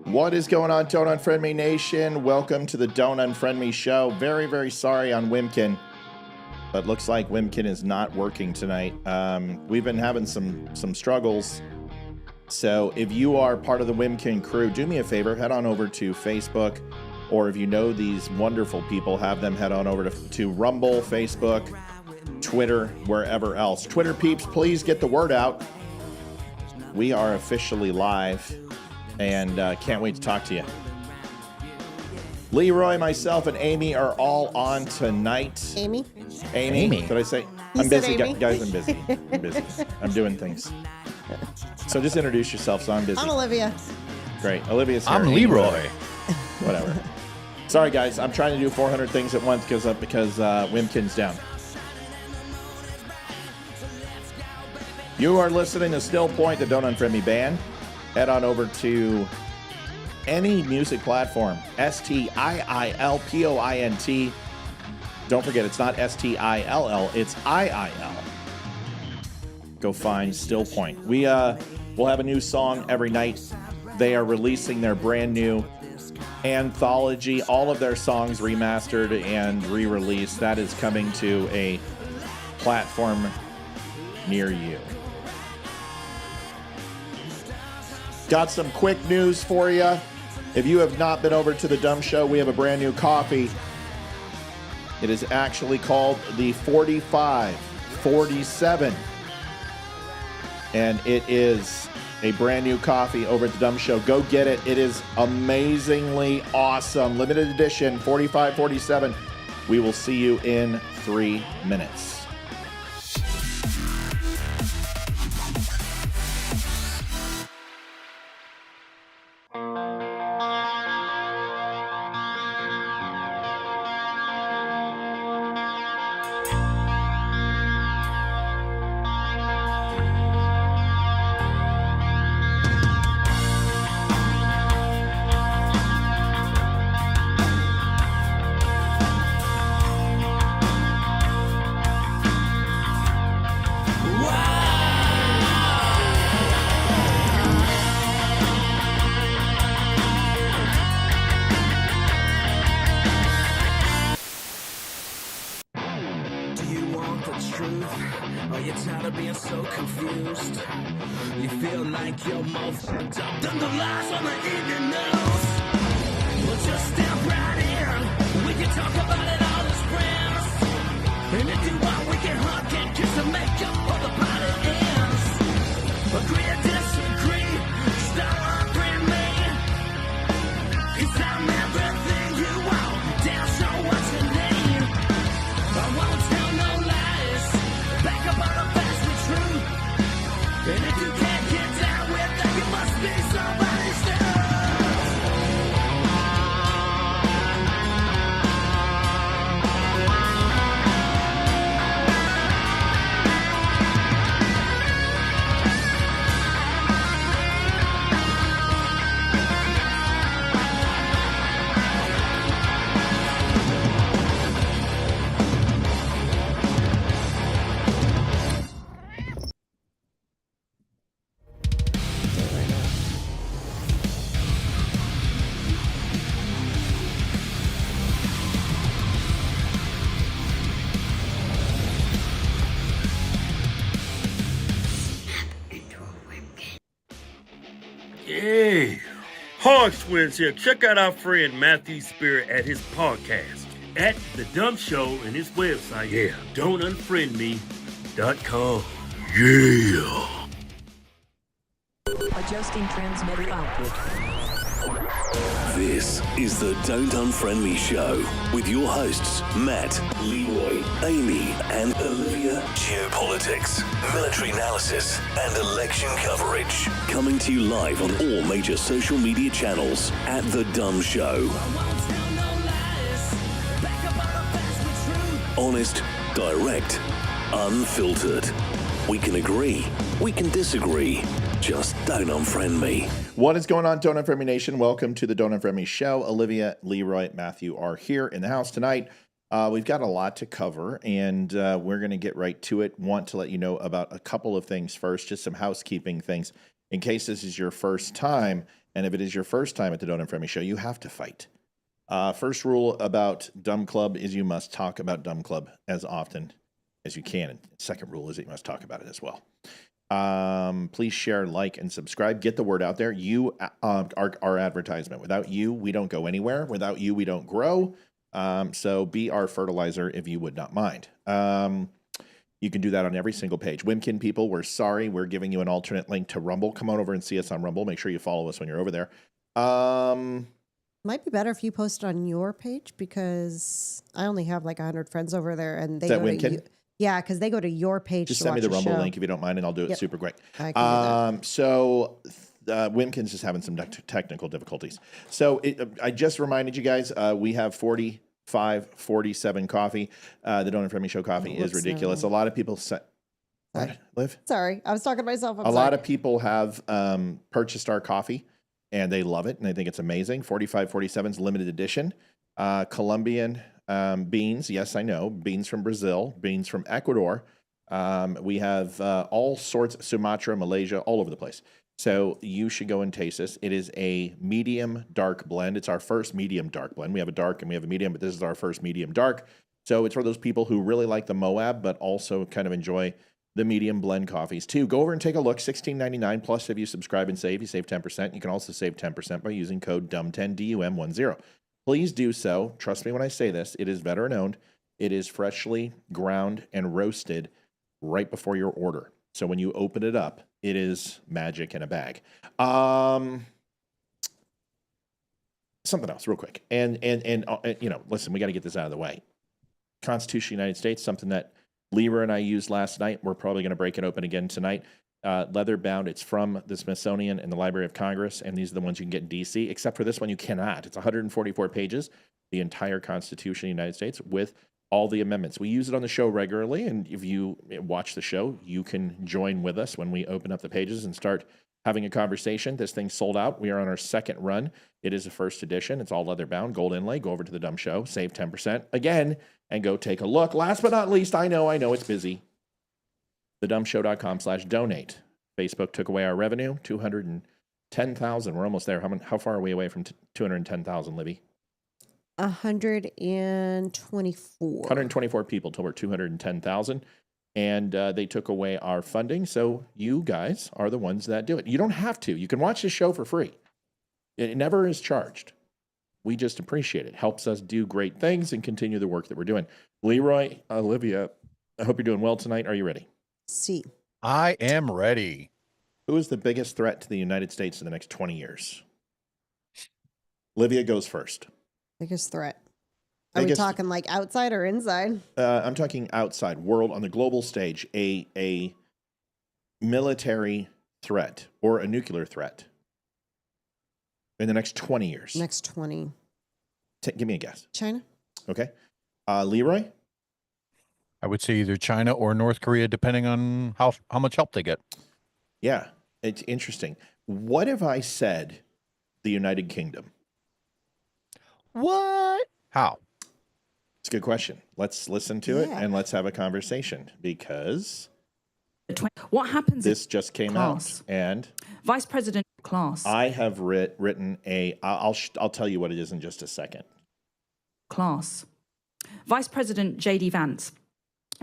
What is going on, Don't Unfriend Me Nation? Welcome to the Don't Unfriend Me show. Very, very sorry on Wimkin, but looks like Wimkin is not working tonight. We've been having some struggles. So if you are part of the Wimkin crew, do me a favor, head on over to Facebook, or if you know these wonderful people, have them head on over to Rumble, Facebook, Twitter, wherever else. Twitter peeps, please get the word out. We are officially live. And can't wait to talk to you. Leeroy, myself, and Amy are all on tonight. Amy? Did I say? I'm busy, guys. I'm busy. I'm doing things. So just introduce yourself. So I'm busy. I'm Olivia. Great. Olivia's here. I'm Leeroy. Whatever. Sorry, guys. I'm trying to do 400 things at once because Wimkin's down. You are listening to Still Point, the Don't Unfriend Me band. Head on over to any music platform, STIILPOINT. Don't forget, it's not STILL, it's IIL. Go find Still Point. We'll have a new song every night. They are releasing their brand new anthology, all of their songs remastered and re-released. That is coming to a platform near you. Got some quick news for you. If you have not been over to the DUM show, we have a brand new coffee. It is actually called the 4547. And it is a brand new coffee over at the DUM show. Go get it. It is amazingly awesome. Limited edition 4547. We will see you in 3 minutes. Hey, Hogswins here. Check out our friend Matthew Spirit at his podcast at The DUM Show and his website, don'tunfriendme.com. Yeah. Adjusting transmitter output. This is the Don't Unfriend Me show with your hosts, Matt, Leeroy, Amy, and Olivia. Geopolitics, military analysis, and election coverage. Coming to you live on all major social media channels at The DUM Show. Honest, direct, unfiltered. We can agree, we can disagree. Just don't unfriend me. What is going on, Don't Unfriend Me Nation? Welcome to the Don't Unfriend Me show. Olivia, Leeroy, Matthew are here in the house tonight. We've got a lot to cover, and we're going to get right to it. Want to let you know about a couple of things first, just some housekeeping things. In case this is your first time, And if it is your first time at the Don't Unfriend Me Show, you have to fight. First rule about Dumb Club is you must talk about Dumb Club as often as you can. And second rule is that you must talk about it as well. Please share, like, and subscribe. Get the word out there. You are our advertisement. Without you, we don't go anywhere. Without you, we don't grow. So be our fertilizer if you would not mind. You can do that on every single page. Wimkin people, we're sorry. We're giving you an alternate link to Rumble. Come on over and see us on Rumble. Make sure you follow us when you're over there. Might be better if you post on your page because I only have like 100 friends over there, and they Is that go to Wimkin? you. Yeah, because they go to your page. Just to send me watch the Rumble show. link if you don't mind, and I'll do it super quick. I can do that. So Wimkin's just having some technical difficulties. So I just reminded you guys, we have 4547 coffee. The Don't Unfriend Me Show coffee is ridiculous. A lot of people say, what, Liv? Sorry, I was talking to myself. A lot of people have purchased our coffee, and they love it, and they think it's amazing. 4547's limited edition. Colombian beans. Yes, I know. Beans from Brazil, beans from Ecuador. We have all sorts, Sumatra, Malaysia, all over the place. So you should go and taste this. It is a medium dark blend. It's our first medium dark blend. We have a dark and we have a medium, but this is our first medium dark. So it's for those people who really like the Moab, but also kind of enjoy the medium blend coffees too. Go over and take a look. $16.99 plus if you subscribe and save. You save 10%. You can also save 10% by using code DUM10, DUM10. Please do so. Trust me when I say this. It is veteran owned. It is freshly ground and roasted right before your order. So when you open it up, it is magic in a bag. Something else real quick. And you know, listen, we got to get this out of the way. Constitution of the United States, something that Leeroy and I used last night. We're probably going to break it open again tonight. Leather bound. It's from the Smithsonian and the Library of Congress, and these are the ones you can get in D.C., except for this one you cannot. It's 144 pages, the entire Constitution of the United States with all the amendments. We use it on the show regularly, and if you watch the show, you can join with us when we open up the pages and start having a conversation. This thing's sold out. We are on our second run. It is a first edition. It's all leather bound, gold inlay. Go over to the Dumb Show, save 10% again, and go take a look. Last but not least, I know it's busy. TheDumbShow.com/donate. Facebook took away our revenue, 210,000. We're almost there. How far are we away from 210,000, Libby? 124. 124 people till we're 210,000. And they took away our funding. So you guys are the ones that do it. You don't have to. You can watch the show for free. It never is charged. We just appreciate it. Helps us do great things and continue the work that we're doing. Leeroy, Olivia, I hope you're doing well tonight. Are you ready? See. I am ready. Who is the biggest threat to the United States in the next 20 years? Olivia goes first. Biggest threat. Are we talking like outside or inside? I'm talking outside, world, on the global stage, a military threat or a nuclear threat in the next 20 years. Next 20. Give me a guess. China? Okay. Leeroy? I would say either China or North Korea, depending on how much help they get. Yeah, it's interesting. What if I said the United Kingdom? What? How? It's a good question. Let's listen to it and let's have a conversation because what happens this just came class. out and Vice President class. I have written I'll tell you what it is in just a second. Class. Vice President J.D. Vance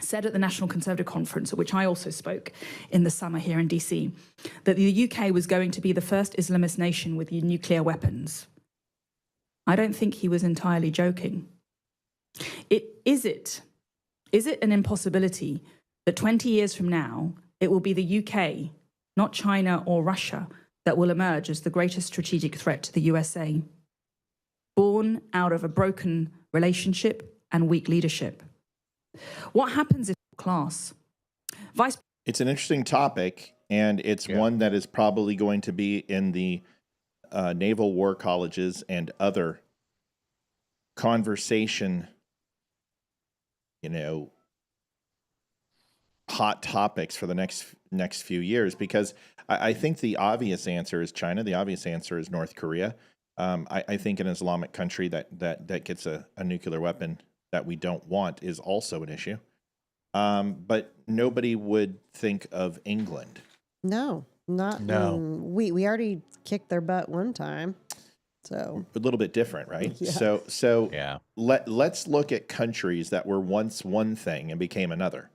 said at the National Conservative Conference, at which I also spoke in the summer here in DC, that the UK was going to be the first Islamist nation with nuclear weapons. I don't think he was entirely joking. Is it an impossibility that 20 years from now, it will be the UK, not China or Russia, that will emerge as the greatest strategic threat to the USA? Born out of a broken relationship and weak leadership. What happens if class? It's an interesting topic, and it's one that is probably going to be in the naval war colleges and other conversation, hot topics for the next few years, because I think the obvious answer is China. The obvious answer is North Korea. I think an Islamic country that gets a nuclear weapon that we don't want is also an issue. But nobody would think of England. No. Not No. we already kicked their butt one time. So A little bit different, right? Yeah. So Yeah. let's look at countries that were once one thing and became another.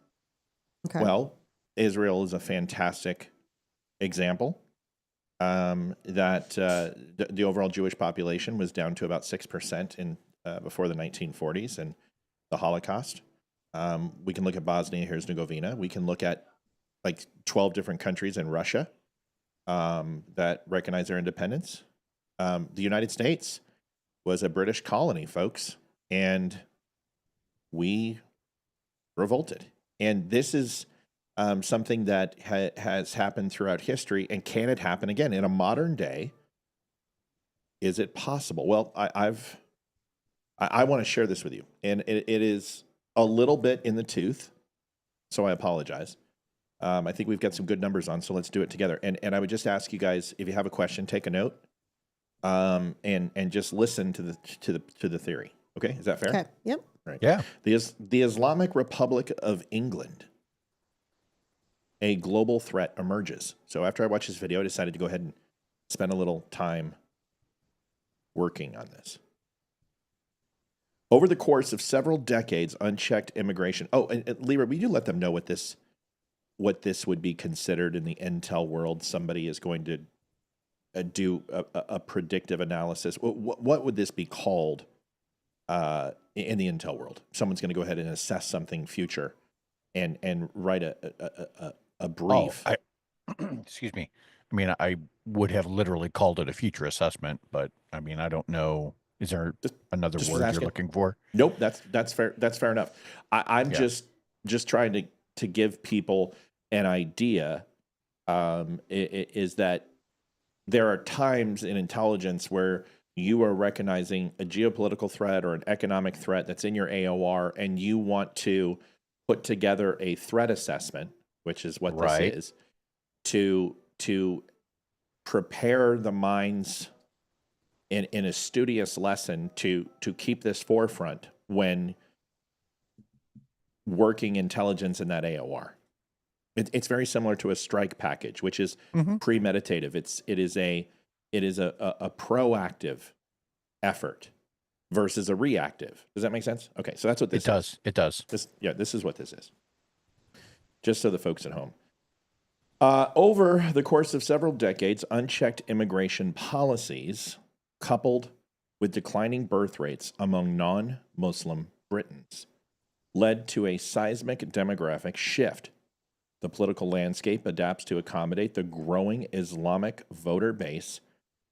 okay. Well, Israel is a fantastic example. That the overall Jewish population was down to about 6% in before the 1940s and the Holocaust. We can look at Bosnia Herzegovina. We can look at like 12 different countries in Russia that recognize their independence. The United States was a British colony, folks, and we revolted. And this is something that has happened throughout history, and can it happen again in a modern day? Is it possible? Well, I want to share this with you, and it is a little bit in the tooth, so I apologize. I think we've got some good numbers on, so let's do it together. And I would just ask you guys, if you have a question, take a note, and just listen to the theory. Okay, is that fair? Okay. Yep. Right. Yeah. The Islamic Republic of England, a global threat emerges. So after I watched this video, I decided to go ahead and spend a little time working on this. Over the course of several decades, unchecked immigration. Oh, and Leeroy, will you let them know what this would be considered in the intel world? Somebody is going to do a predictive analysis. What would this be called in the intel world? Someone's going to go ahead and assess something future and write a brief. Excuse me. I mean, I would have literally called it a future assessment, but I mean, I don't know. Is there another just word asking. you're looking for? Nope, that's fair. That's fair enough. I'm Yeah. just trying to give people an idea. Is that there are times in intelligence where you are recognizing a geopolitical threat or an economic threat that's in your AOR, and you want to put together a threat assessment, which is what Right. this is, to prepare the minds in a studious lesson to keep this forefront when working intelligence in that AOR. It's very similar to a strike package, which is premeditative. It is a proactive effort versus a reactive. Does that make sense? Okay, so that's what this is. It does. This is what this is. Just so the folks at home. Over the course of several decades, unchecked immigration policies, coupled with declining birth rates among non-Muslim Britons, led to a seismic demographic shift. The political landscape adapts to accommodate the growing Islamic voter base,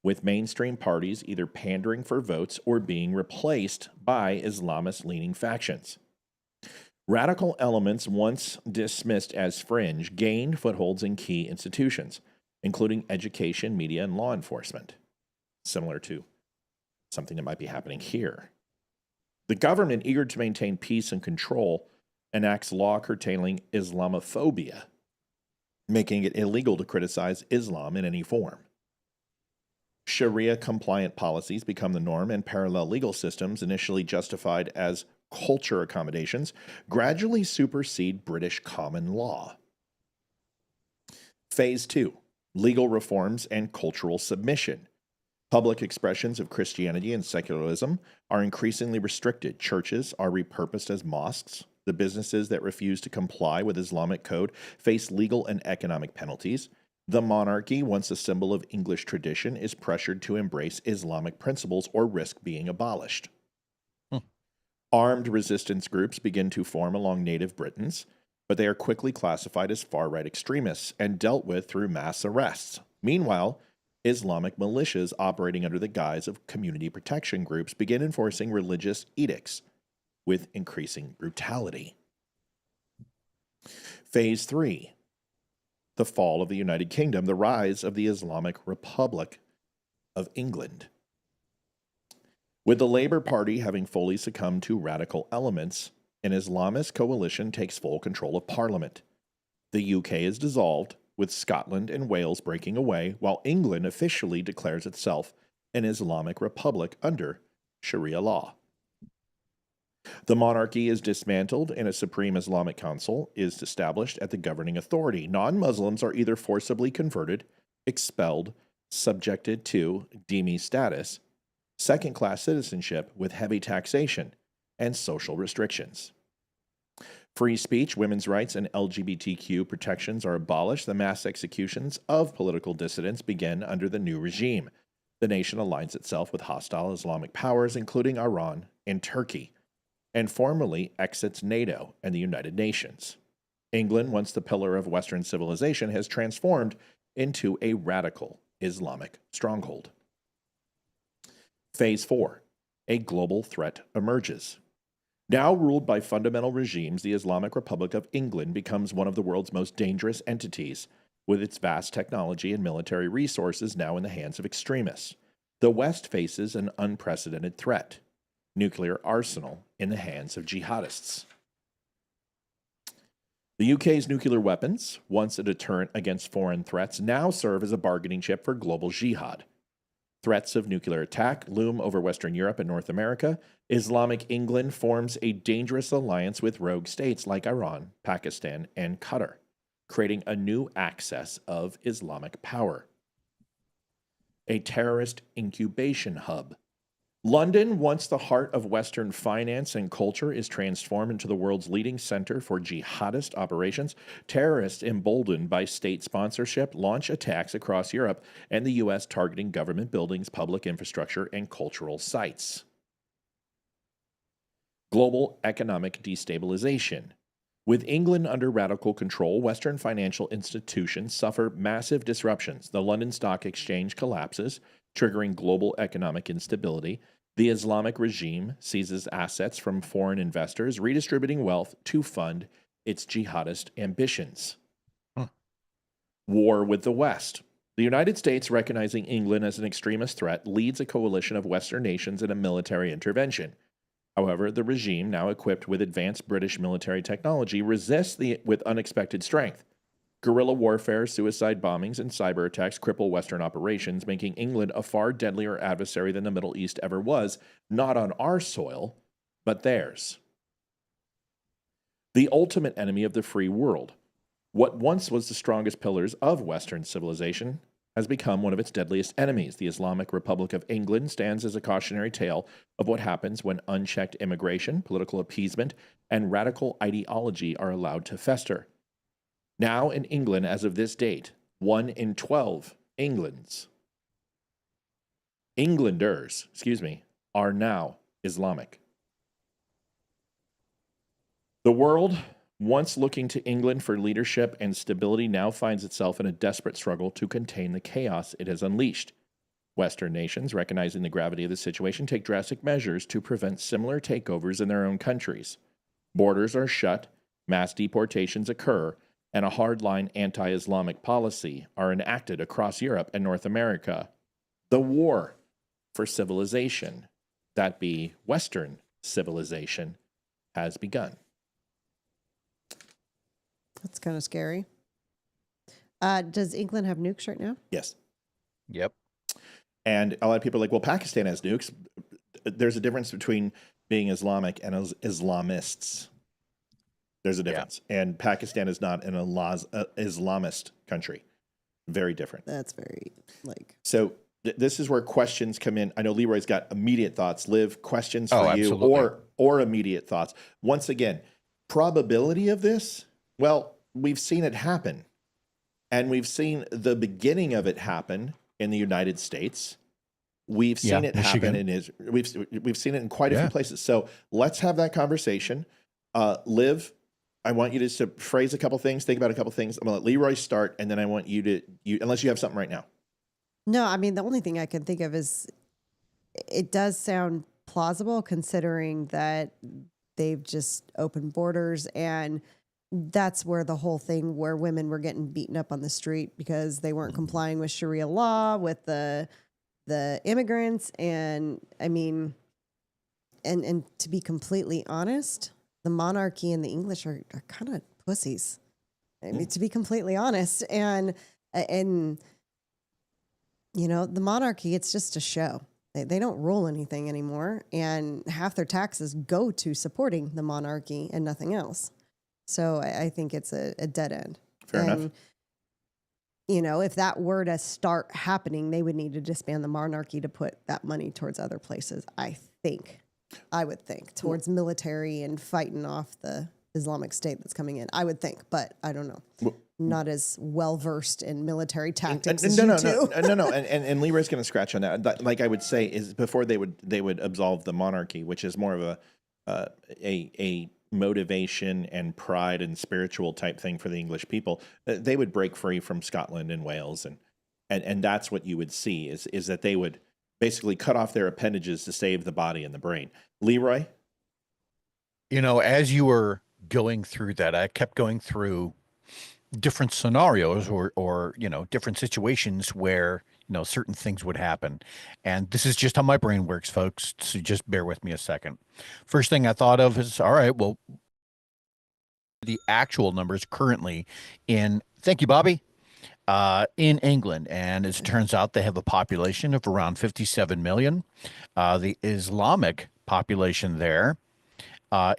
with mainstream parties either pandering for votes or being replaced by Islamist-leaning factions. Radical elements, once dismissed as fringe, gained footholds in key institutions, including education, media, and law enforcement, similar to something that might be happening here. The government, eager to maintain peace and control, enacts law curtailing Islamophobia, making it illegal to criticize Islam in any form. Sharia-compliant policies become the norm, and parallel legal systems, initially justified as culture accommodations, gradually supersede British common law. Phase 2, legal reforms and cultural submission. Public expressions of Christianity and secularism are increasingly restricted. Churches are repurposed as mosques. The businesses that refuse to comply with Islamic code face legal and economic penalties. The monarchy, once a symbol of English tradition, is pressured to embrace Islamic principles or risk being abolished. Armed resistance groups begin to form along native Britons, but they are quickly classified as far-right extremists and dealt with through mass arrests. Meanwhile, Islamic militias operating under the guise of community protection groups begin enforcing religious edicts with increasing brutality. Phase 3, the fall of the United Kingdom, the rise of the Islamic Republic of England. With the Labour Party having fully succumbed to radical elements, an Islamist coalition takes full control of Parliament. The UK is dissolved, with Scotland and Wales breaking away, while England officially declares itself an Islamic republic under Sharia law. The monarchy is dismantled and a supreme Islamic council is established at the governing authority. Non-Muslims are either forcibly converted, expelled, subjected to dhimmi status, second-class citizenship with heavy taxation, and social restrictions. Free speech, women's rights, and LGBTQ protections are abolished. The mass executions of political dissidents begin under the new regime. The nation aligns itself with hostile Islamic powers, including Iran and Turkey, and formally exits NATO and the United Nations. England, once the pillar of Western civilization, has transformed into a radical Islamic stronghold. Phase 4. A global threat emerges. Now ruled by fundamental regimes, the Islamic Republic of England becomes one of the world's most dangerous entities, with its vast technology and military resources now in the hands of extremists. The West faces an unprecedented threat: nuclear arsenal in the hands of jihadists. The UK's nuclear weapons, once a deterrent against foreign threats, now serve as a bargaining chip for global jihad. Threats of nuclear attack loom over Western Europe and North America. Islamic England forms a dangerous alliance with rogue states like Iran, Pakistan, and Qatar, creating a new axis of Islamic power. A terrorist incubation hub. London, once the heart of Western finance and culture, is transformed into the world's leading center for jihadist operations. Terrorists, emboldened by state sponsorship, launch attacks across Europe and the U.S., targeting government buildings, public infrastructure, and cultural sites. Global economic destabilization. With England under radical control, Western financial institutions suffer massive disruptions. The London Stock Exchange collapses, triggering global economic instability. The Islamic regime seizes assets from foreign investors, redistributing wealth to fund its jihadist ambitions. War with the West. The United States, recognizing England as an extremist threat, leads a coalition of Western nations in a military intervention. However, the regime, now equipped with advanced British military technology, resists with unexpected strength. Guerrilla warfare, suicide bombings, and cyber attacks cripple Western operations, making England a far deadlier adversary than the Middle East ever was, not on our soil, but theirs. The ultimate enemy of the free world. What once was the strongest pillars of Western civilization has become one of its deadliest enemies. The Islamic Republic of England stands as a cautionary tale of what happens when unchecked immigration, political appeasement, and radical ideology are allowed to fester. Now in England, as of this date, 1 in 12 Englanders, are now Islamic. The world, once looking to England for leadership and stability, now finds itself in a desperate struggle to contain the chaos it has unleashed. Western nations, recognizing the gravity of the situation, take drastic measures to prevent similar takeovers in their own countries. Borders are shut, mass deportations occur, and a hardline anti-Islamic policy are enacted across Europe and North America. The war for civilization, that be Western civilization, has begun. That's kind of scary. Does England have nukes right now? Yes. Yep. And a lot of people are like, well, Pakistan has nukes. There's a difference between being Islamic and Islamists. There's a difference. Yeah. And Pakistan is not an Islamist country. Very different. That's very, So this is where questions come in. I know Leeroy's got immediate thoughts. Liv, questions for you or immediate thoughts. Once again, probability of this, well, we've seen it happen. And we've seen the beginning of it happen in the United States. We've seen it Michigan. Happen in Israel. We've seen it in quite a few places. So let's have that conversation. Liv, I want you to phrase a couple things, think about a couple things. I'm going to let Leeroy start, and then I want you to, unless you have something right now. No, I mean, the only thing I can think of is it does sound plausible considering that they've just opened borders, and that's where the whole thing where women were getting beaten up on the street because they weren't complying with Sharia law, with the immigrants. And I mean, and to be completely honest, the monarchy and the English are kind of pussies. I mean, to be completely honest. And, you know, the monarchy, it's just a show. They don't rule anything anymore, and half their taxes go to supporting the monarchy and nothing else. So I think it's a dead end. Fair enough. You know, if that were to start happening, they would need to disband the monarchy to put that money towards other places, I would think, towards military and fighting off the Islamic State that's coming in. I would think, but I don't know. Not as well versed in military tactics as you two. No. And Leeroy's going to scratch on that. Like I would say, is before they would absolve the monarchy, which is more of a motivation and pride and spiritual type thing for the English people. They would break free from Scotland and Wales, and that's what you would see is that they would basically cut off their appendages to save the body and the brain. Leeroy? You know, as you were going through that, I kept going through different scenarios or you know, different situations where, you know, certain things would happen. And this is just how my brain works, folks. So just bear with me a second. First thing I thought of is, all right, well, the actual numbers currently thank you, Bobby, in England. And as it turns out, they have a population of around 57 million. The Islamic population there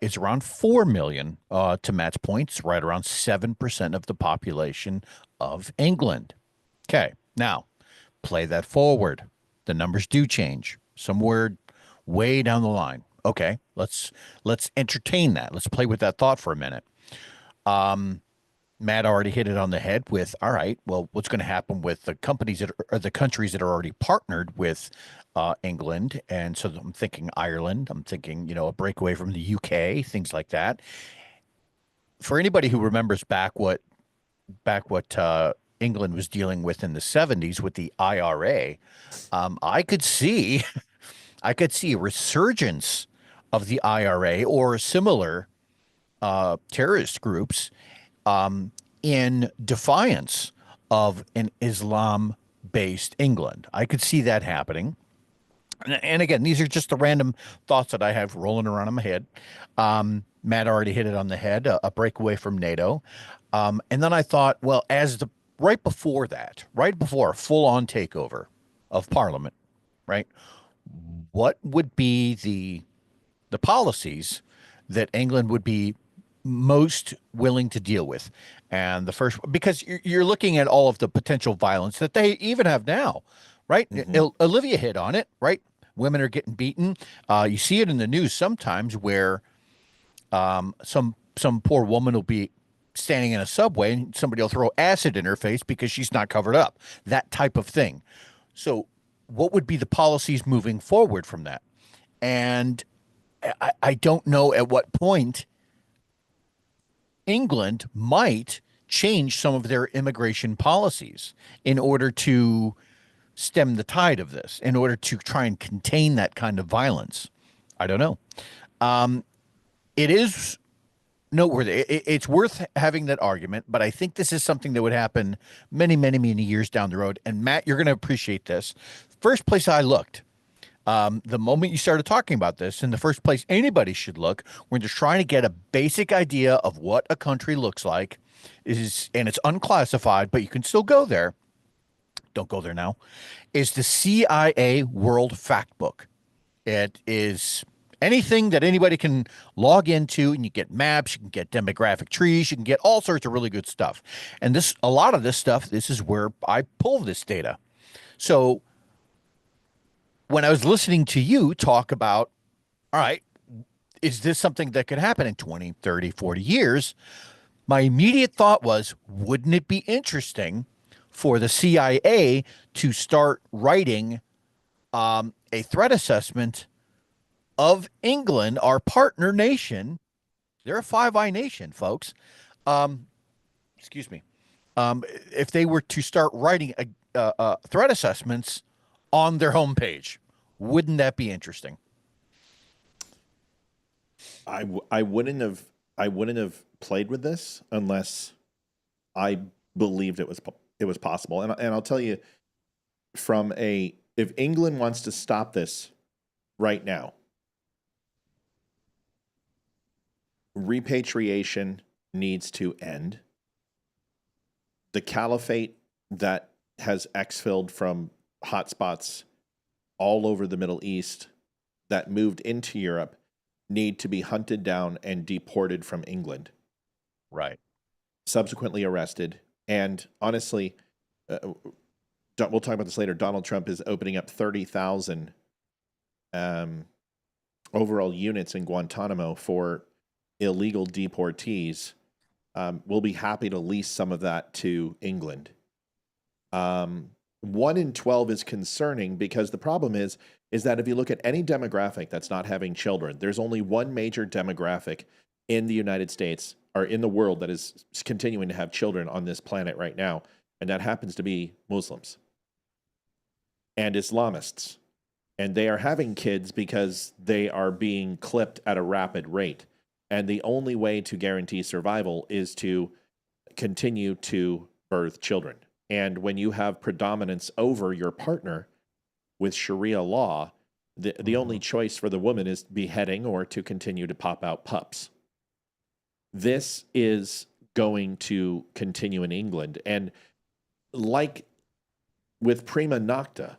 is around 4 million, to Matt's points, right around 7% of the population of England. Okay, now play that forward. The numbers do change somewhere way down the line. Okay, let's entertain that. Let's play with that thought for a minute. Matt already hit it on the head with, all right, well, what's going to happen with the companies the countries that are already partnered with England? And so I'm thinking Ireland. I'm thinking, you know, a breakaway from the UK, things like that. For anybody who remembers back what England was dealing with in the 70s with the IRA, I could see a resurgence of the IRA or similar terrorist groups in defiance of an Islam-based England. I could see that happening. And again, these are just the random thoughts that I have rolling around in my head. Matt already hit it on the head, a breakaway from NATO. And then I thought, well, right before a full-on takeover of Parliament, right, what would be the policies that England would be most willing to deal with? And the first, because you're looking at all of the potential violence that they even have now, right? Mm-hmm. Olivia hit on it, right? Women are getting beaten. You see it in the news sometimes where some poor woman will be standing in a subway and somebody will throw acid in her face because she's not covered up. That type of thing. So what would be the policies moving forward from that? And I don't know at what point England might change some of their immigration policies in order to stem the tide of this, in order to try and contain that kind of violence. I don't know. It is noteworthy. It's worth having that argument, but I think this is something that would happen many, many, many years down the road. And Matt, you're going to appreciate this. First place I looked, the moment you started talking about this, in the first place anybody should look when they're trying to get a basic idea of what a country looks like and it's unclassified, but you can still go there. Don't go there now. Is the CIA World Factbook. It is anything that anybody can log into, and you get maps, you can get demographic trees, you can get all sorts of really good stuff. And a lot of this stuff, this is where I pull this data. So when I was listening to you talk about, all right, is this something that could happen in 20, 30, 40 years? My immediate thought was, wouldn't it be interesting for the CIA to start writing a threat assessment of England, our partner nation? They're a Five Eye nation, folks. Excuse me. If they were to start writing threat assessments on their homepage, wouldn't that be interesting? I wouldn't have played with this unless I believed it was possible. And I'll tell you, if England wants to stop this right now, repatriation needs to end. The caliphate that has exfilled from hotspots all over the Middle East that moved into Europe need to be hunted down and deported from England, Right. subsequently arrested. And honestly, we'll talk about this later. Donald Trump is opening up 30,000 overall units in Guantanamo for illegal deportees. We'll be happy to lease some of that to England. 1 in 12 is concerning because the problem is that if you look at any demographic that's not having children, there's only one major demographic in the United States or in the world that is continuing to have children on this planet right now, and that happens to be Muslims and Islamists. And they are having kids because they are being clipped at a rapid rate. And the only way to guarantee survival is to continue to birth children. And when you have predominance over your partner with Sharia law, the only choice for the woman is beheading or to continue to pop out pups. This is going to continue in England. And like with prima nocta,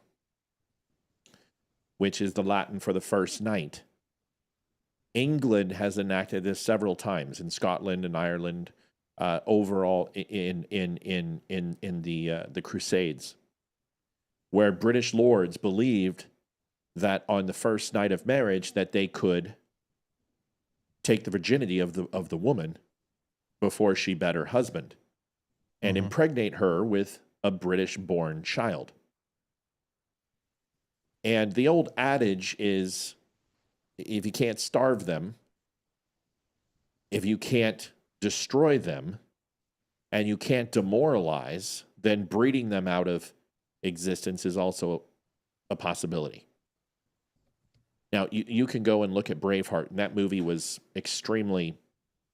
which is the Latin for the first night, England has enacted this several times in Scotland and Ireland, overall in the Crusades, where British lords believed that on the first night of marriage that they could take the virginity of the woman before she bed her husband and impregnate her with a British-born child. And the old adage is, if you can't starve them, if you can't destroy them, and you can't demoralize, then breeding them out of existence is also a possibility. Now, you can go and look at Braveheart, and that movie was extremely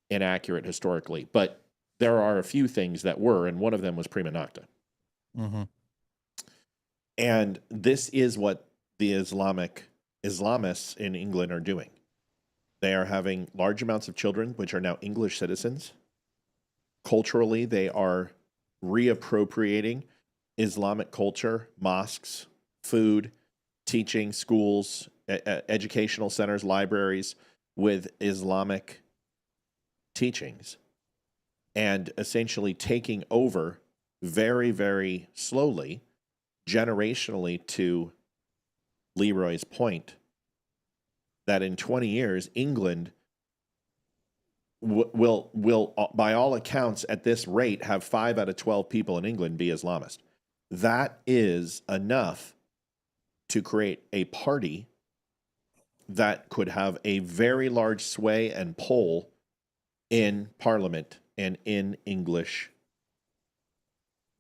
inaccurate historically, but there are a few things that were, and one of them was prima nocta. And this is what the Islamists in England are doing. They are having large amounts of children, which are now English citizens. Culturally, they are reappropriating Islamic culture, mosques, food, teaching, schools, educational centers, libraries with Islamic teachings, and essentially taking over very, very slowly, generationally, to Leeroy's point, that in 20 years, England will, by all accounts, at this rate, have 5 out of 12 people in England be Islamist. That is enough to create a party that could have a very large sway and pull in Parliament and in English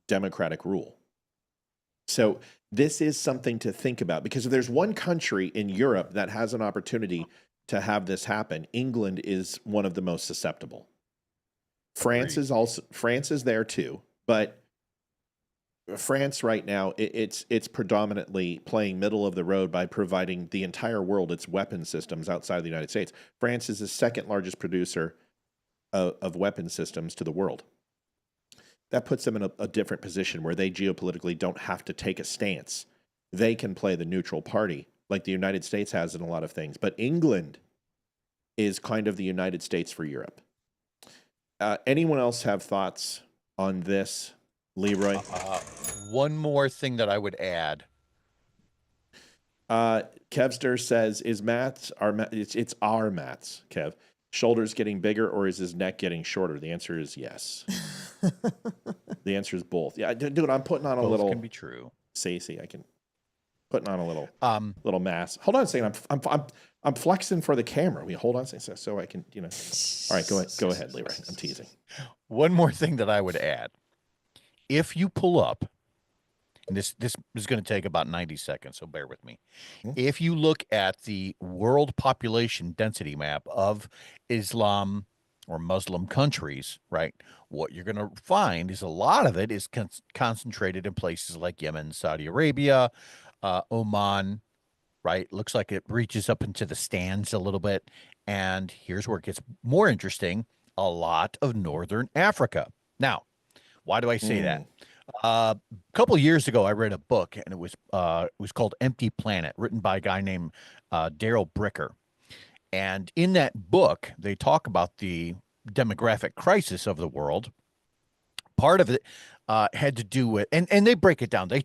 democratic rule. So this is something to think about, because if there's one country in Europe that has an opportunity to have this happen, England is one of the most susceptible. France is there too, but France right now, it's predominantly playing middle of the road by providing the entire world its weapon systems outside of the United States. France is the second largest producer of weapon systems to the world. That puts them in a different position where they geopolitically don't have to take a stance. They can play the neutral party like the United States has in a lot of things. But England is kind of the United States for Europe. Anyone else have thoughts on this, Leeroy? One more thing that I would add. Kevster says, "Is Matt's it's our Matt's, Kev, shoulders getting bigger or is his neck getting shorter?" The answer is yes. The answer is both. Yeah, dude, I'm putting on a Both little. can be true. See, I can putting on a little mass. Hold on a second. I'm flexing for the camera. Hold on a second, so I can, All right, go ahead, Leeroy. I'm teasing. One more thing that I would add. If you pull up, and this is going to take about 90 seconds, so bear with me. If you look at the world population density map of Islam or Muslim countries, right, what you're going to find is a lot of it is concentrated in places like Yemen, Saudi Arabia, Oman, right? Looks like it reaches up into the stands a little bit. And here's where it gets more interesting, a lot of Northern Africa. Now, why do I say that? A couple years ago, I read a book, and it was called Empty Planet, written by a guy named Daryl Bricker. And in that book, they talk about the demographic crisis of the world. Part of it had to do with, and they break it down. They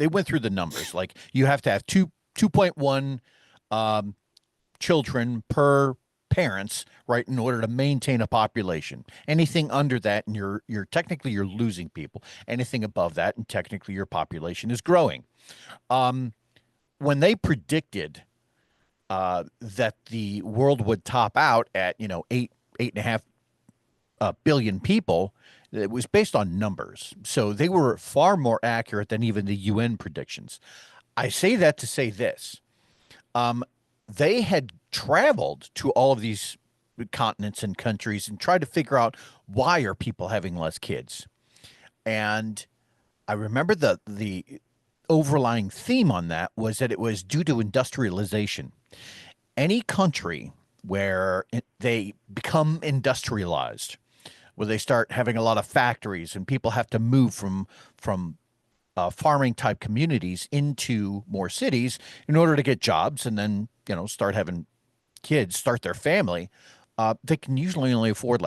went through the numbers. Like you have to have 2.1 children per parents, right, in order to maintain a population. Anything under that, and you're technically you're losing people. Anything above that, and technically your population is growing. When they predicted that the world would top out at 8.5 billion people, it was based on numbers. So they were far more accurate than even the UN predictions. I say that to say this. They had traveled to all of these continents and countries and tried to figure out why are people having less kids. And I remember the overlying theme on that was that it was due to industrialization. Any country where they become industrialized, where they start having a lot of factories and people have to move from farming type communities into more cities in order to get jobs and then start having kids, start their family, they can usually only afford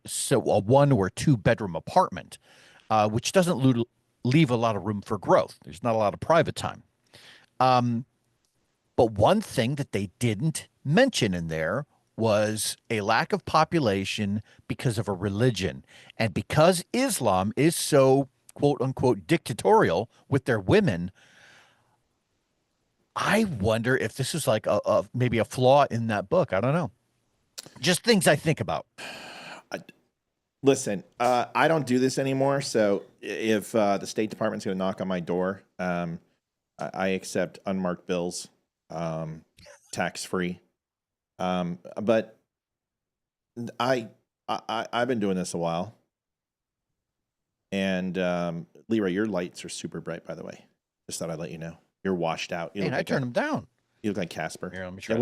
so a 1 or 2 bedroom apartment, which doesn't leave a lot of room for growth. There's not a lot of private time. But one thing that they didn't mention in there was a lack of population because of a religion. And because Islam is so, quote unquote, dictatorial with their women, I wonder if this is like maybe a flaw in that book. I don't know. Just things I think about. Listen, I don't do this anymore. So if the State Department's going to knock on my door, I accept unmarked bills, tax-free. But I've been doing this a while. And Leeroy, your lights are super bright, by the way. Just thought I'd let you know. You're washed out. You And I turned them down. You look like Casper. Here, let me try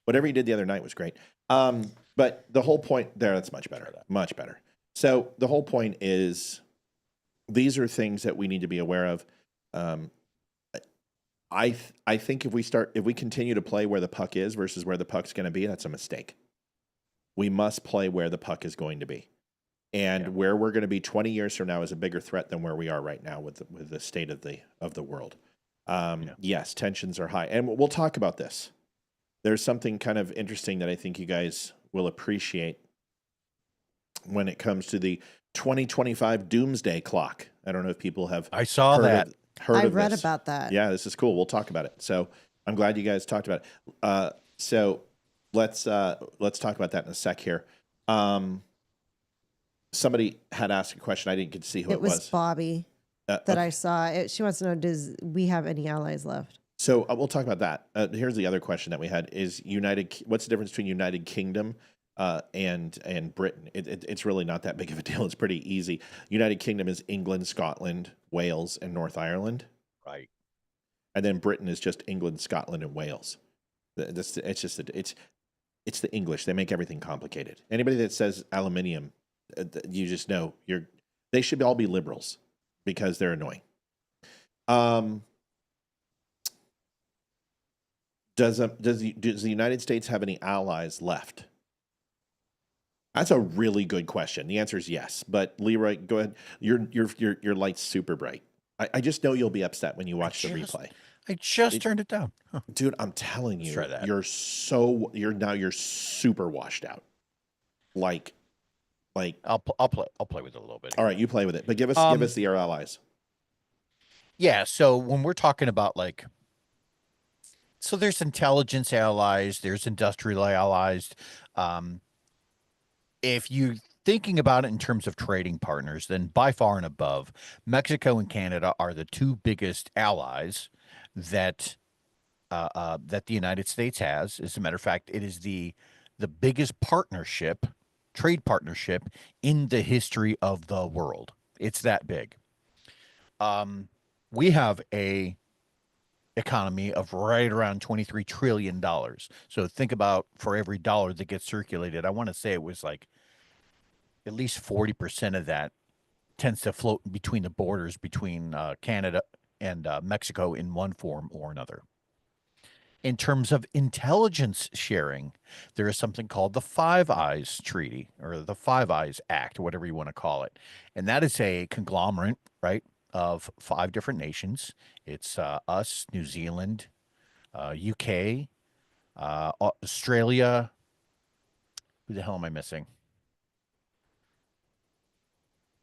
whatever you did the other night was great. But the whole point there, that's much better. Much better. So the whole point is these are things that we need to be aware of. I think if we continue to play where the puck is versus where the puck's going to be, that's a mistake. We must play where the puck is going to be. And where we're going to be 20 years from now is a bigger threat than where we are right now with the state of the world. Yes, tensions are high. And we'll talk about this. There's something kind of interesting that I think you guys will appreciate when it comes to the 2025 doomsday clock. I don't know if people have I saw that. I read about that. Yeah, this is cool. We'll talk about it. So I'm glad you guys talked about it. So let's talk about that in a sec here. Somebody had asked a question. I didn't get to see who it was. It was Bobby that I saw. She wants to know, does we have any allies left? So we'll talk about that. Here's the other question that we had: is what's the difference between United Kingdom and Britain? It's really not that big of a deal. It's pretty easy. United Kingdom is England, Scotland, Wales, and North Ireland. Right. And then Britain is just England, Scotland, and Wales. It's the English. They make everything complicated. Anybody that says aluminium, you just know they should all be liberals because they're annoying. Does the United States have any allies left? That's a really good question. The answer is yes. But Leeroy, go ahead. Your light's super bright. I just know you'll be upset when you watch the replay. I just turned it down. Huh. Dude, I'm telling you, try that. you're super washed out. Like I'll play with it a little bit. All right, you play with it. But give us the allies. Yeah, so when we're talking about so there's intelligence allies, there's industrial allies. If you're thinking about it in terms of trading partners, then by far and above, Mexico and Canada are the two biggest allies that the United States has. As a matter of fact, it is the biggest trade partnership in the history of the world. It's that big. We have a economy of right around $23 trillion. So think about for every dollar that gets circulated, I want to say it was like at least 40% of that tends to float between the borders between Canada and Mexico in one form or another. In terms of intelligence sharing, there is something called the Five Eyes Treaty or the Five Eyes Act, or whatever you want to call it. And that is a conglomerate, right, of 5 different nations. It's us, New Zealand, UK, Australia. Who the hell am I missing?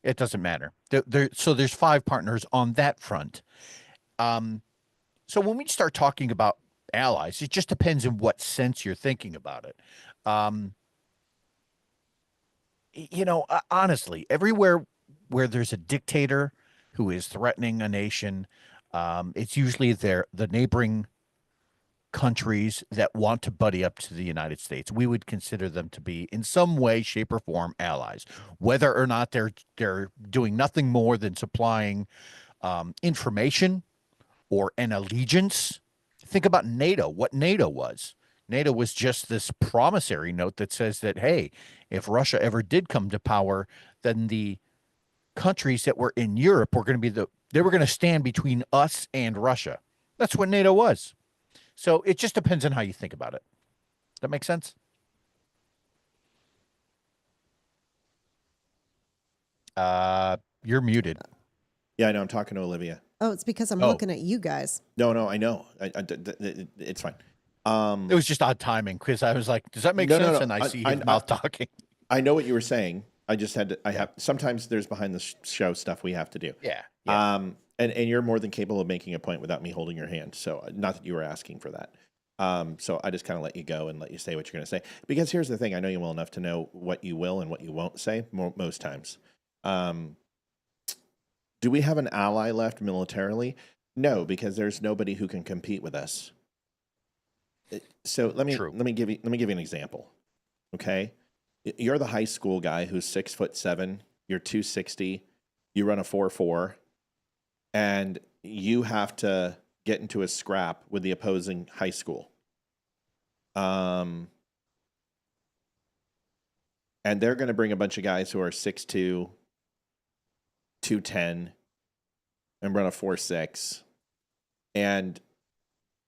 It doesn't matter. So there's 5 partners on that front. So when we start talking about allies, it just depends in what sense you're thinking about it. Honestly, everywhere where there's a dictator who is threatening a nation, it's usually the neighboring countries that want to buddy up to the United States. We would consider them to be in some way, shape, or form allies, whether or not they're doing nothing more than supplying information or an allegiance. Think about NATO, what NATO was. NATO was just this promissory note that says that, hey, if Russia ever did come to power, then the countries that were in Europe were going to be they were going to stand between us and Russia. That's what NATO was. So it just depends on how you think about it. That make sense? You're muted. Yeah, I know. I'm talking to Olivia. Oh, it's because I'm looking at you guys. No, I know. It's fine. It was just odd timing because I was like, does that make sense? No. And I see his mouth talking. I know what you were saying. I just had to, sometimes there's behind the show stuff we have to do. Yeah. And you're more than capable of making a point without me holding your hand. So not that you were asking for that. So I just kind of let you go and let you say what you're going to say. Because here's the thing. I know you well enough to know what you will and what you won't say most times. Do we have an ally left militarily? No, because there's nobody who can compete with us. So let me give you an example. Okay. You're the high school guy who's 6'7", you're 260, you run a 4.4, and you have to get into a scrap with the opposing high school. And they're going to bring a bunch of guys who are 6'2", 210, and run a 4.6, and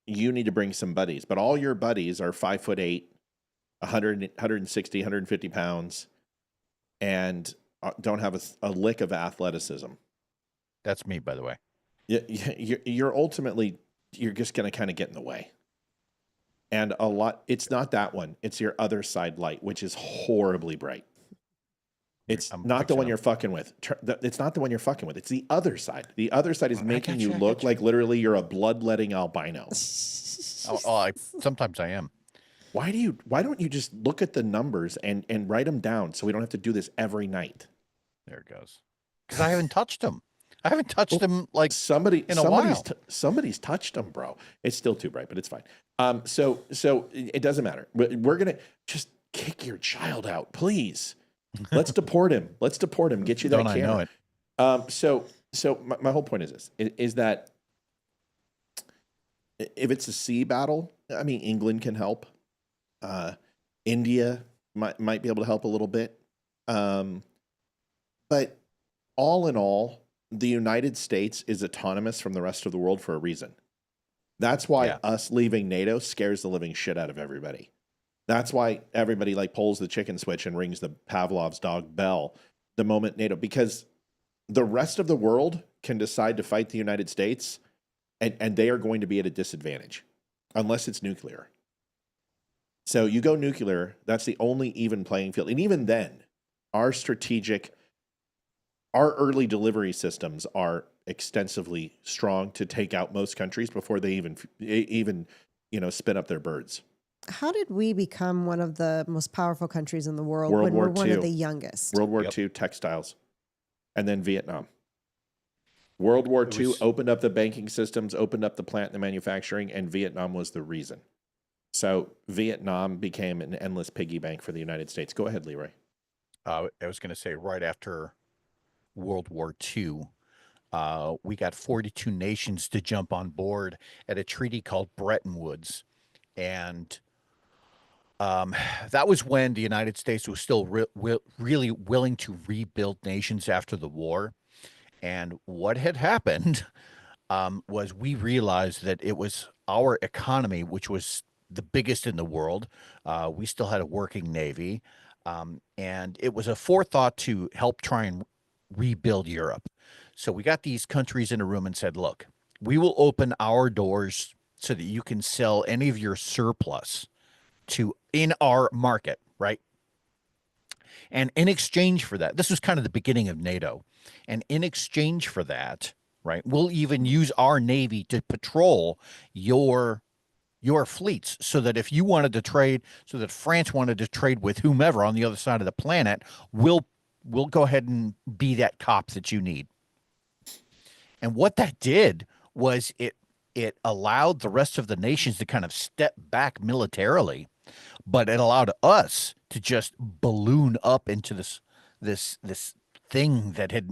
you need to bring some buddies, but all your buddies are 5'8", 160, 150 pounds, and don't have a lick of athleticism. That's me, by the way. You're ultimately, you're just going to kind of get in the way. And it's not that one. It's your other side light, which is horribly bright. It's not the one you're fucking with. It's not the one you're fucking with. It's the other side. The other side is making you look like literally you're a bloodletting albino. Sometimes I am. Why don't you just look at the numbers and write them down so we don't have to do this every night? There it goes. Because I haven't touched them. I haven't touched them like somebody's a while. Somebody's touched them, bro. It's still too bright, but it's fine. So it doesn't matter. We're gonna just kick your child out, please. Let's deport him. Get you that camera. I know it. So my whole point is this: is that if it's a sea battle, I mean, England can help. India might be able to help a little bit. But all in all, the United States is autonomous from the rest of the world for a reason. That's why us leaving NATO scares the living shit out of everybody. That's why everybody pulls the chicken switch and rings the Pavlov's dog bell the moment NATO, because the rest of the world can decide to fight the United States and they are going to be at a disadvantage unless it's nuclear. So you go nuclear, that's the only even playing field. And even then, our early delivery systems are extensively strong to take out most countries before they even spin up their birds. How did we become one of the most powerful countries in the world when we're one of the youngest? World War II, textiles, and then Vietnam. World War II opened up the banking systems, opened up the plant and the manufacturing, and Vietnam was the reason. So Vietnam became an endless piggy bank for the United States. Go ahead, Leeroy. I was going to say right after World War II, we got 42 nations to jump on board at a treaty called Bretton Woods. And That was when the United States was still really willing to rebuild nations after the war. And what had happened was we realized that it was our economy, which was the biggest in the world. We still had a working navy. And it was a forethought to help try and rebuild Europe. So we got these countries in a room and said, look, we will open our doors so that you can sell any of your surplus to in our market, right? And in exchange for that, this was kind of the beginning of NATO. And in exchange for that, right, we'll even use our navy to patrol your fleets, so that if you wanted to trade, so that France wanted to trade with whomever on the other side of the planet, we'll go ahead and be that cop that you need. And what that did was it allowed the rest of the nations to kind of step back militarily, but it allowed us to just balloon up into this thing that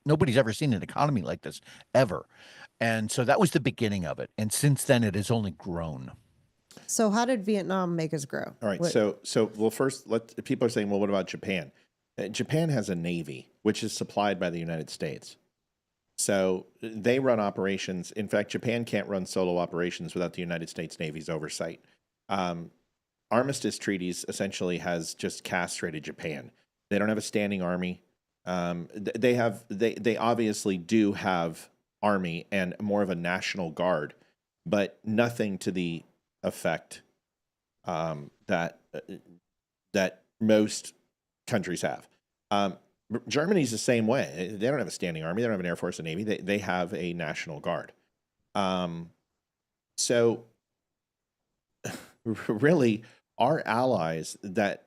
nobody's ever seen an economy like this ever. And so that was the beginning of it. And since then, it has only grown. So how did Vietnam make us grow? All right. Well, first, people are saying, well, what about Japan? Japan has a navy, which is supplied by the United States. So they run operations. In fact, Japan can't run solo operations without the United States Navy's oversight. Armistice treaties essentially has just castrated Japan. They don't have a standing army. They obviously do have army and more of a national guard, but nothing to the effect that most countries have. Germany's the same way. They don't have a standing army. They don't have an air force and navy. They have a national guard. So really, our allies that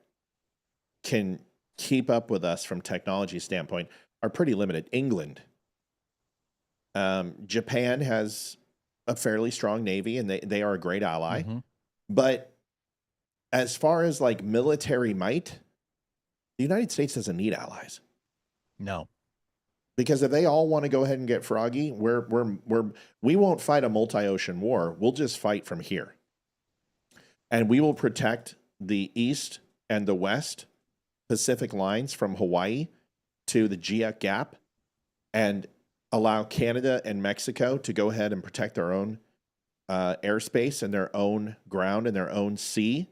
can keep up with us from technology standpoint are pretty limited. England, Japan has a fairly strong navy, and they are a great ally. Mm-hmm. But as far as like military might, the United States doesn't need allies. No. Because if they all want to go ahead and get froggy, we won't fight a multi-ocean war. We'll just fight from here. And we will protect the East and the West Pacific lines from Hawaii to the GIEC Gap, and allow Canada and Mexico to go ahead and protect their own airspace and their own ground and their own sea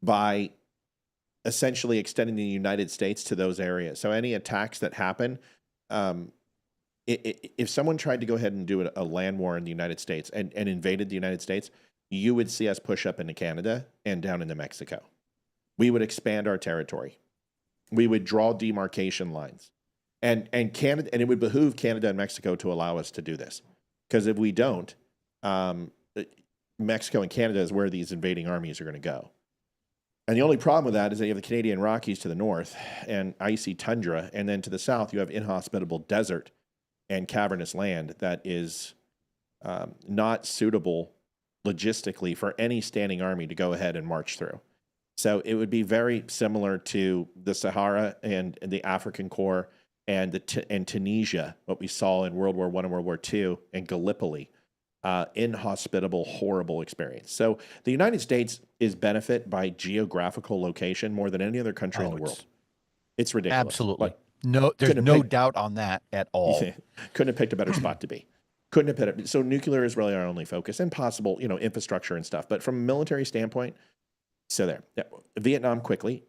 by essentially extending the United States to those areas. So any attacks that happen, if someone tried to go ahead and do a land war in the United States and invaded the United States, you would see us push up into Canada and down into Mexico. We would expand our territory. We would draw demarcation lines. And Canada, and it would behoove Canada and Mexico to allow us to do this. Because if we don't, Mexico and Canada is where these invading armies are going to go. And the only problem with that is that you have the Canadian Rockies to the north and icy tundra, and then to the south you have inhospitable desert and cavernous land that is not suitable logistically for any standing army to go ahead and march through. So it would be very similar to the Sahara and the African Corps and Tunisia, what we saw in World War I and World War II, and Gallipoli. Inhospitable, horrible experience. So the United States is benefit by geographical location more than any other country in the world. It's ridiculous. Absolutely. There's no doubt on that at all. Couldn't have picked a better spot to be. Couldn't have picked it. So nuclear is really our only focus, and possible, infrastructure and stuff. But from a military standpoint, so there. Yeah. Vietnam quickly.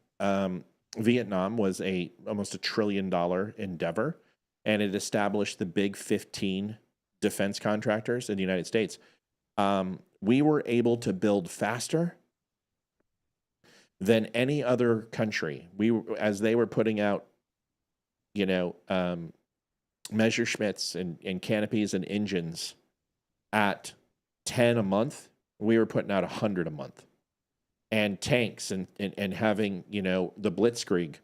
Vietnam was almost $1 trillion endeavor, and it established the big 15 defense contractors in the United States. We were able to build faster than any other country. As they were putting out, Messerschmitts and canopies and engines at 10 a month, we were putting out 100 a month. And tanks and having, the Blitzkrieg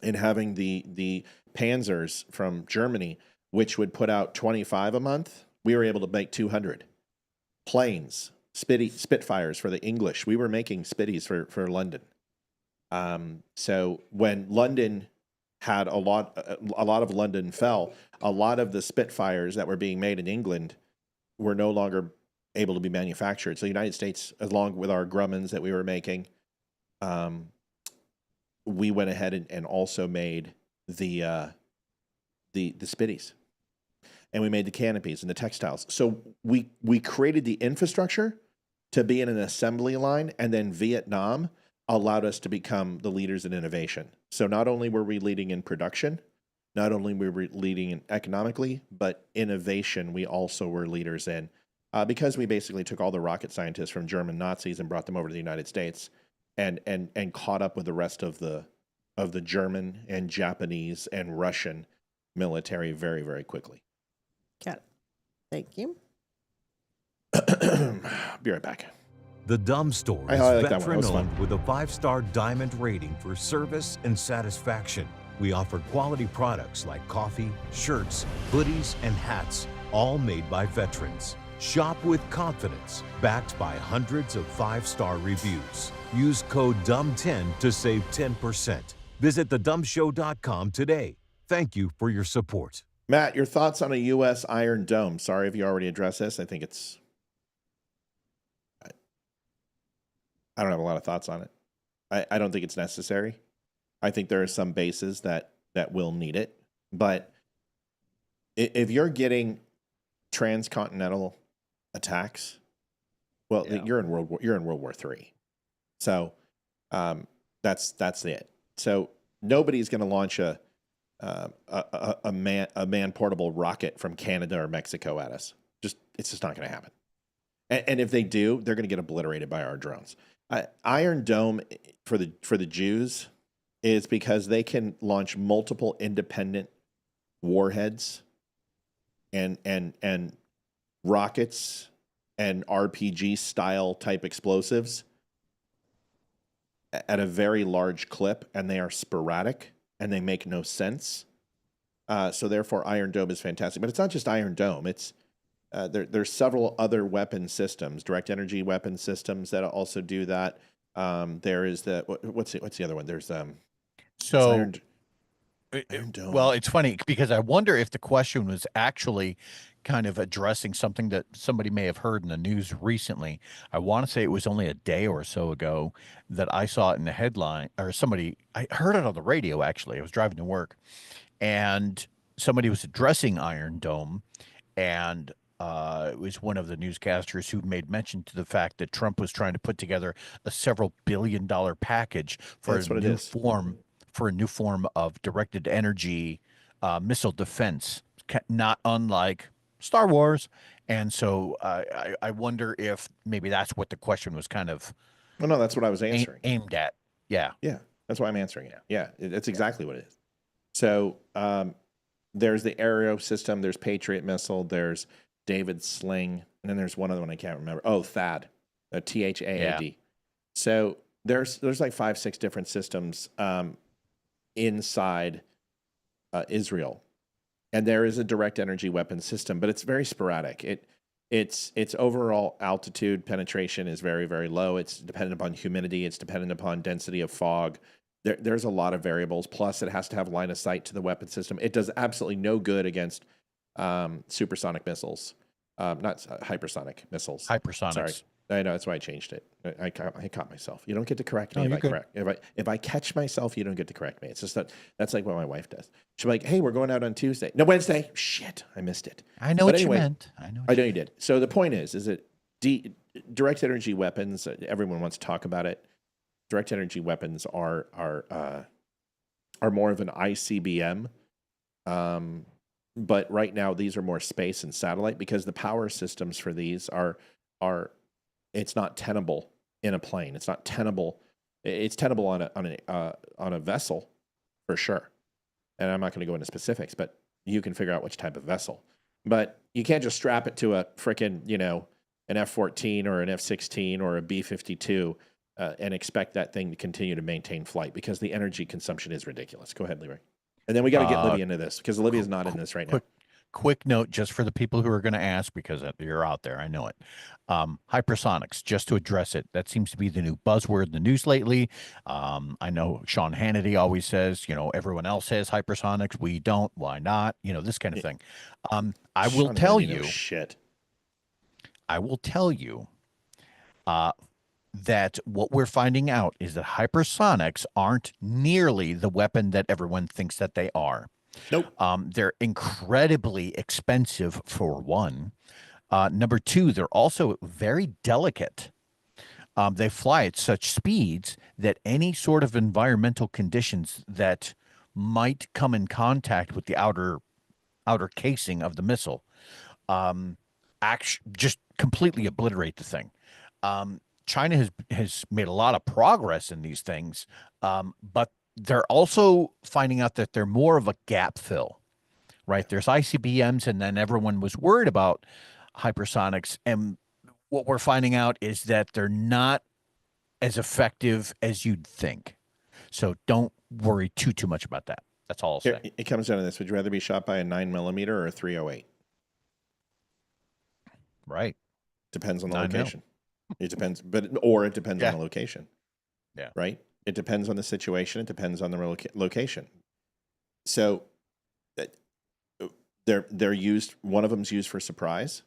and having the Panzers from Germany, which would put out 25 a month, we were able to make 200. Planes, Spitfires for the English, we were making Spitties for London. So when London had a lot of London fell, a lot of the Spitfires that were being made in England were no longer able to be manufactured. So the United States, along with our Grummons that we were making, we went ahead and also made the spitties, and we made the canopies and the textiles. So we created the infrastructure to be in an assembly line, and then Vietnam allowed us to become the leaders in innovation. So not only were we leading in production, not only were we leading in economically, but innovation we also were leaders in, because we basically took all the rocket scientists from German Nazis and brought them over to the United States, and caught up with the rest of the German and Japanese and Russian military very, very quickly. Got it. Thank you. Be right back. The DUM store I is like that one. That was fun. veteran-owned with a 5-star diamond rating for service and satisfaction. We offer quality products like coffee, shirts, hoodies, and hats, all made by veterans. Shop with confidence, backed by hundreds of 5-star reviews. Use code DUM10 to save 10%. Visit thedumshow.com today. Thank you for your support. Matt, your thoughts on a U.S. Iron Dome? Sorry if you already addressed this. I think it's... I don't have a lot of thoughts on it. I don't think it's necessary. I think there are some bases that will need it. But if you're getting transcontinental attacks, well, you're in World War III. So that's it. So nobody's going to launch a man portable rocket from Canada or Mexico at us. It's just not going to happen. And if they do, they're going to get obliterated by our drones. Iron Dome for the Jews is because they can launch multiple independent warheads and rockets and RPG style type explosives at a very large clip, and they are sporadic and they make no sense. So therefore, Iron Dome is fantastic. But it's not just Iron Dome. It's there's several other weapon systems, direct energy weapon systems that also do that. There is what's the other one? There's Iron Dome. Well, it's funny because I wonder if the question was actually kind of addressing something that somebody may have heard in the news recently. I want to say it was only a day or so ago that I saw it in the headline, or I heard it on the radio, actually. I was driving to work, and somebody was addressing Iron Dome, and it was one of the newscasters who made mention to the fact that Trump was trying to put together a several $billion-dollar package for a new form of directed energy missile defense, not unlike Star Wars. And so I wonder if maybe that's what the question was kind of. Well, no, that's what I was answering. Aimed at. Yeah. Yeah, that's why I'm answering it. Yeah, that's exactly what it is. So there's the Aero system, there's Patriot missile, there's David Sling, and then there's one other one I can't remember. Oh, THAAD, THAAD. Yeah. So there's like 5-6 different systems inside Israel, and there is a direct energy weapon system, but it's very sporadic. Its overall altitude penetration is very, very low. It's dependent upon humidity. It's dependent upon density of fog. There's a lot of variables. Plus, it has to have line of sight to the weapon system. It does absolutely no good against supersonic missiles, not hypersonic missiles. Hypersonics. Sorry, I know that's why I changed it. I caught myself. You don't get to correct me if I catch myself. You don't get to correct me. It's just that's like what my wife does. She'll be like, "Hey, we're going out on Tuesday. No, Wednesday. Shit, I missed it." I know what you meant. I know you did. So the point is that direct energy weapons. Everyone wants to talk about it. Direct energy weapons are more of an ICBM. But right now, these are more space and satellite because the power systems for these are it's not tenable in a plane. It's not tenable. It's tenable on a vessel for sure. And I'm not going to go into specifics, but you can figure out which type of vessel. But you can't just strap it to a frickin', an F-14 or an F-16 or a B-52 and expect that thing to continue to maintain flight because the energy consumption is ridiculous. Go ahead, Leeroy. And then we got to get Olivia into this because Olivia's not in this right now. Quick note, just for the people who are going to ask, because you're out there, I know it. Hypersonics, just to address it, that seems to be the new buzzword in the news lately. I know Sean Hannity always says, everyone else says hypersonics, we don't. Why not? This kind of thing. I will tell you. Shit. I will tell you. that what we're finding out is that hypersonics aren't nearly the weapon that everyone thinks that they are. Nope. They're incredibly expensive, for one. Number two, they're also very delicate. They fly at such speeds that any sort of environmental conditions that might come in contact with the outer casing of the missile just completely obliterate the thing. China has made a lot of progress in these things, but they're also finding out that they're more of a gap fill, right? There's ICBMs, and then everyone was worried about hypersonics, and what we're finding out is that they're not as effective as you'd think. So don't worry too much about that. That's all I'll say. It comes down to this. Would you rather be shot by a 9mm or a 308? Right. Depends on the location. It depends, or it depends on the location. Yeah. Right? It depends on the situation. It depends on the location. So they're used, one of them's used for surprise.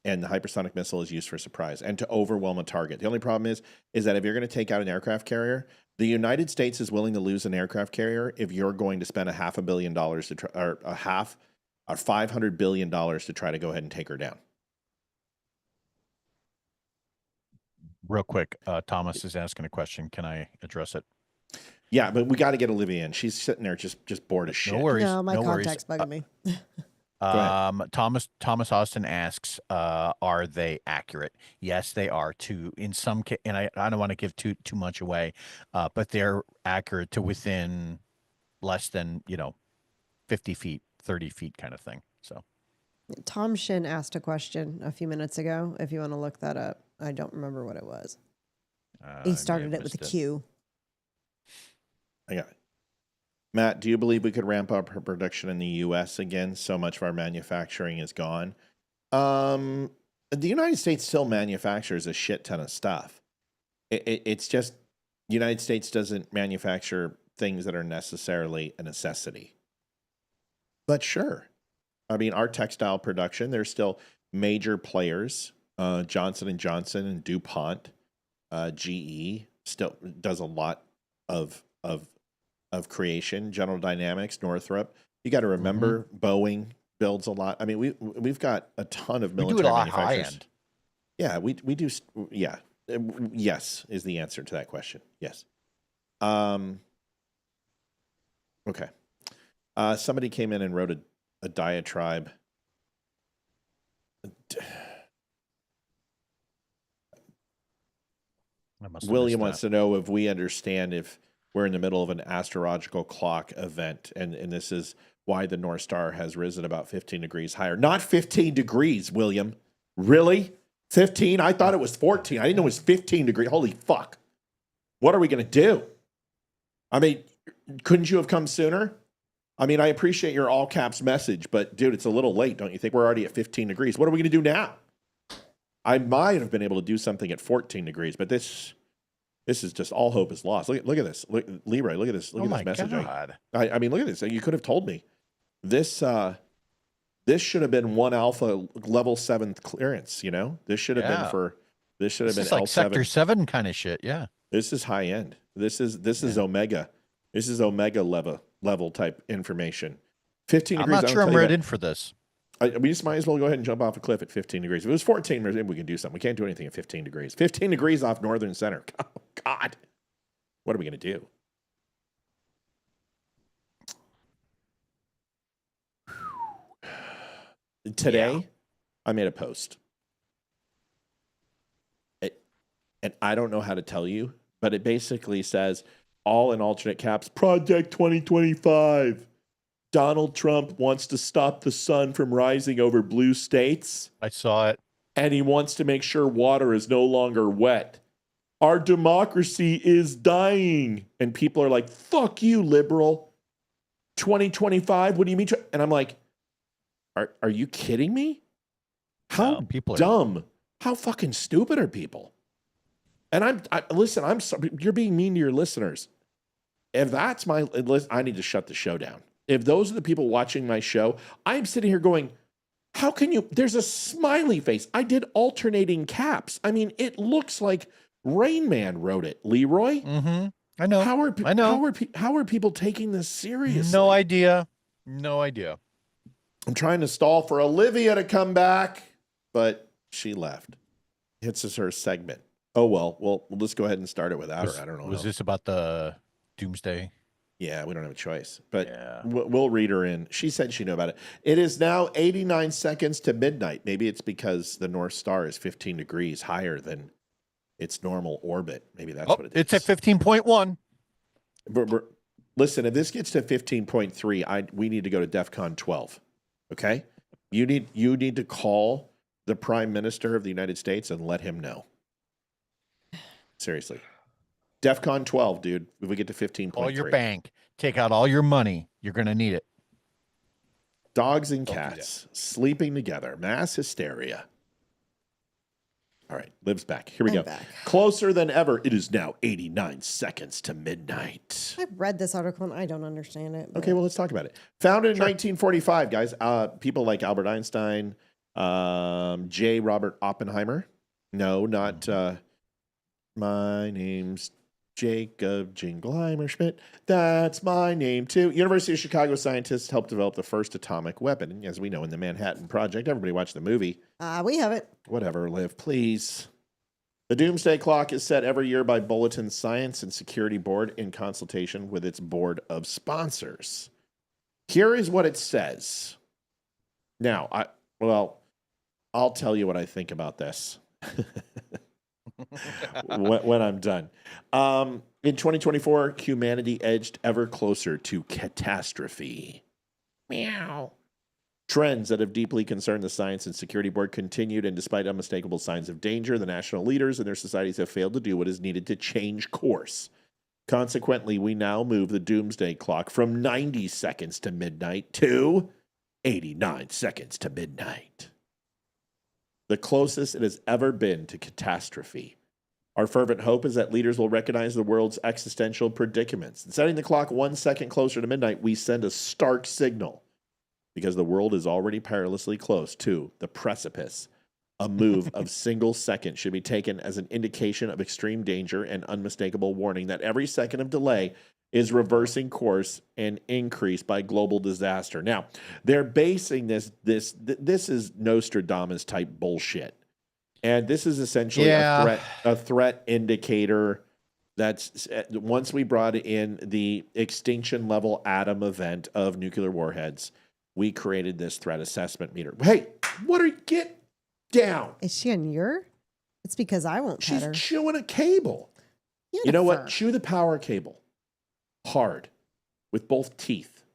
And the hypersonic missile is used for surprise and to overwhelm a target. The only problem is that if you're going to take out an aircraft carrier, the United States is willing to lose an aircraft carrier if you're going to spend $500 million to try, or $500 billion to try to go ahead and take her down. Real quick, Thomas is asking a question. Can I address it? Yeah, but we got to get Olivia in. She's sitting there just bored as shit. No worries. No, my no contact's worries. bugging me. Thomas Austin asks, are they accurate? Yes, they are. In some case, and I don't want to give too much away, but they're accurate to within less than 50 feet, 30 feet kind of thing. So Tom Shin asked a question a few minutes ago. If you want to look that up, I don't remember what it was. He started it with a Q. I got it. Matt, do you believe we could ramp up our production in the U.S. again? So much of our manufacturing is gone. The United States still manufactures a shit ton of stuff. It's just the United States doesn't manufacture things that are necessarily a necessity. But sure. I mean, our textile production, there's still major players. Johnson & Johnson and DuPont, GE still does a lot of creation. General Dynamics, Northrop. You got to remember, Boeing builds a lot. I mean, we've got a ton of military manufacturers. High end. Yeah, we do. Yeah, yes is the answer to that question. Yes. Okay. Somebody came in and wrote a diatribe. William wants to know if we understand if we're in the middle of an astrological clock event, and this is why the North Star has risen about 15 degrees higher. Not 15 degrees, William. Really? 15? I thought it was 14. I didn't know it was 15 degrees. Holy fuck. What are we going to do? I mean, couldn't you have come sooner? I mean, I appreciate your all caps message, but dude, it's a little late, don't you think? We're already at 15 degrees. What are we going to do now? I might have been able to do something at 14 degrees, but this is just all hope is lost. Look at this. Leeroy, look at this. Look at this message. I mean, look at this. You could have told me. This should have been 1 Alpha level 7th clearance, This should have been been like L7. Sector 7 kind of shit, yeah. This is high end. This is Omega. This is Omega level type information. 15 degrees. I'm not sure I'm ready in for this. We just might as well go ahead and jump off a cliff at 15 degrees. If it was 14, maybe we can do something. We can't do anything at 15 degrees. 15 degrees off northern center. Oh, God. What are we going to do? Today, I made a post. And I don't know how to tell you, but it basically says, all in alternate caps, Project 2025. Donald Trump wants to stop the sun from rising over blue states. I saw it. And he wants to make sure water is no longer wet. Our democracy is dying. And people are like, fuck you, liberal. 2025, what do you mean? And I'm like, are you kidding me? How dumb, how fucking stupid are people? And listen, I'm sorry, you're being mean to your listeners. If that's I need to shut the show down. If those are the people watching my show, I'm sitting here going, How can you? There's a smiley face. I did alternating caps. I mean, it looks like Rain Man wrote it. Leeroy? Mm-hmm. I know. I know. How are people taking this seriously? No idea. No idea. I'm trying to stall for Olivia to come back, but she left. This is her segment. Oh, well, we'll just go ahead and start it without her. I don't know. Was this about the doomsday? Yeah, we don't have a choice, but Yeah. we'll read her in. She said she knew about it. It is now 89 seconds to midnight. Maybe it's because the North Star is 15 degrees higher than its normal orbit. Maybe that's what it is. It's at 15.1. Listen, if this gets to 15.3, we need to go to DEFCON 12. Okay? You need to call the Prime Minister of the United States and let him know. Seriously. DEFCON 12, dude. If we get to 15.3. Call your bank. Take out all your money. You're going to need it. Dogs and cats sleeping together. Mass hysteria. All right. Liv's back. Here we go. Back. Closer than ever. It is now 89 seconds to midnight. I read this article and I don't understand it. Okay, well, let's talk about it. Founded in 1945, guys. People like Albert Einstein, J. Robert Oppenheimer. No, not my name's Jacob Jingleheimer Schmidt. That's my name, too. University of Chicago scientists helped develop the first atomic weapon. And as we know, in the Manhattan Project, everybody watched the movie. We haven't. Whatever, Liv, please. The Doomsday Clock is set every year by Bulletin Science and Security Board in consultation with its board of sponsors. Here is what it says. Now, I'll tell you what I think about this. when I'm done. In 2024, humanity edged ever closer to catastrophe. Meow. Trends that have deeply concerned the Science and Security Board continued, and despite unmistakable signs of danger, the national leaders and their societies have failed to do what is needed to change course. Consequently, we now move the doomsday clock from 90 seconds to midnight to 89 seconds to midnight. The closest it has ever been to catastrophe. Our fervent hope is that leaders will recognize the world's existential predicaments. In setting the clock 1 second closer to midnight, we send a stark signal because the world is already perilously close to the precipice. A move of single second should be taken as an indication of extreme danger and unmistakable warning that every second of delay is reversing course and increased by global disaster. Now, they're basing this is Nostradamus type bullshit. And this is essentially a threat indicator. That's once we brought in the extinction level atom event of nuclear warheads, we created this threat assessment meter. Hey, get down. Is she on your? It's because I won't pet her. She's chewing a cable. You know what? Chew the power cable. Hard with both teeth.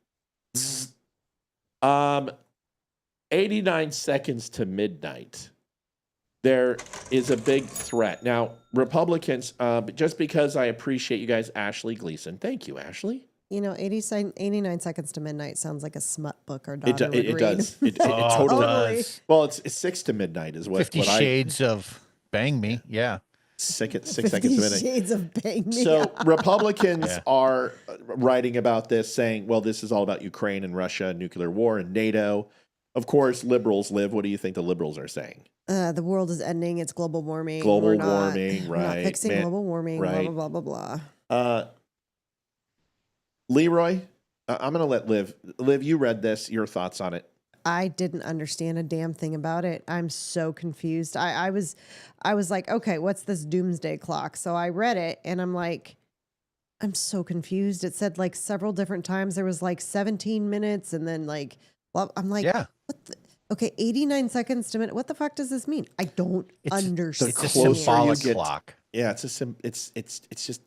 89 seconds to midnight. There is a big threat. Now, Republicans, just because I appreciate you guys, Ashley Gleason. Thank you, Ashley. 89 seconds to midnight sounds like a smut book or daughter would it read. Does. It totally does. Well, it's 6 to midnight is what 50 Shades of Bang Me. Yeah. 6 seconds to midnight. Shades of Bang Me. So Republicans are writing about this, saying, well, this is all about Ukraine and Russia, nuclear war and NATO. Of course, liberals live. What do you think the liberals are saying? The world is ending. It's global warming. Right. We're not fixing global warming. Right. Blah, blah, blah, blah. Leeroy, I'm going to let Liv. Liv, you read this. Your thoughts on it? I didn't understand a damn thing about it. I'm so confused. I was like, okay, what's this doomsday clock? So I read it and I'm like, I'm so confused. It said like several different times. There was like 17 minutes and then like, well, I'm like, yeah. What the? Okay, 89 seconds to minute. What the fuck does this mean? I don't understand. It's a symbolic clock. Yeah, it's just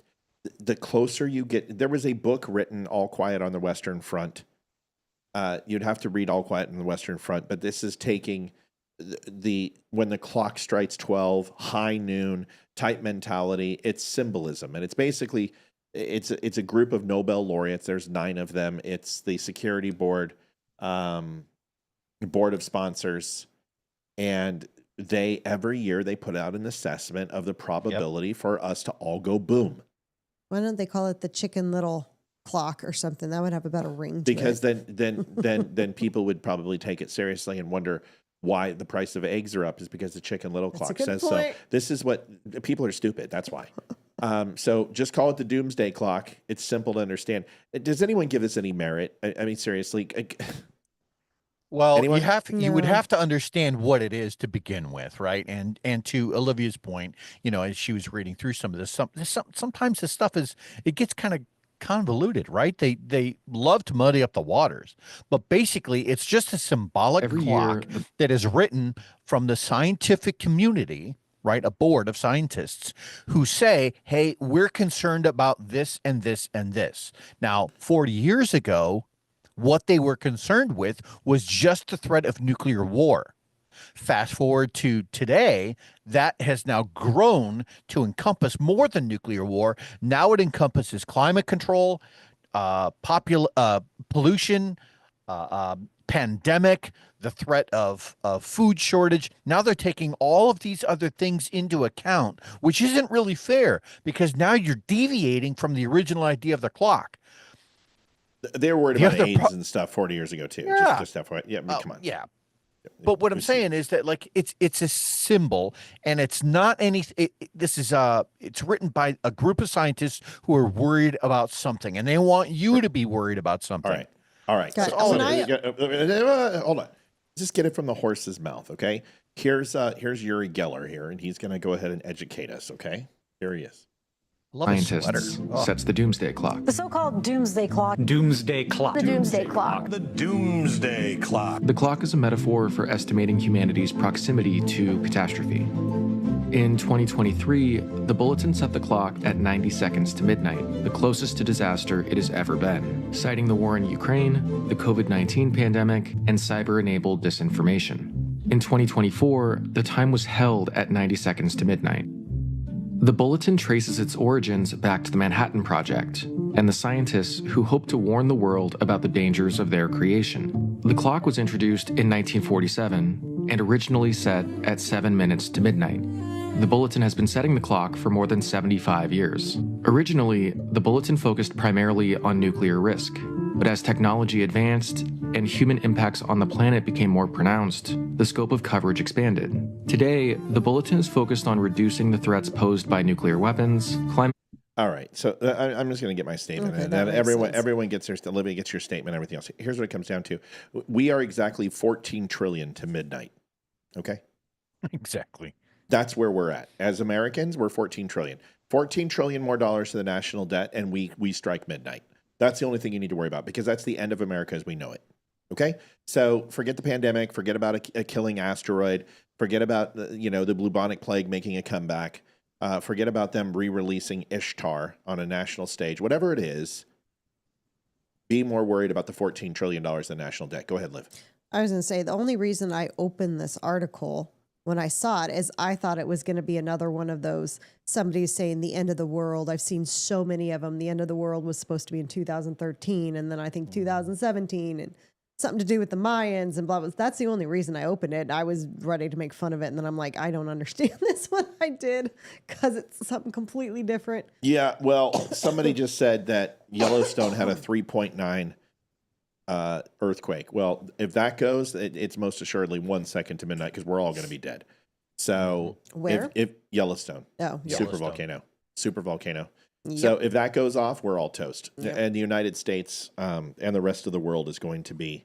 the closer you get. There was a book written, All Quiet on the Western Front. You'd have to read All Quiet on the Western Front, but this is taking when the clock strikes 12, high noon, type mentality. It's symbolism, and it's basically it's a group of Nobel laureates. There's 9 of them. It's the Security Board. Board of sponsors, and they every year they put out an assessment of the probability for us to all go boom. Why don't they call it the Chicken Little clock or something? That would have a better ring to because it. then people would probably take it seriously and wonder why the price of eggs are up is because the Chicken Little That's a clock good says point. so. This is what people are stupid. That's why. So just call it the doomsday clock. It's simple to understand. Does anyone give this any merit? I mean, seriously. Well, Anyone? you would No. have to understand what it is to begin with, right? And to Olivia's point, as she was reading through some of this, sometimes this stuff it gets kind of convoluted, right? They love to muddy up the waters, but basically it's just a symbolic Every clock year, that is written from the scientific community, right? A board of scientists who say, hey, we're concerned about this and this and this. Now, 40 years ago, what they were concerned with was just the threat of nuclear war. Fast forward to today, that has now grown to encompass more than nuclear war. Now it encompasses climate control, pollution, pandemic, the threat of food shortage. Now they're taking all of these other things into account, which isn't really fair because now you're deviating from the original idea of the clock. They were worried about AIDS and stuff 40 years ago too. Yeah. Just FYI. Yeah, I mean, come on. Yeah. But what I'm saying is that like it's a symbol, and it's not anything. This is it's written by a group of scientists who are worried about something, and they want you to be worried about something. All right. Got So, it. hold on. Just get it from the horse's mouth, okay? Here's Uri Geller here, and he's going to go ahead and educate us, okay? Here he is. Love a scientists sweater. sets the doomsday clock. The so-called doomsday clock. Doomsday clock. The doomsday clock. The doomsday clock. The clock is a metaphor for estimating humanity's proximity to catastrophe. In 2023, the bulletin set the clock at 90 seconds to midnight, the closest to disaster it has ever been, citing the war in Ukraine, the COVID-19 pandemic, and cyber-enabled disinformation. In 2024, the time was held at 90 seconds to midnight. The bulletin traces its origins back to the Manhattan Project and the scientists who hoped to warn the world about the dangers of their creation. The clock was introduced in 1947 and originally set at 7 minutes to midnight. The bulletin has been setting the clock for more than 75 years. Originally, the bulletin focused primarily on nuclear risk, but as technology advanced and human impacts on the planet became more pronounced, the scope of coverage expanded. Today, the bulletin is focused on reducing the threats posed by nuclear weapons, climate. All right, so I'm just going to get my statement, Okay, and that then makes sense. everyone gets their Olivia gets your statement, and everything else. Here's what it comes down to: we are exactly 14 trillion to midnight. Okay, Exactly. that's where we're at as Americans. We're 14 trillion, 14 trillion more dollars to the national debt, and we strike midnight. That's the only thing you need to worry about because that's the end of America as we know it. Okay, so forget the pandemic, forget about a killing asteroid, forget about the bubonic plague making a comeback. Forget about them re-releasing Ishtar on a national stage. Whatever it is, be more worried about the $14 trillion in national debt. Go ahead, Liv. I was going to say the only reason I opened this article when I saw it is I thought it was going to be another one of those somebody's saying the end of the world. I've seen so many of them. The end of the world was supposed to be in 2013, and then I think 2017, and something to do with the Mayans and blah, blah. That's the only reason I opened it. I was ready to make fun of it, and then I'm like, I don't understand this when I did because it's something completely different. Yeah, well, somebody just said that Yellowstone had a 3.9 earthquake. Well, if that goes, it's most assuredly 1 second to midnight because we're all going to be dead. So Where? if Yellowstone, Oh, yeah. super volcano. So if that goes off, we're all toast. Yep. And the United States and the rest of the world is going to be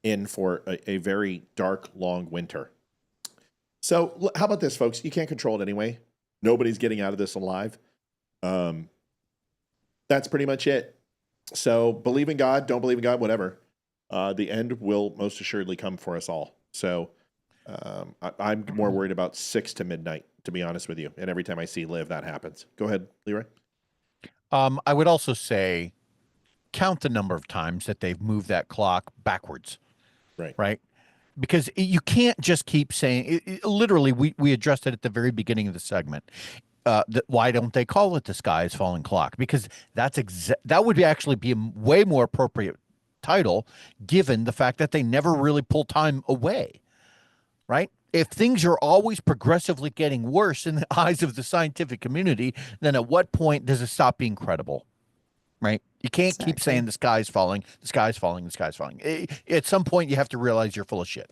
in for a very dark, long winter. So how about this, folks? You can't control it anyway. Nobody's getting out of this alive. That's pretty much it. So believe in God, don't believe in God, whatever. The end will most assuredly come for us all. So I'm more worried about 6 to midnight, to be honest with you. And every time I see Liv, that happens. Go ahead, Leeroy. I would also say count the number of times that they've moved that clock backwards. Right. Because you can't just keep saying literally, we addressed it at the very beginning of the segment. Why don't they call it the sky is falling clock? Because that would actually be a way more appropriate title given the fact that they never really pull time away. Right. If things are always progressively getting worse in the eyes of the scientific community, then at what point does it stop being credible? Right? You can't keep saying the sky's falling, the sky's falling, the sky's falling. At some point, you have to realize you're full of shit.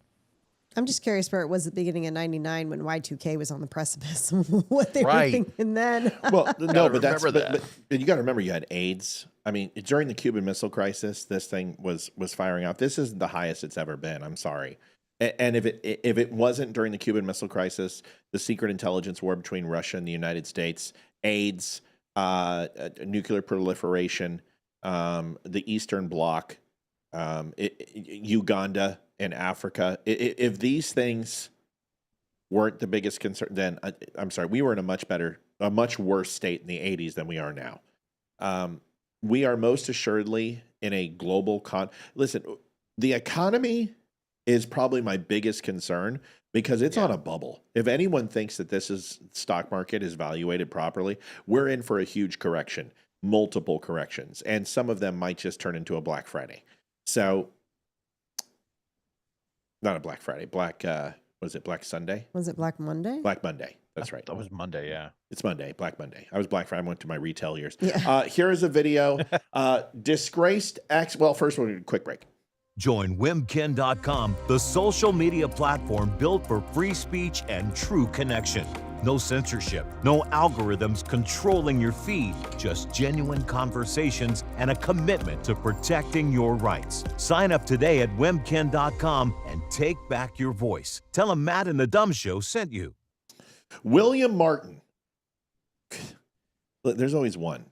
I'm just curious where it was at the beginning of 99 when Y2K was on the precipice. What they were Right. thinking then. Well, no, but that's remember that. but you got to remember you had AIDS. I mean, during the Cuban Missile Crisis, this thing was firing out. This isn't the highest it's ever been. I'm sorry. And if it wasn't during the Cuban Missile Crisis, the secret intelligence war between Russia and the United States, AIDS, nuclear proliferation, the Eastern Bloc, Uganda and Africa. If these things weren't the biggest concern, then I'm sorry, we were in a much worse state in the 80s than we are now. We are most assuredly in a global Listen, the economy is probably my biggest concern because it's on a bubble. If anyone thinks that this stock market is valuated properly, we're in for a huge correction, multiple corrections, and some of them might just turn into a Black Friday. So, not a Black Friday, Black Sunday? Was it Black Monday? Black Monday. That's right. That was Monday, yeah. It's Monday, Black Monday. I was Black Friday. I went to my retail years. Yeah. Here is a video. Disgraced well, first we'll do a quick break. Join WimKen.com, the social media platform built for free speech and true connection. No censorship, no algorithms controlling your feed, just genuine conversations and a commitment to protecting your rights. Sign up today at WimKen.com and take back your voice. Tell them Matt and the Dumb Show sent you. William Martin. There's always one.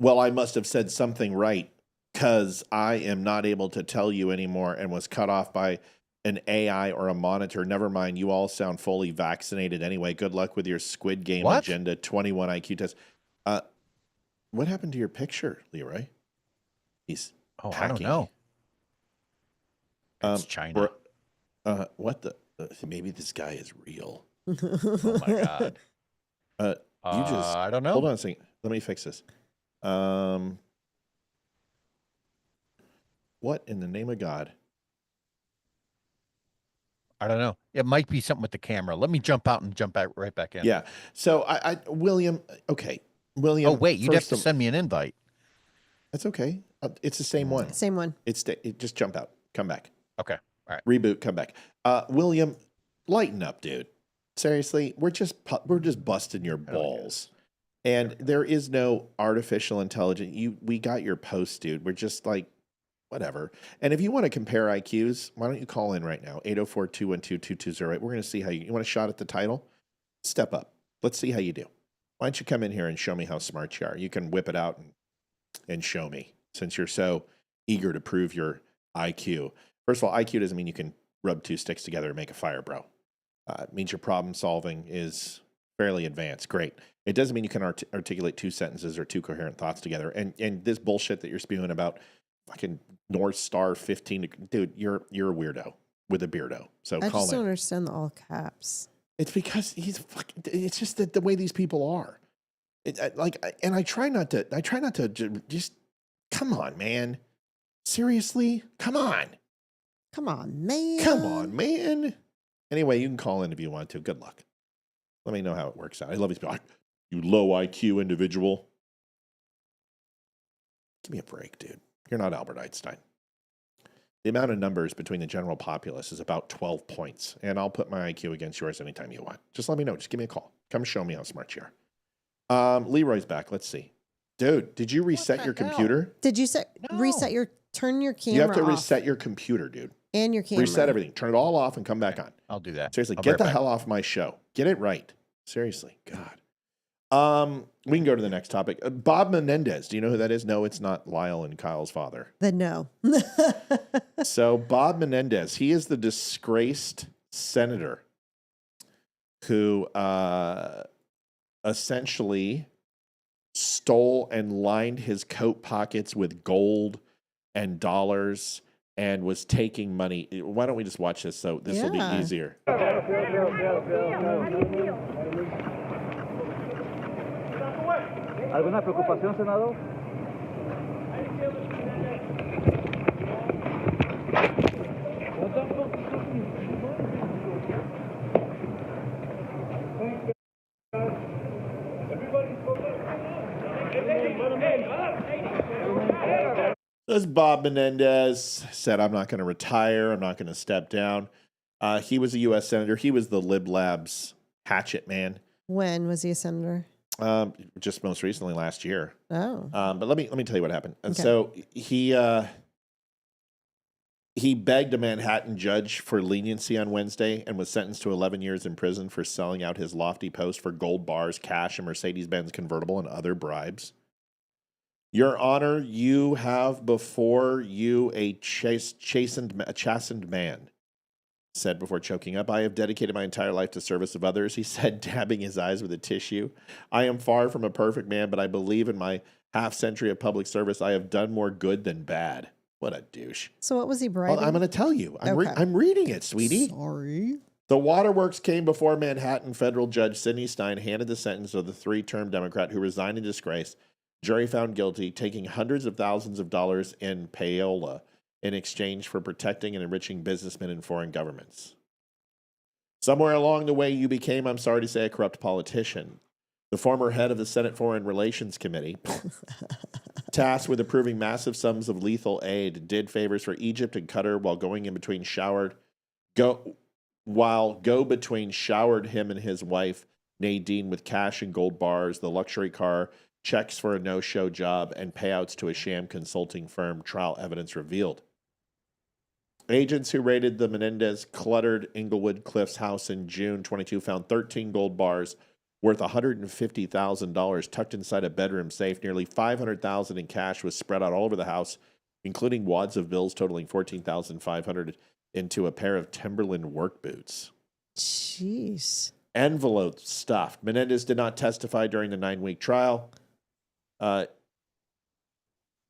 Well, I must have said something right because I am not able to tell you anymore and was cut off by an AI or a monitor. Never mind. You all sound fully vaccinated anyway. Good luck with your Squid Game agenda 21 IQ test. What happened to your picture, Leeroy? He's I don't know. It's China. What the? Maybe this guy is real. Oh my God. You just I don't know. Hold on a second. Let me fix this. What in the name of God? I don't know. It might be something with the camera. Let me jump out and jump back right back in. Yeah. So William. Okay, William. Oh wait, you'd have to send me an invite. That's okay. It's the same one. Same one. Just jump out. Come back. Okay. All right. Reboot. Come back. William, lighten up, dude. Seriously, we're just busting your balls. And there is no artificial intelligence. We got your post, dude. We're just like, whatever. And if you want to compare IQs, why don't you call in right now? 804-212-2208. We're going to see how you want a shot at the title? Step up. Let's see how you do. Why don't you come in here and show me how smart you are? You can whip it out and show me, since you're so eager to prove your IQ. First of all, IQ doesn't mean you can rub two sticks together and make a fire, bro. It means your problem solving is fairly advanced. Great. It doesn't mean you can articulate two sentences or two coherent thoughts together. And this bullshit that you're spewing about fucking North Star 15, dude, you're a weirdo with a beardo. So I call just in. don't understand the all caps. It's because it's just the way these people are. I try not to just, come on, man. Seriously? Come on. Come on, man. Come on, man. Anyway, you can call in if you want to. Good luck. Let me know how it works out. I love these people. You low IQ individual. Give me a break, dude. You're not Albert Einstein. The amount of numbers between the general populace is about 12 points, and I'll put my IQ against yours anytime you want. Just let me know. Just give me a call. Come show me how smart you are. Leeroy's back. Let's see. Dude, did you reset your computer? Did you turn your camera You have to off reset your computer, dude. and your camera? Reset everything. Turn it all off and come back on. I'll do that. Seriously, I'll be get right the back. hell off my show. Get it right. Seriously, God. We can go to the next topic. Bob Menendez. Do you know who that is? No, it's not Lyle and Kyle's father. Then no. So Bob Menendez, he is the disgraced senator who essentially stole and lined his coat pockets with gold and dollars and was taking money. Why don't we just watch this? So this will be easier. ¿Alguna preocupación, senador? This Bob Menendez said, I'm not going to retire. I'm not going to step down. He was a U.S. senator. He was the Lib Labs hatchet man. When was he a senator? Just most recently last year. Oh. But let me tell you what happened. And Okay. so he begged a Manhattan judge for leniency on Wednesday and was sentenced to 11 years in prison for selling out his lofty post for gold bars, cash, a Mercedes-Benz convertible, and other bribes. Your Honor, you have before you a chastened man, said before choking up. I have dedicated my entire life to service of others, he said, dabbing his eyes with a tissue. I am far from a perfect man, but I believe in my half-century of public service, I have done more good than bad. What a douche. So what was he bribing? Well, I'm going to tell you. Okay. I'm reading it, sweetie. Sorry. The waterworks came before Manhattan federal judge Sidney Stein handed the sentence of the three-term Democrat who resigned in disgrace. Jury found guilty, taking hundreds of thousands of dollars in payola in exchange for protecting and enriching businessmen in foreign governments. Somewhere along the way, you became, I'm sorry to say, a corrupt politician. The former head of the Senate Foreign Relations Committee, tasked with approving massive sums of lethal aid, did favors for Egypt and Qatar while go-between showered him and his wife, Nadine, with cash and gold bars, the luxury car, checks for a no-show job, and payouts to a sham consulting firm, trial evidence revealed. Agents who raided the Menendez cluttered Inglewood Cliffs house in June 22 found 13 gold bars worth $150,000 tucked inside a bedroom safe. Nearly $500,000 in cash was spread out all over the house, including wads of bills totaling $14,500 into a pair of Timberland work boots. Jeez. Envelopes stuffed. Menendez did not testify during the 9-week trial.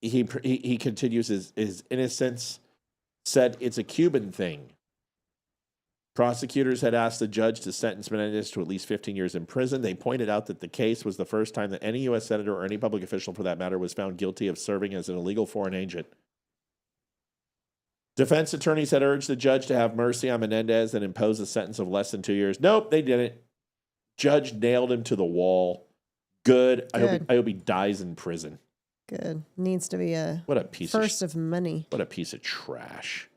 He continues his innocence, said it's a Cuban thing. Prosecutors had asked the judge to sentence Menendez to at least 15 years in prison. They pointed out that the case was the first time that any U.S. senator or any public official for that matter was found guilty of serving as an illegal foreign agent. Defense attorneys had urged the judge to have mercy on Menendez and impose a sentence of less than 2 years. Nope, they didn't. Judge nailed him to the wall. Good. I hope he dies in prison. Good. Needs to be a piece first of many. What a piece of trash.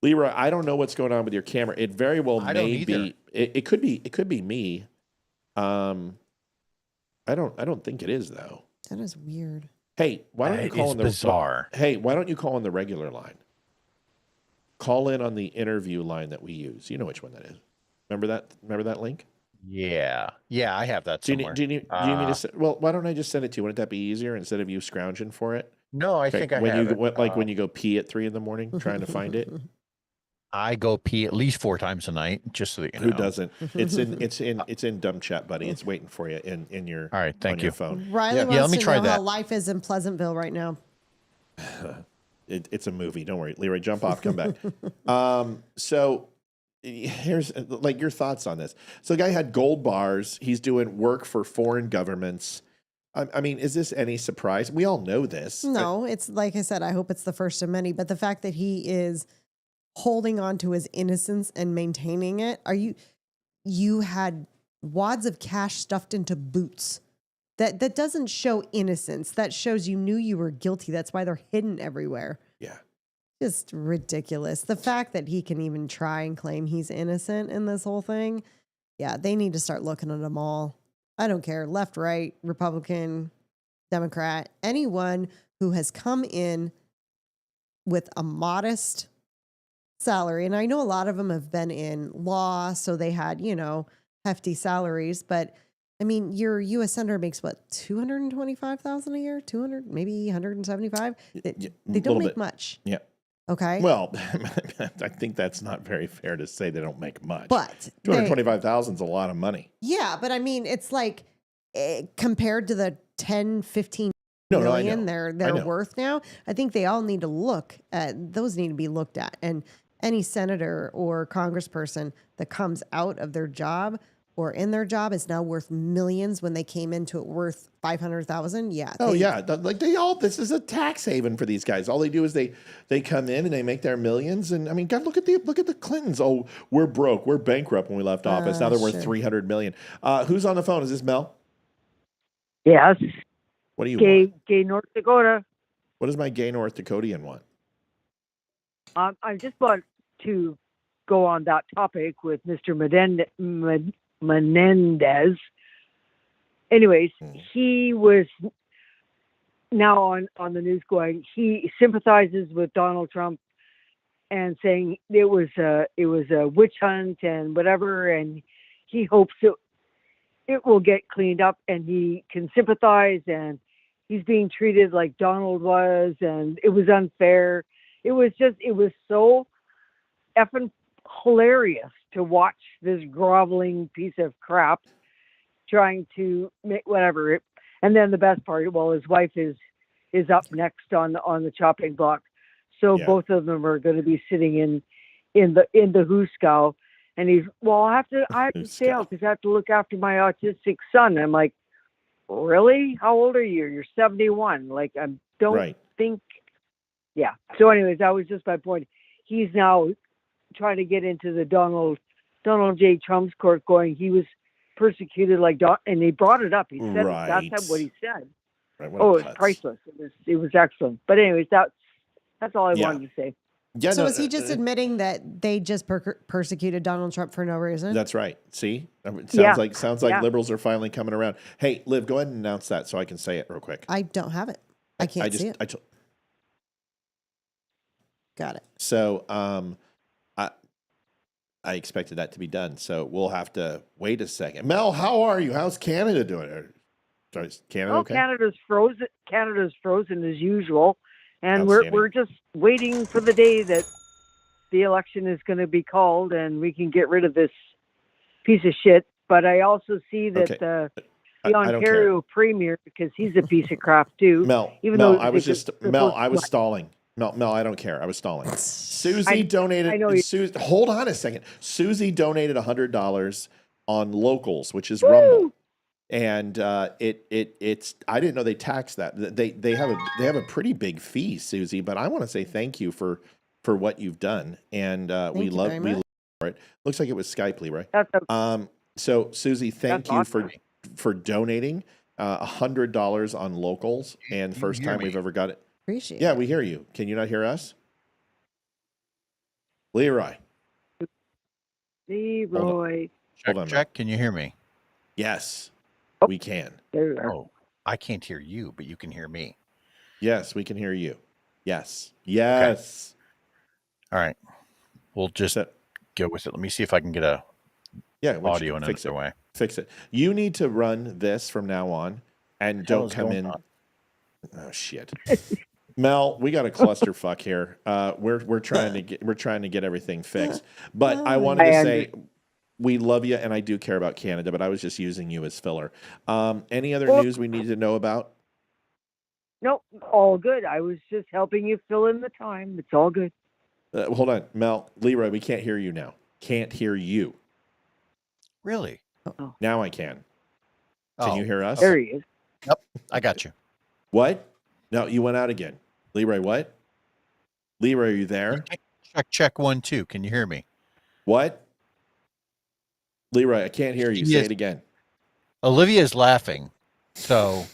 Leeroy, I don't know what's going on with your camera. It very well may be. It could be me. I don't think it is though. That is weird. Hey, why don't you call in the bizarre? Hey, why don't you call in the regular line? Call in on the interview line that we use. You know which one that is. Remember that link? Yeah, I have that somewhere. Do you need me to send? Well, why don't I just send it to you? Wouldn't that be easier instead of you scrounging for it? No, I think I have it. When you go pee at 3 a.m. trying to find it. I go pee at least 4 times a night, just so that you know. Who doesn't? It's in Dumb Chat, buddy. It's waiting for you in your. All right, thank you. Your phone. Riley wants let me to try know that. how life is in Pleasantville right now. It's a movie. Don't worry, Leeroy. Jump off. Come back. So here's like your thoughts on this. So the guy had gold bars. He's doing work for foreign governments. I mean, is this any surprise? We all know this. No, it's like I said, I hope it's the first of many. But the fact that he is holding on to his innocence and maintaining it, you had wads of cash stuffed into boots. That doesn't show innocence. That shows you knew you were guilty. That's why they're hidden everywhere. Yeah. Just ridiculous. The fact that he can even try and claim he's innocent in this whole thing. Yeah, they need to start looking at them all. I don't care. Left, right, Republican, Democrat, anyone who has come in with a modest salary. And I know a lot of them have been in law, so they had, hefty salaries. But I mean, your U.S. senator makes what, $225,000 a year? 200, maybe 175. They don't make much. Yeah. Okay. Well, I think that's not very fair to say they don't make much. But $225,000 is a lot of money. Yeah, but I mean, it's like compared to the 10, 15 million they're worth now. I think they all need to look at those. Need to be looked at, and any senator or congressperson that comes out of their job or in their job is now worth millions when they came into it worth 500,000. Yeah. This is a tax haven for these guys. All they do is they come in and they make their millions. And I mean, God, look at the Clintons. Oh, we're broke. We're bankrupt when we left office. Now they're worth 300 million. Who's on the phone? Is this Mel? Yes. What do you want? Gay North Dakota. What does my gay North Dakotian want? I just want to go on that topic with Mr. Menendez. Anyways, he was now on the news going, he sympathizes with Donald Trump and saying it was a witch hunt and whatever, and he hopes it will get cleaned up and he can sympathize, and he's being treated like Donald was, and it was unfair. It was so effing hilarious to watch this groveling piece of crap trying to make whatever. And then the best part, well, his wife is up next on the chopping block. So both of them are going to be sitting in the Huskow. And he's, well, I have to stay out because I have to look after my autistic son. I'm like, really? How old are you? You're 71. Like, I don't think. Yeah. So anyways, that was just my point. He's now trying to get into the Donald J. Trump's court going, he was persecuted like and they brought it up. He said that's what he said. Right, it was priceless. It was excellent. But anyways, that's all I wanted to say. Yeah, so is he just admitting that they just persecuted Donald Trump for no reason? That's right. See, it sounds like liberals are finally coming around. Hey, Liv, go ahead and announce that so I can say it real quick. I don't have it. I can't see it. Got it. So, I expected that to be done. So we'll have to wait a second. Mel, how are you? How's Canada doing? Sorry, is Canada okay? Canada's frozen. Canada's frozen as usual. And we're just waiting for the day that the election is going to be called and we can get rid of this piece of shit. But I also see that the Ontario Premier, because he's a piece of crap too. Mel, I was stalling. Mel, I don't care. I was stalling. Susie donated. Hold on a second. Susie donated $100 on Locals, which is Rumble. And it's I didn't know they taxed that. They have a pretty big fee, Susie. But I want to say thank you for what you've done, and we love it. Looks like it was Skype, Leeroy. So Susie, thank you for donating $100 on Locals, and first time we've ever got it. Appreciate. Yeah, we hear you. Can you not hear us, Leeroy? Leeroy. Check. Can you hear me? Yes. We can. There you are. Oh, I can't hear you, but you can hear me. Yes, we can hear you. Yes. Yes. Okay. All right. We'll just go with it. Let me see if I can get audio in another way. Fix it. You need to run this from now on and don't come in. Oh shit. Mel, we got a clusterfuck here. We're trying to get everything fixed. But I wanted to say we love you, and I do care about Canada, but I was just using you as filler. Any other news we need to know about? Nope, all good. I was just helping you fill in the time. It's all good. Hold on, Mel. Leeroy, we can't hear you now. Can't hear you. Really? Now I can. Can you hear us? There he is. Yep, I got you. What? No, you went out again. Leeroy, what? Leeroy, are you there? Check 1, 2. Can you hear me? What? Leeroy, I can't hear you. Say it again. Olivia is laughing. So.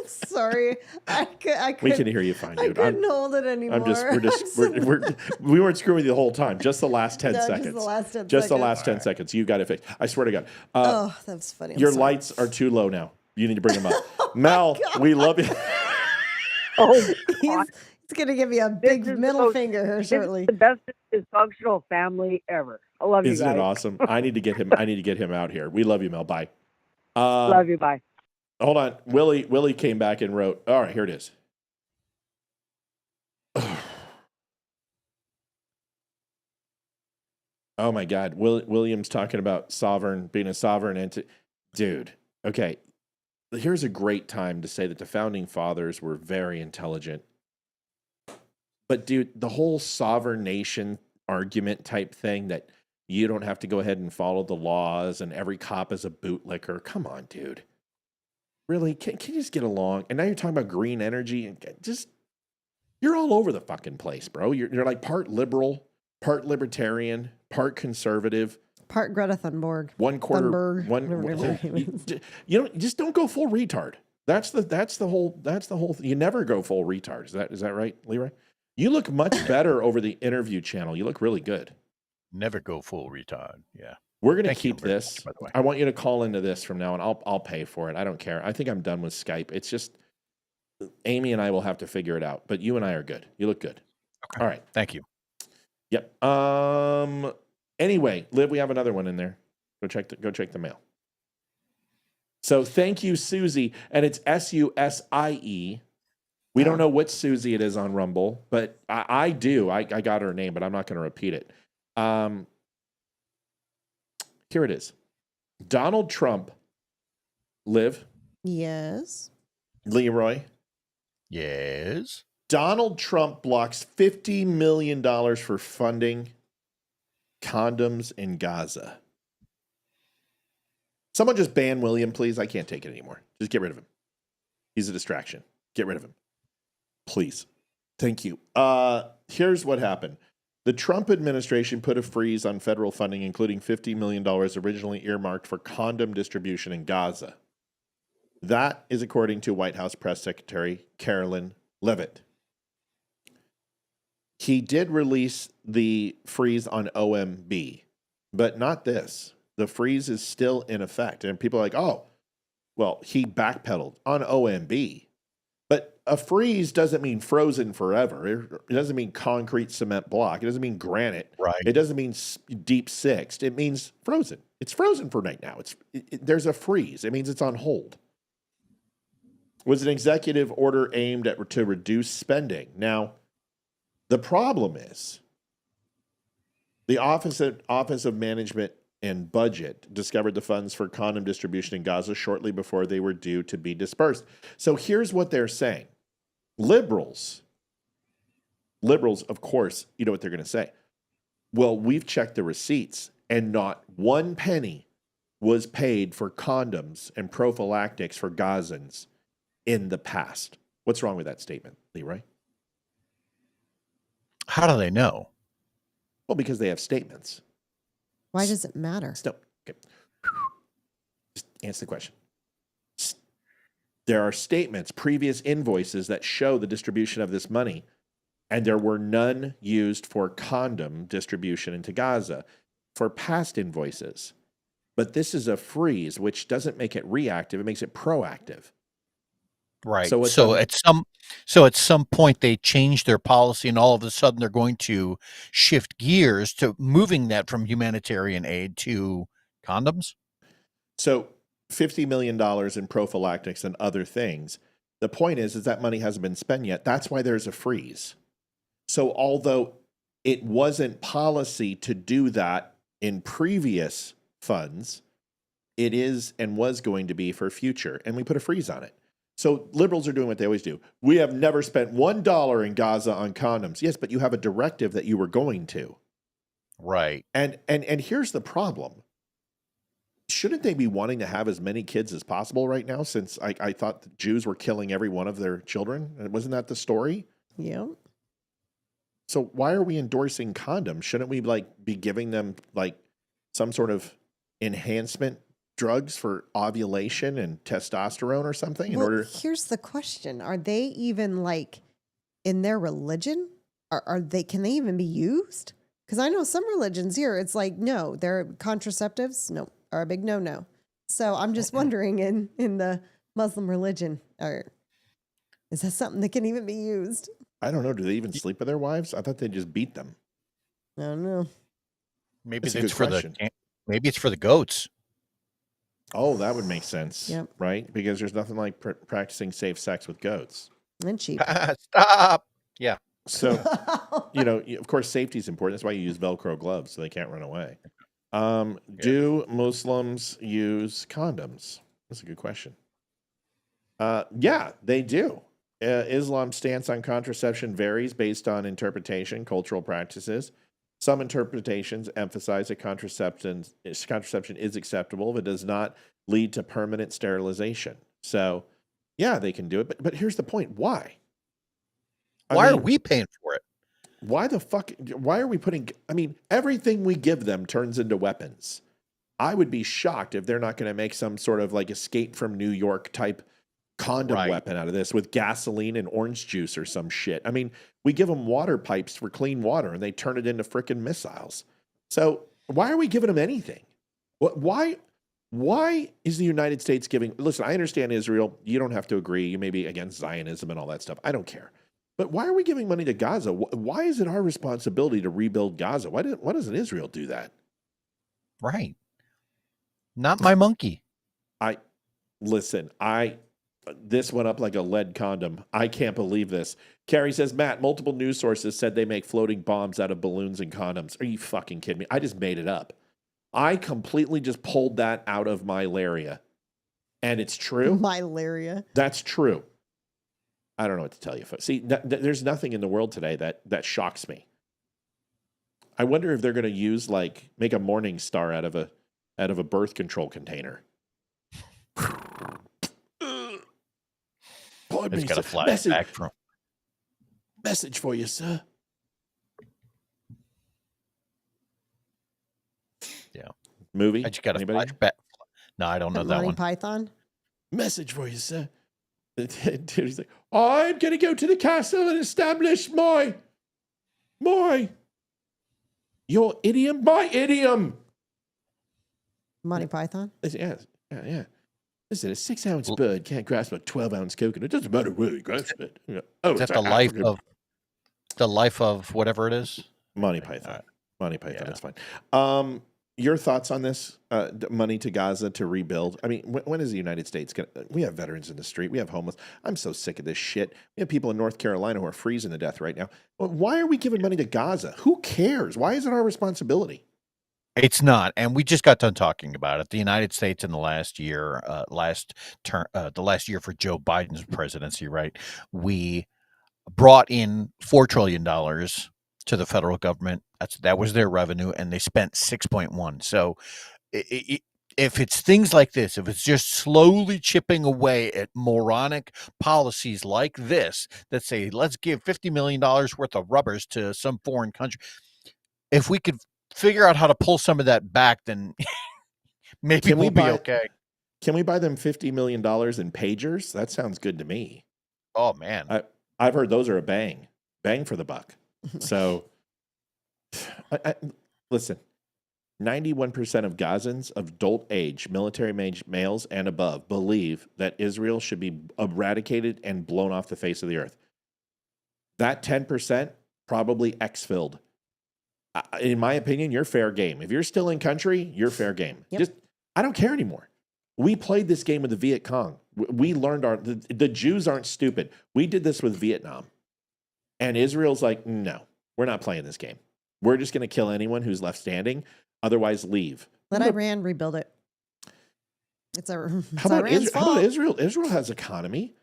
Sorry, I couldn't. We can hear you fine, dude. I couldn't hold it anymore. We weren't screwing with you the whole time. Just the last 10 seconds. Just the last 10 seconds. Just the last 10 seconds. You got it fixed. I swear to God. That was funny. Your lights are too low now. You need to bring them up. Mel, we love you. He's going to give you a big middle finger here shortly. The best dysfunctional family ever. I love you guys. Isn't it awesome? I need to get him out here. We love you, Mel. Bye. Love you. Bye. Hold on. Willie came back and wrote. All right, here it is. Oh my God. William's talking about being a sovereign entity. Dude, okay. Here's a great time to say that the founding fathers were very intelligent. But dude, the whole sovereign nation argument type thing that you don't have to go ahead and follow the laws and every cop is a bootlicker. Come on, dude. Really? Can you just get along? And now you're talking about green energy and you're all over the fucking place, bro. You're like part liberal, part libertarian, part conservative. Part Greta Thunberg. You just don't go full retard. That's the whole. You never go full retard. Is that right, Leeroy? You look much better over the interview channel. You look really good. Never go full retard. Yeah. We're going to Thank you keep very this. much, by the way. I want you to call into this from now on. I'll pay for it. I don't care. I think I'm done with Skype. It's just Amy and I will have to figure it out. But you and I are good. You look good. Okay. All right. Thank you. Yep. Anyway, Liv, we have another one in there. Go check the mail. So thank you, Susie, and it's Susie. We don't know which Susie it is on Rumble, but I do. I got her name, but I'm not going to repeat it. Here it is. Donald Trump. Liv. Yes. Leeroy. Yes. Donald Trump blocks $50 million for funding condoms in Gaza. Someone just ban William, please. I can't take it anymore. Just get rid of him. He's a distraction. Get rid of him. Please. Thank you. Here's what happened. The Trump administration put a freeze on federal funding, including $50 million originally earmarked for condom distribution in Gaza. That is according to White House Press Secretary Carolyn Leavitt. He did release the freeze on OMB, but not this. The freeze is still in effect. And people are like, oh, well, he backpedaled on OMB. But a freeze doesn't mean frozen forever. It doesn't mean concrete cement block. It doesn't mean granite. Right. It doesn't mean deep sixed. It means frozen. It's frozen for right now. There's a freeze. It means it's on hold. It was an executive order aimed to reduce spending. Now, the problem is the Office of Management and Budget discovered the funds for condom distribution in Gaza shortly before they were due to be dispersed. So here's what they're saying. Liberals, of course, you know what they're going to say. Well, we've checked the receipts and not one penny was paid for condoms and prophylactics for Gazans in the past. What's wrong with that statement, Leeroy? How do they know? Well, because they have statements. Why does it matter? No. Okay. Just answer the question. There are statements, previous invoices that show the distribution of this money, and there were none used for condom distribution into Gaza for past invoices. But this is a freeze, which doesn't make it reactive; it makes it proactive. Right. So at some point they change their policy, and all of a sudden they're going to shift gears to moving that from humanitarian aid to condoms. So $50 million in prophylactics and other things. The point is that money hasn't been spent yet. That's why there's a freeze. So although it wasn't policy to do that in previous funds, it is and was going to be for future. And we put a freeze on it. So liberals are doing what they always do. We have never spent $1 in Gaza on condoms. Yes, but you have a directive that you were going to. Right. And here's the problem. Shouldn't they be wanting to have as many kids as possible right now, since I thought the Jews were killing every one of their children? Wasn't that the story? Yeah. So why are we endorsing condoms? Shouldn't we be giving them some sort of enhancement drugs for ovulation and testosterone or something Here's the question. Are they even in their religion? Can they even be used? Because I know some religions here, it's no, they're contraceptives. No, are a big no. So I'm just wondering in the Muslim religion, is that something that can even be used? I don't know. Do they even sleep with their wives? I thought they just beat them. I don't know. Maybe it's for the goats. Oh, that would make sense. Yep. Right? Because there's nothing like practicing safe sex with goats. And cheap. Stop. Yeah. So, of course, safety is important. That's why you use Velcro gloves so they can't run away. Do Muslims use condoms? That's a good question. Yeah, they do. Islam's stance on contraception varies based on interpretation, cultural practices. Some interpretations emphasize that contraception is acceptable if it does not lead to permanent sterilization. So, yeah, they can do it. But here's the point. Why? Why are we paying for it? Why are we putting... everything we give them turns into weapons. I would be shocked if they're not going to make some sort of Escape from New York type condom weapon out of this with gasoline and orange juice or some shit. I mean, we give them water pipes for clean water and they turn it into frickin' missiles. So why are we giving them anything? Why is the United States giving? Listen, I understand Israel. You don't have to agree. You may be against Zionism and all that stuff. I don't care. But why are we giving money to Gaza? Why is it our responsibility to rebuild Gaza? Why doesn't Israel do that? Right. Not my monkey. This went up like a lead condom. I can't believe this. Carrie says, Matt, multiple news sources said they make floating bombs out of balloons and condoms. Are you fucking kidding me? I just made it up. I completely just pulled that out of my laria. And it's true. My laria. That's true. I don't know what to tell you. See, there's nothing in the world today that shocks me. I wonder if they're going to use make a morning star out of a birth control container. It's got a flashback from message for you, sir. Yeah. Movie? I just got a flashback. No, I don't know that Monty one. Python. Message for you, sir. Dude, he's like, I'm going to go to the castle and establish my your idiom, my idiom. Monty Python. Yeah. Listen, a 6-ounce bird can't grasp a 12-ounce coconut. It doesn't matter where you grasp it. Is that the life of whatever it is? Monty Python. Right. Monty Python. Yeah. That's fine. Your thoughts on this? Money to Gaza to rebuild. I mean, when is the United States going to? We have veterans in the street. We have homeless. I'm so sick of this shit. We have people in North Carolina who are freezing to death right now. Why are we giving money to Gaza? Who cares? Why is it our responsibility? It's not, and we just got done talking about it. The United States in the last year, the last year for Joe Biden's presidency, right? We brought in $4 trillion to the federal government. That was their revenue, and they spent 6.1. So, if it's things like this, if it's just slowly chipping away at moronic policies like this that say let's give $50 million worth of rubbers to some foreign country, if we could figure out how to pull some of that back, then maybe we'll be okay. Can we buy them $50 million in pagers? That sounds good to me. Oh man, I've heard those are a bang for the buck. So, listen, 91% of Gazans of adult age, military males and above, believe that Israel should be eradicated and blown off the face of the earth. That 10% probably exfilled. In my opinion, you're fair game. If you're still in country, you're fair game. Yep. I don't care anymore. We played this game with the Viet Cong. We learned the Jews aren't stupid. We did this with Vietnam. And Israel's like, no, we're not playing this game. We're just going to kill anyone who's left standing. Otherwise, leave. Let Iran rebuild it. It's How about Israel? Israel has economy.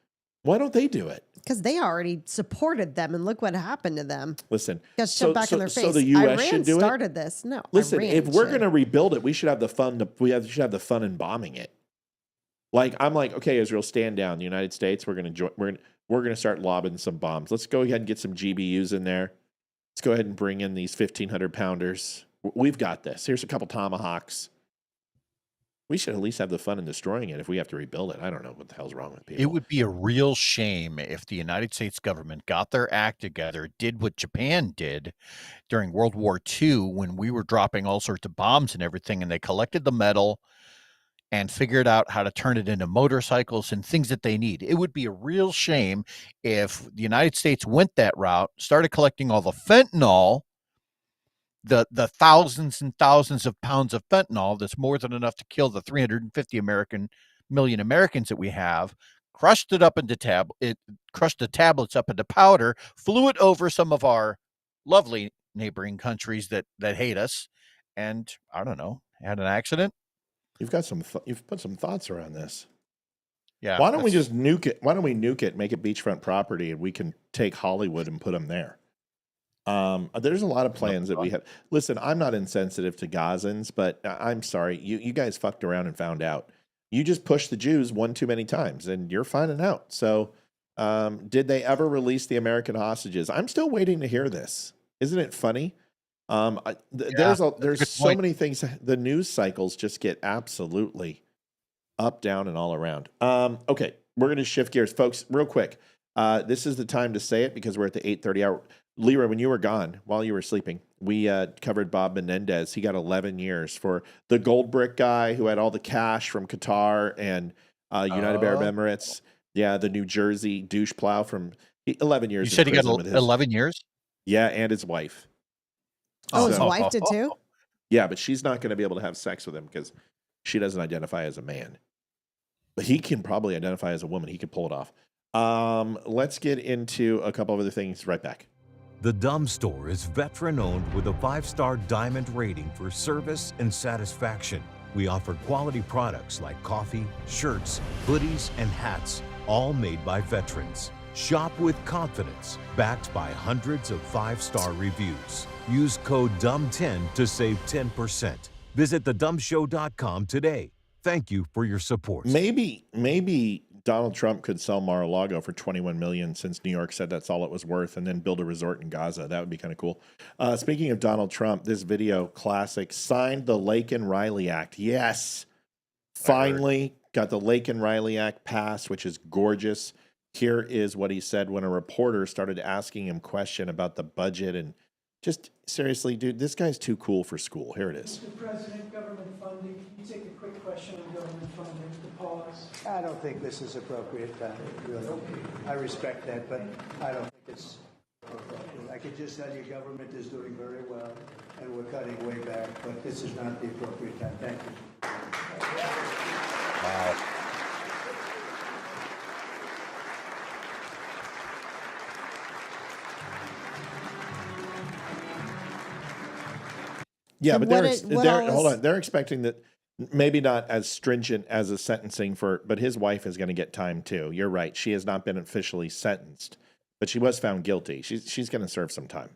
Why don't they do it? Because they already supported them, and look what happened to them. Listen, got shoved back in their face. So the U.S. Iran should do it. Started this. No, listen. Iran If we're going to rebuild it, we should have the fun. Should have the fun in bombing it. I'm like, okay, Israel, stand down. The United States, we're going to start lobbing some bombs. Let's go ahead and get some GBUs in there. Let's go ahead and bring in these 1,500 pounders. We've got this. Here's a couple tomahawks. We should at least have the fun in destroying it if we have to rebuild it. I don't know what the hell's wrong with people. It would be a real shame if the United States government got their act together, did what Japan did during World War II when we were dropping all sorts of bombs and everything, and they collected the metal and figured out how to turn it into motorcycles and things that they need. It would be a real shame if the United States went that route, started collecting all the fentanyl, the thousands and thousands of pounds of fentanyl that's more than enough to kill the 350 million Americans that we have, crushed it up into crushed the tablets up into powder, flew it over some of our lovely neighboring countries that hate us, and I don't know, had an accident. You've got you've put some thoughts around this. Yeah. Why don't we just nuke it? Why don't we nuke it, make it beachfront property, and we can take Hollywood and put them there? There's a lot of plans that we have. Listen, I'm not insensitive to Gazans, but I'm sorry. You guys fucked around and found out. You just pushed the Jews one too many times, and you're finding out. So, did they ever release the American hostages? I'm still waiting to hear this. Isn't it funny? There's so many things. The news cycles just get absolutely up, down, and all around. Okay, we're going to shift gears, folks, real quick. This is the time to say it because we're at the 8:30 hour. Leeroy, when you were gone, while you were sleeping, we covered Bob Menendez. He got 11 years for the gold brick guy who had all the cash from Qatar and United Arab Emirates. Yeah, the New Jersey douche plow from 11 years. You said in he got prison with his, 11 years? Yeah, and his wife. Oh, his wife did too? Yeah, but she's not going to be able to have sex with him because she doesn't identify as a man. But he can probably identify as a woman. He could pull it off. Let's get into a couple of other things right back. The DUM store is veteran-owned with a 5-star diamond rating for service and satisfaction. We offer quality products like coffee, shirts, hoodies, and hats, all made by veterans. Shop with confidence, backed by hundreds of 5-star reviews. Use code DUM10 to save 10%. Visit thedumshow.com today. Thank you for your support. Maybe Donald Trump could sell Mar-a-Lago for $21 million since New York said that's all it was worth, and then build a resort in Gaza. That would be kind of cool. Speaking of Donald Trump, this video classic signed the Lake and Riley Act. Yes, finally got the Lake and Riley Act passed, which is gorgeous. Here is what he said when a reporter started asking him question about the budget and just seriously, dude, this guy's too cool for school. Here it is. Mr. President, government funding. Can you take a quick question on government funding to pause? I don't think this is appropriate time, really. I respect that, but I don't think it's appropriate. I could just tell you government is doing very well, and we're cutting way back, but this is not the appropriate time. Thank you. Wow. Yeah, And but hold on. They're expecting that maybe not as stringent as a sentencing but his wife is going to get time too. You're right. She has not been officially sentenced, but she was found guilty. She's going to serve some time.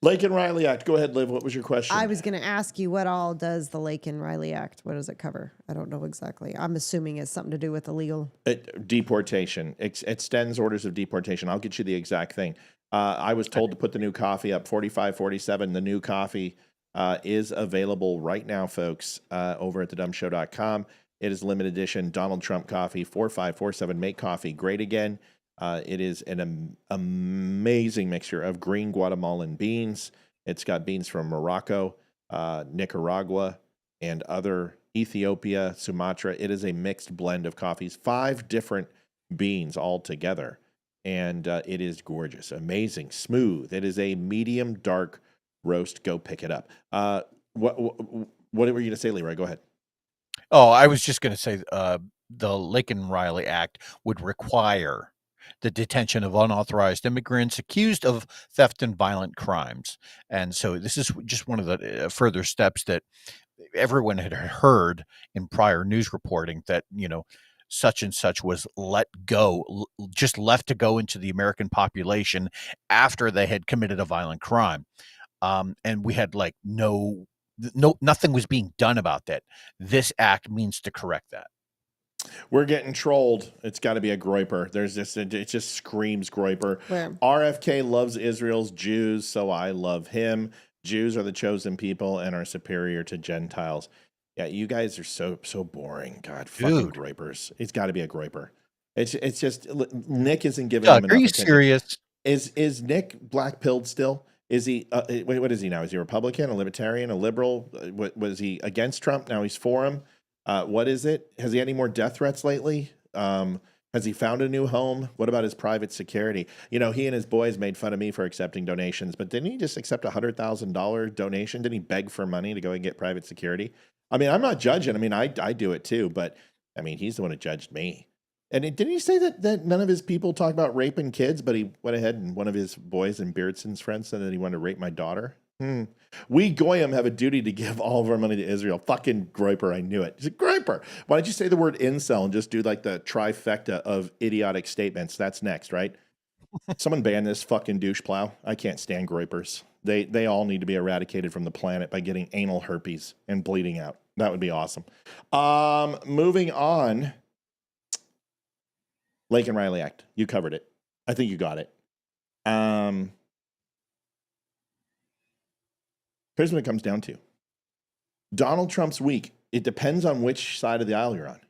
Lake and Riley Act. Go ahead, Liv. What was your question? I was going to ask you, what all does the Lake and Riley Act? What does it cover? I don't know exactly. I'm assuming it's something to do with illegal. Deportation. Extends orders of deportation. I'll get you the exact thing. I was told to put the new coffee up, 4547. The new coffee is available right now, folks, over at thedumshow.com. It is limited edition Donald Trump coffee, 4547. Make coffee great again. It is an amazing mixture of green Guatemalan beans. It's got beans from Morocco, Nicaragua, and other Ethiopia, Sumatra. It is a mixed blend of coffees, 5 different beans all together. And it is gorgeous, amazing, smooth. It is a medium dark roast. Go pick it up. What were you going to say, Leeroy? Go ahead. Oh, I was just going to say the Lake and Riley Act would require the detention of unauthorized immigrants accused of theft and violent crimes. And so this is just one of the further steps that everyone had heard in prior news reporting, that, such and such was let go, just left to go into the American population after they had committed a violent crime. And we had nothing was being done about that. This act means to correct that. We're getting trolled. It's got to be a groiper. It just screams groiper. Where? RFK loves Israel's Jews, so I love him. Jews are the chosen people and are superior to Gentiles. Yeah, you guys are so boring. God, fucking groipers. It's got to be a groiper. It's just Nick isn't giving him enough are you attention. serious? Is Nick black-pilled still? Is he? What is he now? Is he a Republican, a Libertarian, a liberal? Was he against Trump? Now he's for him. What is it? Has he had any more death threats lately? Has he found a new home? What about his private security? He and his boys made fun of me for accepting donations, but didn't he just accept a $100,000 donation? Didn't he beg for money to go and get private security? I mean, I'm not judging. I mean, I do it too, but I mean, he's the one who judged me. And didn't he say that none of his people talk about raping kids, but he went ahead and one of his boys and Beardson's friends said that he wanted to rape my daughter? We Goyim have a duty to give all of our money to Israel. Fucking groiper, I knew it. He's a groiper. Why don't you say the word incel and just do like the trifecta of idiotic statements? That's next, right? Someone ban this fucking douche plow. I can't stand groipers. They all need to be eradicated from the planet by getting anal herpes and bleeding out. That would be awesome. Moving on. Lake and Riley Act. You covered it. I think you got it. Here's what it comes down to. Donald Trump's week. It depends on which side of the aisle you're on.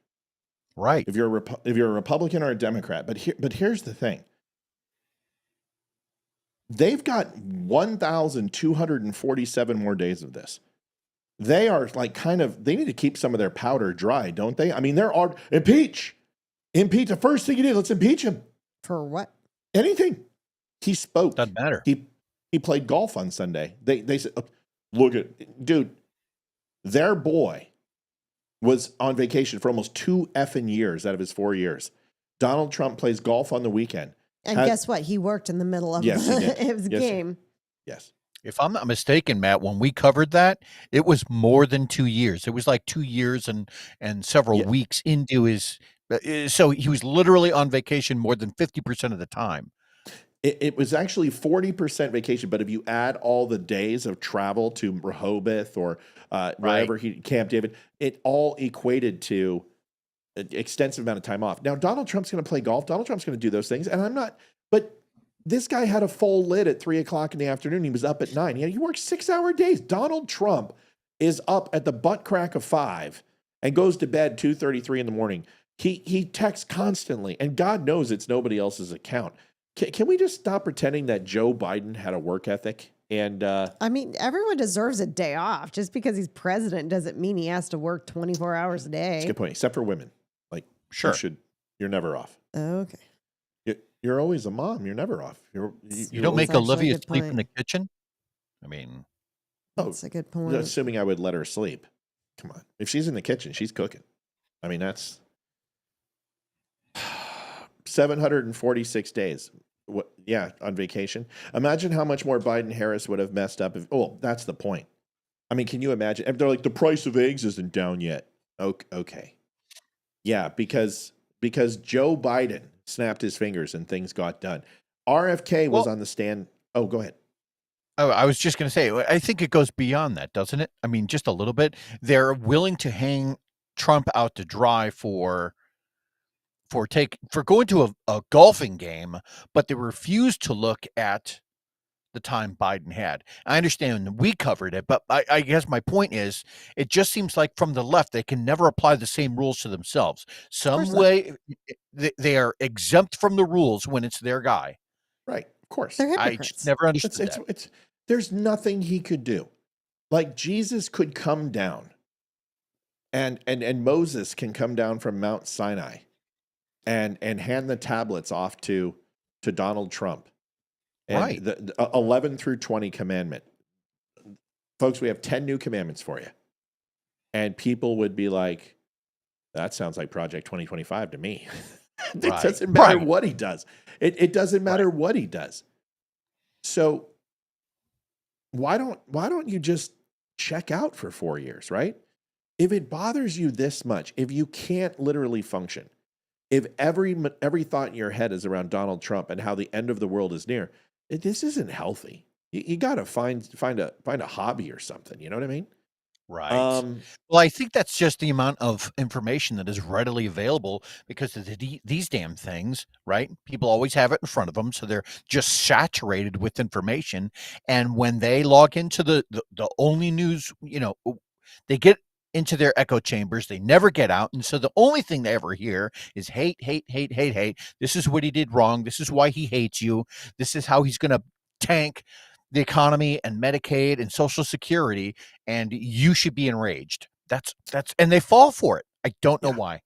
Right. If you're a Republican or a Democrat. But here's the thing. They've got 1,247 more days of this. They are like they need to keep some of their powder dry, don't they? I mean, impeach. The first thing you do, let's impeach him. For what? Anything. He spoke. Doesn't matter. He played golf on Sunday. They said, look at, dude, their boy was on vacation for almost 2 effing years out of his 4 years. Donald Trump plays golf on the weekend. And guess what? He worked in the middle of Yes, he did. his Yes, game. Yes. If I'm not mistaken, Matt, when we covered that, it was more than 2 years. It was like 2 years and several weeks into his. So he was literally on vacation more than 50% of the time. It was actually 40% vacation, but if you add all the days of travel to Rehoboth or wherever he Camp David, it all equated to an extensive amount of time off. Now, Donald Trump's going to play golf. Donald Trump's going to do those things, and I'm not. But this guy had a full lid at 3:00 in the afternoon. He was up at 9. He worked 6-hour days. Donald Trump is up at the butt crack of 5 and goes to bed 2:33 in the morning. He texts constantly, and God knows it's nobody else's account. Can we just stop pretending that Joe Biden had a work ethic? And I mean, everyone deserves a day off. Just because he's president doesn't mean he has to work 24 hours a day. That's a good point. Except for women, like sure, you're never off. Okay. You're always a mom. You're never off. You don't make Olivia sleep in the kitchen. I mean, that's a good point. Assuming I would let her sleep. Come on, if she's in the kitchen, she's cooking. I mean, that's 746 days. On vacation. Imagine how much more Biden Harris would have messed up. That's the point. I mean, can you imagine? If they're like, the price of eggs isn't down yet. Okay. Yeah, because Joe Biden snapped his fingers and things got done. RFK was on the stand. Oh, go ahead. Oh, I was just going to say, I think it goes beyond that, doesn't it? I mean, just a little bit. They're willing to hang Trump out to dry for going to a golfing game, but they refuse to look at the time Biden had. I understand we covered it, but I guess my point is, it just seems like from the left, they can never apply the same rules to themselves. Some way they are exempt from the rules when it's their guy. Right. Of course. I just never understood that. There's nothing he could do. Like Jesus could come down and Moses can come down from Mount Sinai and hand the tablets off to Donald Trump. And right. The 11 through 20 commandment. Folks, we have 10 new commandments for you. And people would be like, that sounds like Project 2025 to me. It doesn't matter what he does. It doesn't matter what he does. So why don't you just check out for 4 years, right? If it bothers you this much, if you can't literally function, if every thought in your head is around Donald Trump and how the end of the world is near, this isn't healthy. You got to find a hobby or something. You know what I mean? Right. Well, I think that's just the amount of information that is readily available because of these damn things, right? People always have it in front of them, so they're just saturated with information. And when they log into the only news, they get into their echo chambers. They never get out. And so the only thing they ever hear is hate, hate, hate, hate, hate. This is what he did wrong. This is why he hates you. This is how he's going to tank the economy and Medicaid and Social Security, and you should be enraged. That's and they fall for it. I don't know why.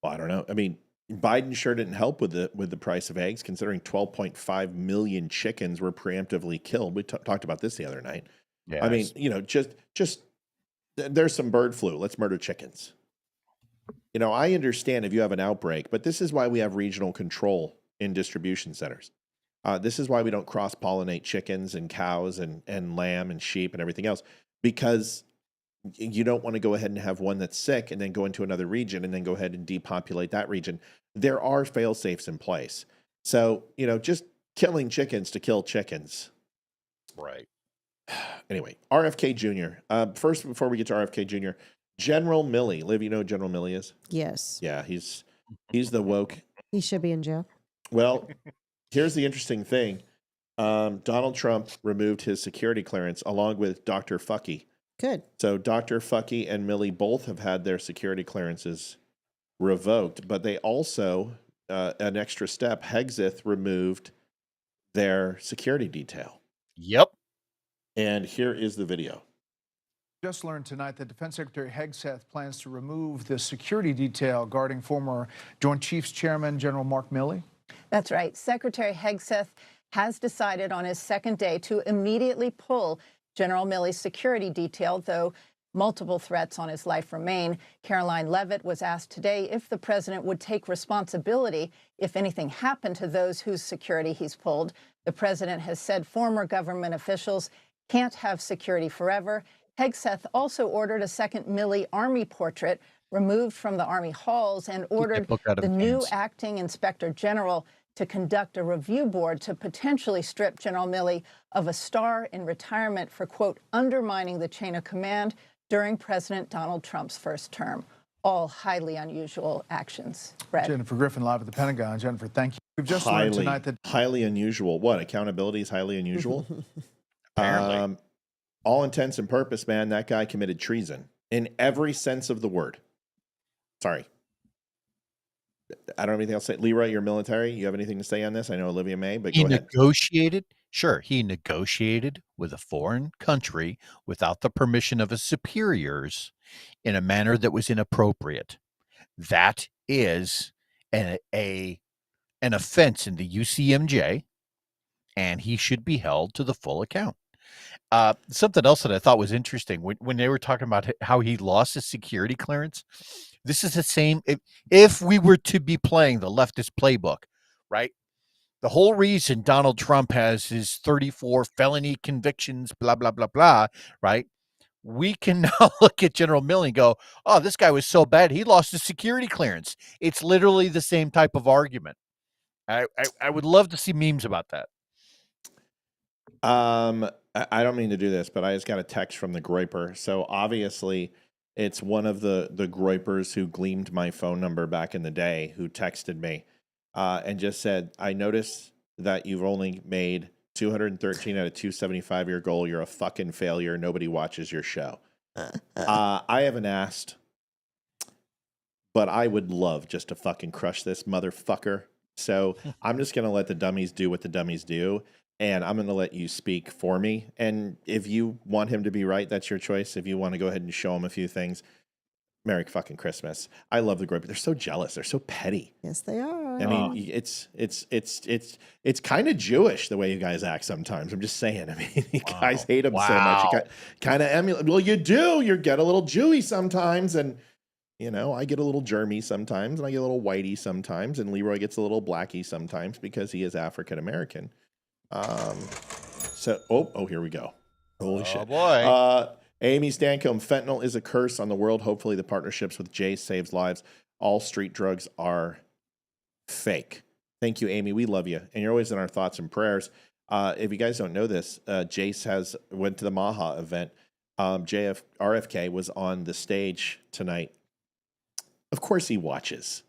Well, I don't know. I mean, Biden sure didn't help with the price of eggs, considering 12.5 million chickens were preemptively killed. We talked about this the other night. Yes. I mean, just there's some bird flu. Let's murder chickens. I understand if you have an outbreak, but this is why we have regional control in distribution centers. This is why we don't cross-pollinate chickens and cows and lamb and sheep and everything else, because you don't want to go ahead and have one that's sick and then go into another region and then go ahead and depopulate that region. There are fail-safes in place. So, just killing chickens to kill chickens. Right. Anyway, RFK Jr. First, before we get to RFK Jr., General Milley. Liv, you know who General Milley is? Yes. Yeah, he's the woke He should be in jail. Well, here's the interesting thing. Donald Trump removed his security clearance along with Dr. Fucky. Good. So Dr. Fucky and Millie both have had their security clearances revoked, but they also, an extra step, Hegseth removed their security detail. Yep. And here is the video. Just learned tonight that Defense Secretary Hegseth plans to remove the security detail guarding former Joint Chiefs Chairman General Mark Milley. That's right. Secretary Hegseth has decided on his second day to immediately pull General Milley's security detail, though multiple threats on his life remain. Caroline Leavitt was asked today if the president would take responsibility if anything happened to those whose security he's pulled. The president has said former government officials can't have security forever. Hegseth also ordered a second Milley Army portrait removed from the Army halls and ordered the new acting inspector general to conduct a review board to potentially strip General Milley of a star in retirement for, quote, undermining the chain of command during President Donald Trump's first term. All highly unusual actions. Brett. Jennifer Griffin live at the Pentagon. Jennifer, thank you. We've just learned tonight that highly unusual. What? Accountability is highly unusual? Apparently. All intents and purpose, man, that guy committed treason in every sense of the word. Sorry. I don't have anything else to say. Leeroy, you're military. You have anything to say on this? I know Olivia may, but he go ahead. He negotiated with a foreign country without the permission of his superiors in a manner that was inappropriate. That is an offense in the UCMJ, and he should be held to the full account. Something else that I thought was interesting when they were talking about how he lost his security clearance. This is the same. If we were to be playing the leftist playbook, right? The whole reason Donald Trump has his 34 felony convictions, blah, blah, blah, blah, right? We can now look at General Milley and go, oh, this guy was so bad, he lost his security clearance. It's literally the same type of argument. I would love to see memes about that. I don't mean to do this, but I just got a text from the Groiper. So obviously it's one of the Groipers who gleamed my phone number back in the day who texted me and just said, I noticed that you've only made 213 out of 275 your goal. You're a fucking failure. Nobody watches your show. I haven't asked, but I would love just to fucking crush this motherfucker. So I'm just going to let the dummies do what the dummies do. And I'm going to let you speak for me. And if you want him to be right, that's your choice. If you want to go ahead and show him a few things, Merry fucking Christmas. I love the group. They're so jealous. They're so petty. Yes, they are. I mean, it's kind of Jewish the way you guys act sometimes. I'm just saying. I mean, you guys hate them so much. You kind of emulate. Well, you do. You get a little Jewy sometimes, and you know, I get a little germy sometimes, and I get a little whitey sometimes, and Leeroy gets a little blacky sometimes because he is African American. So here we go. Holy shit. Boy. Amy Stancombe, fentanyl is a curse on the world. Hopefully the partnerships with Jace saves lives. All street drugs are fake. Thank you, Amy. We love you. And you're always in our thoughts and prayers. If you guys don't know this, Jace went to the Maha event. RFK was on the stage tonight. Of course he watches.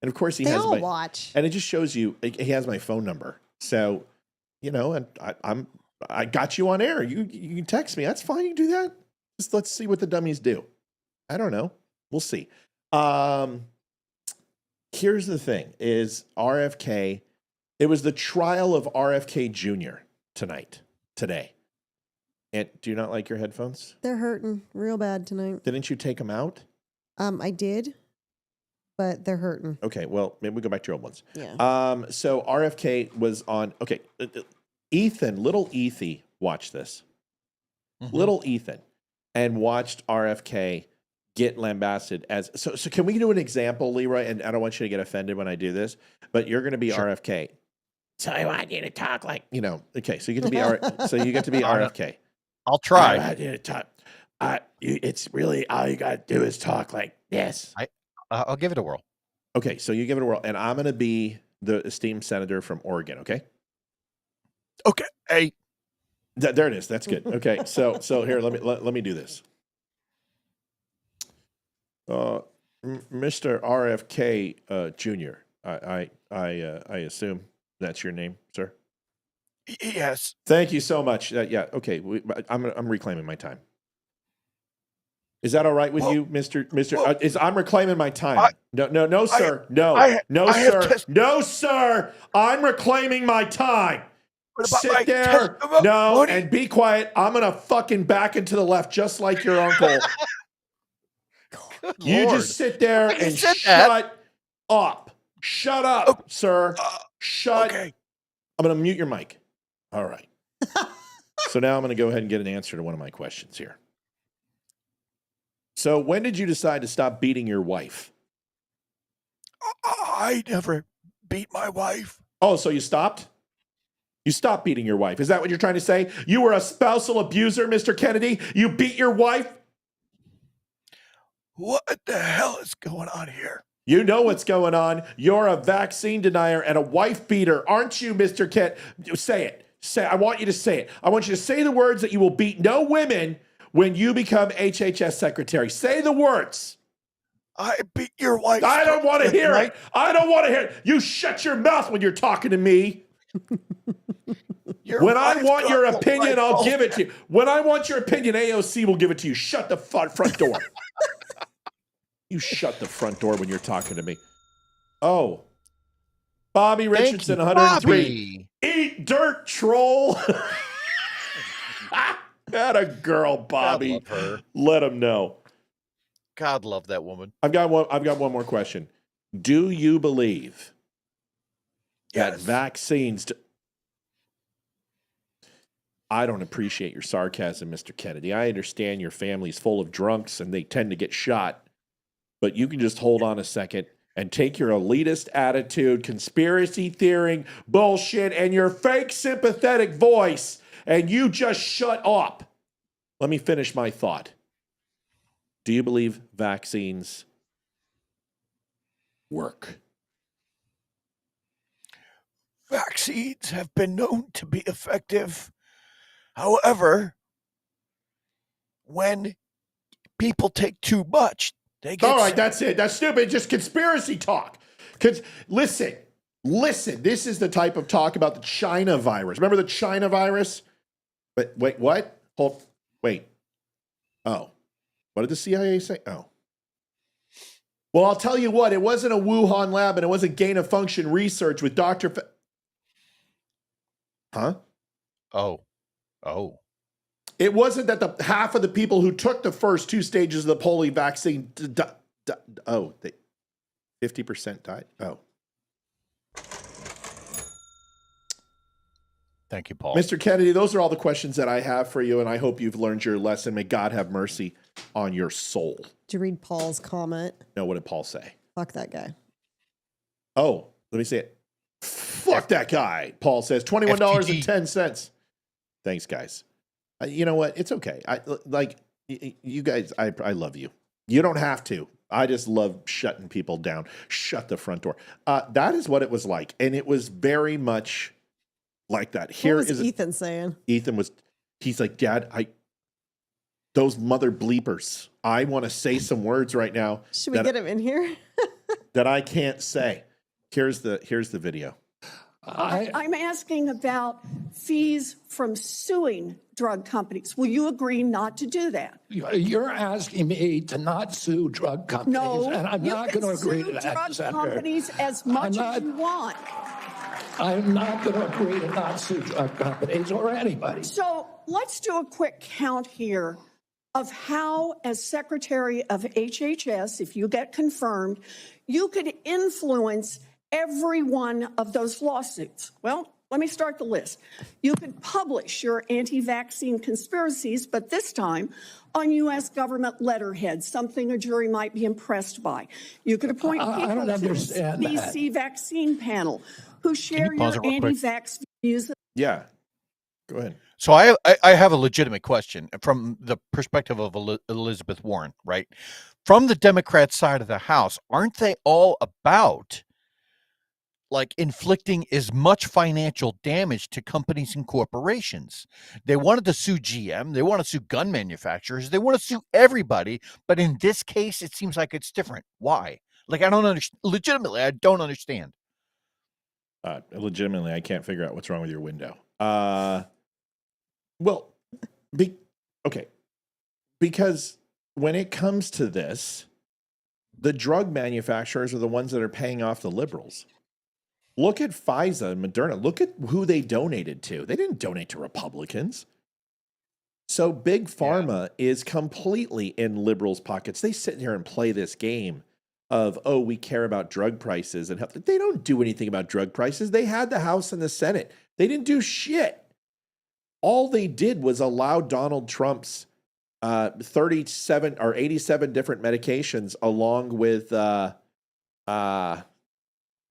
And of course he has my watch. And it just shows you he has my phone number. So, you know, and I got you on air. You can text me. That's fine. You can do that. Just let's see what the dummies do. I don't know. We'll see. Here's the thing is RFK. It was the trial of RFK Jr. today. And do you not like your headphones? They're hurting real bad tonight. Didn't you take them out? I did, but they're hurting. Okay, well, maybe we go back to your old ones. Yeah. So RFK was on, okay, little Ethy watched this. Mm-hmm. Little Ethan, and watched RFK get lambasted as, so can we do an example, Leeroy? And I don't want you to get offended when I do this, but you're going to be RFK. So I want you to talk like, you know, okay, so you get to be RFK. I'll try. I want you to talk. It's really, all you got to do is talk like this. I'll give it a whirl. Okay, so you give it a whirl, and I'm going to be the esteemed senator from Oregon, okay? Okay. Hey. There it is. That's good. Okay, so here, let me do this. Mr. RFK Jr., I assume that's your name, sir. Yes. Thank you so much. Yeah. Okay. I'm reclaiming my time. Is that all right with you, Mister? I'm reclaiming my time. No, sir. No, sir. I'm reclaiming my time. Sit there. No, and be quiet. I'm gonna fucking back into the left, just like your uncle. You just sit there and shut up. Shut up, sir. Shut. Okay. I'm gonna mute your mic. All right. So now I'm gonna go ahead and get an answer to one of my questions here. So when did you decide to stop beating your wife? I never beat my wife. Oh, so you stopped? You stopped beating your wife. Is that what you're trying to say? You were a spousal abuser, Mr. Kennedy? You beat your wife? What the hell is going on here? You know what's going on. You're a vaccine denier and a wife beater, aren't you, Mr. Kent? Say it. I want you to say it. I want you to say the words that you will beat no women when you become HHS secretary. Say the words. I beat your wife. I don't want to hear it. I don't want to hear it. You shut your mouth when you're talking to me. When I want your opinion, I'll give it to you. When I want your opinion, AOC will give it to you. Shut the front door. You shut the front door when you're talking to me. Oh. Bobby Richardson, 103. Bobby. Eat dirt, troll. That a girl, Bobby. God love her. Let him know. God love that woman. I've got one more question. Do you believe that vaccines? I don't appreciate your sarcasm, Mr. Kennedy. I understand your family's full of drunks and they tend to get shot. But you can just hold on a second and take your elitist attitude, conspiracy theory, bullshit, and your fake sympathetic voice, and you just shut up. Let me finish my thought. Do you believe vaccines work? Vaccines have been known to be effective. However, when people take too much, they get all right, that's it. That's stupid. Just conspiracy talk. Listen. This is the type of talk about the China virus. Remember the China virus? But wait, what? Wait. Oh. What did the CIA say? Oh. Well, I'll tell you what. It wasn't a Wuhan lab and it wasn't gain-of-function research with Dr. Huh? Oh. It wasn't that the half of the people who took the first 2 stages of the polio vaccine, 50% died. Oh. Thank you, Paul. Mr. Kennedy, those are all the questions that I have for you, and I hope you've learned your lesson. May God have mercy on your soul. Did you read Paul's comment? No, what did Paul say? Fuck that guy. Oh, let me see it. Fuck that guy, Paul says. $21.10. Thanks, guys. You know what? It's okay. You guys, I love you. You don't have to. I just love shutting people down. Shut the front door. That is what it was like. And it was very much like that. What was Ethan saying? He's like, Dad, those mother bleepers. I want to say some words right now. Should we get him in here? That I can't say. Here's the video. I'm asking about fees from suing drug companies. Will you agree not to do that? You're asking me to not sue drug companies, no, and I'm not going to agree to that, drug Senator. Companies as much as you want. I'm not going to agree to not sue drug companies or anybody. So let's do a quick count here of how, as Secretary of HHS, if you get confirmed, you could influence every one of those lawsuits. Well, let me start the list. You could publish your anti-vaccine conspiracies, but this time on U.S. government letterhead, something a jury might be impressed by. You could appoint people to the CDC vaccine panel who share your anti-vax views. Yeah, go ahead. So I have a legitimate question from the perspective of Elizabeth Warren, right? From the Democrat side of the House, aren't they all about like inflicting as much financial damage to companies and corporations? They wanted to sue GM. They want to sue gun manufacturers. They want to sue everybody. But in this case, it seems like it's different. Why? Like, I don't understand. Legitimately, I don't understand. Legitimately, I can't figure out what's wrong with your window. Okay. Because when it comes to this, the drug manufacturers are the ones that are paying off the liberals. Look at Pfizer and Moderna. Look at who they donated to. They didn't donate to Republicans. So Big Pharma is completely in liberals' pockets. They sit here and play this game of, oh, we care about drug prices and health. They don't do anything about drug prices. They had the House and the Senate. They didn't do shit. All they did was allow Donald Trump's 37 or 87 different medications along with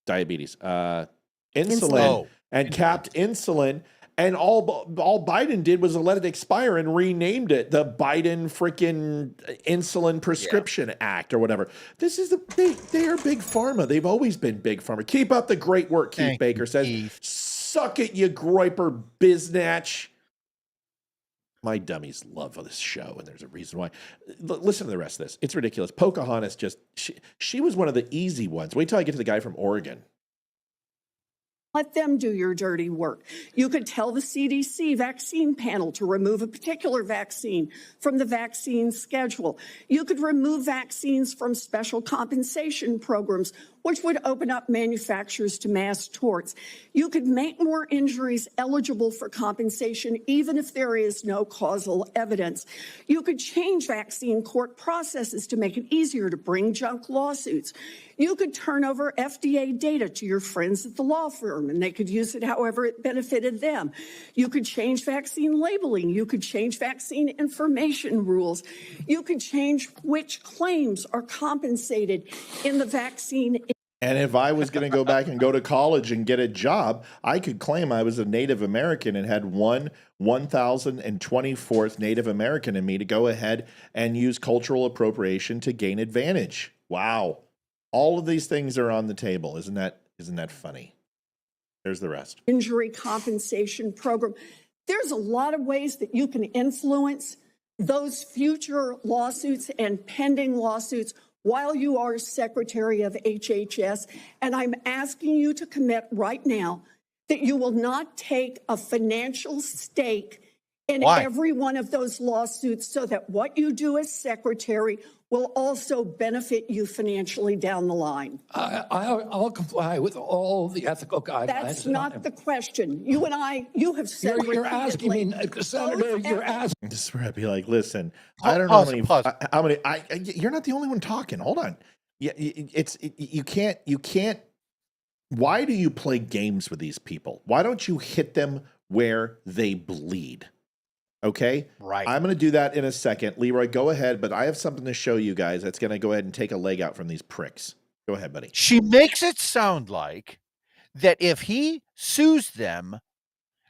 diabetes, insulin, and capped insulin. And all Biden did was let it expire and renamed it the Biden freaking Insulin Prescription Act or whatever. This is they are big pharma. They've always been big pharma. Keep up the great work, Keith Baker says. Keith. Suck it, you groiper biznatch. My dummies love this show, and there's a reason why. Listen to the rest of this. It's ridiculous. Pocahontas she was one of the easy ones. Wait till I get to the guy from Oregon. Let them do your dirty work. You could tell the CDC vaccine panel to remove a particular vaccine from the vaccine schedule. You could remove vaccines from special compensation programs, which would open up manufacturers to mass torts. You could make more injuries eligible for compensation, even if there is no causal evidence. You could change vaccine court processes to make it easier to bring junk lawsuits. You could turn over FDA data to your friends at the law firm, and they could use it however it benefited them. You could change vaccine labeling. You could change vaccine information rules. You could change which claims are compensated in the vaccine. And if I was going to go back and go to college and get a job, I could claim I was a Native American and had 1,024th Native American in me to go ahead and use cultural appropriation to gain advantage. Wow. All of these things are on the table. Isn't that funny? There's the rest. Injury compensation program. There's a lot of ways that you can influence those future lawsuits and pending lawsuits while you are Secretary of HHS. And I'm asking you to commit right now that you will not take a financial stake in every one of those lawsuits, so that what you do as Secretary will also benefit you financially down the line. I'll comply with all the ethical guidelines. That's not the question. You have said You're asking me, Senator, you're asking. This is where I'd be like, listen, I don't know how many, you're not the only one talking. Hold on. Yeah, you can't. Why do you play games with these people? Why don't you hit them where they bleed? Okay. Right. I'm going to do that in a second. Leeroy, go ahead. But I have something to show you guys that's going to go ahead and take a leg out from these pricks. Go ahead, buddy. She makes it sound like that if he sues them,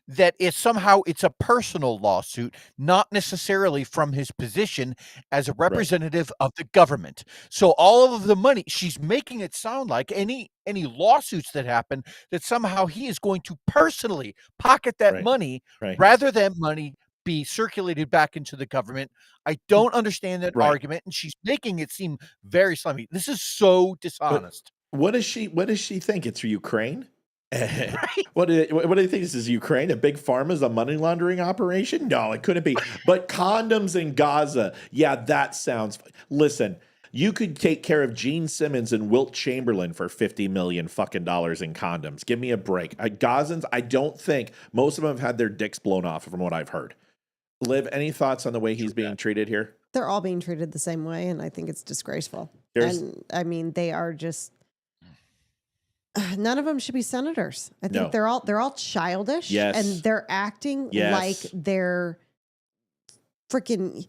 that it's a personal lawsuit, not necessarily from his position as a representative of the government. So all of the money, she's making it sound like any lawsuits that happen, that somehow he is going to personally pocket that money rather than money be circulated back into the government. I don't understand that argument, and she's making it seem very slimy. This is so dishonest. But what does she think? It's for Ukraine? What do you think? This is Ukraine? A big pharma is a money laundering operation? No, it couldn't be. But condoms in Gaza, yeah, that sounds. Listen, you could take care of Gene Simmons and Wilt Chamberlain for $50 million fucking dollars in condoms. Give me a break. Gazans, I don't think most of them have had their dicks blown off, from what I've heard. Liv, any thoughts on the way he's being treated here? They're all being treated the same way, and I think it's disgraceful. And I mean, they are just. None of them should be senators. I think they're all childish, and they're acting like they're freaking.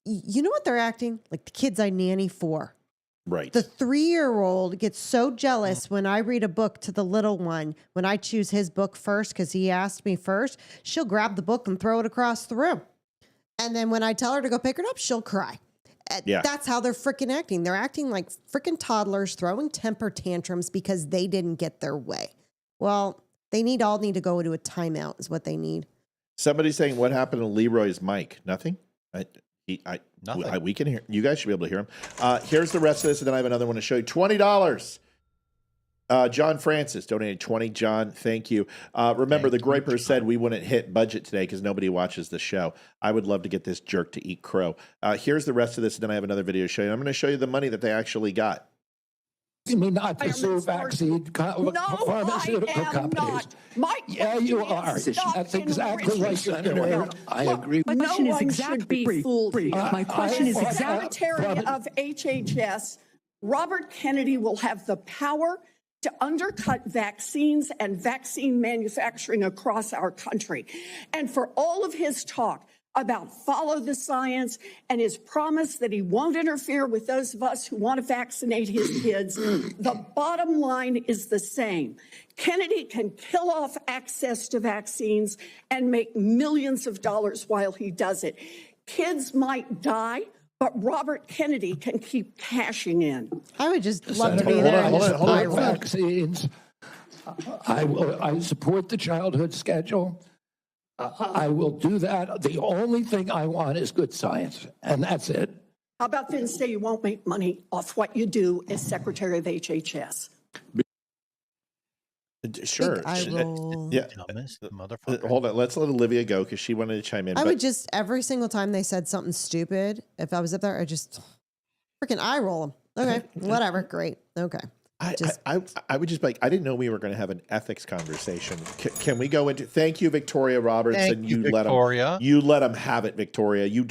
You know what they're acting like? The kids I nanny for. Right. The 3-year-old gets so jealous when I read a book to the little one. When I choose his book first because he asked me first, she'll grab the book and throw it across the room. And then when I tell her to go pick it up, she'll cry. That's how they're freaking acting. They're acting like freaking toddlers, throwing temper tantrums because they didn't get their way. Well, they all need to go into a timeout is what they need. Somebody's saying, what happened to Leeroy's mic? Nothing? Nothing. We can hear. You guys should be able to hear him. Here's the rest of this, and then I have another one to show you. $20. John Francis donated 20. John, thank you. Remember, the Groiper said we wouldn't hit budget today because nobody watches the show. I would love to get this jerk to eat crow. Here's the rest of this, and then I have another video to show you. I'm going to show you the money that they actually got. You mean not to sue vaccine pharmaceutical companies? Yeah, you are. That's exactly right, Senator. I agree. My question is exactly My question is Secretary of HHS, Robert Kennedy will have the power to undercut vaccines and vaccine manufacturing across our country. And for all of his talk about follow the science and his promise that he won't interfere with those of us who want to vaccinate his kids, the bottom line is the same. Kennedy can kill off access to vaccines and make millions of dollars while he does it. Kids might die, but Robert Kennedy can keep cashing in. I would just love to be there. Hold on. Vaccines. I support the childhood schedule. I will do that. The only thing I want is good science, and that's it. How about then say you won't make money off what you do as Secretary of HHS? Sure. Yeah. Hold on. Let's let Olivia go because she wanted to chime in. I would just, every single time they said something stupid, if I was up there, I just freaking eye roll them. Okay, whatever. Great. Okay. I would just be like, I didn't know we were going to have an ethics conversation. Can we go into? Thank you, Victoria Roberts, and you Victoria. let them have it, Victoria. You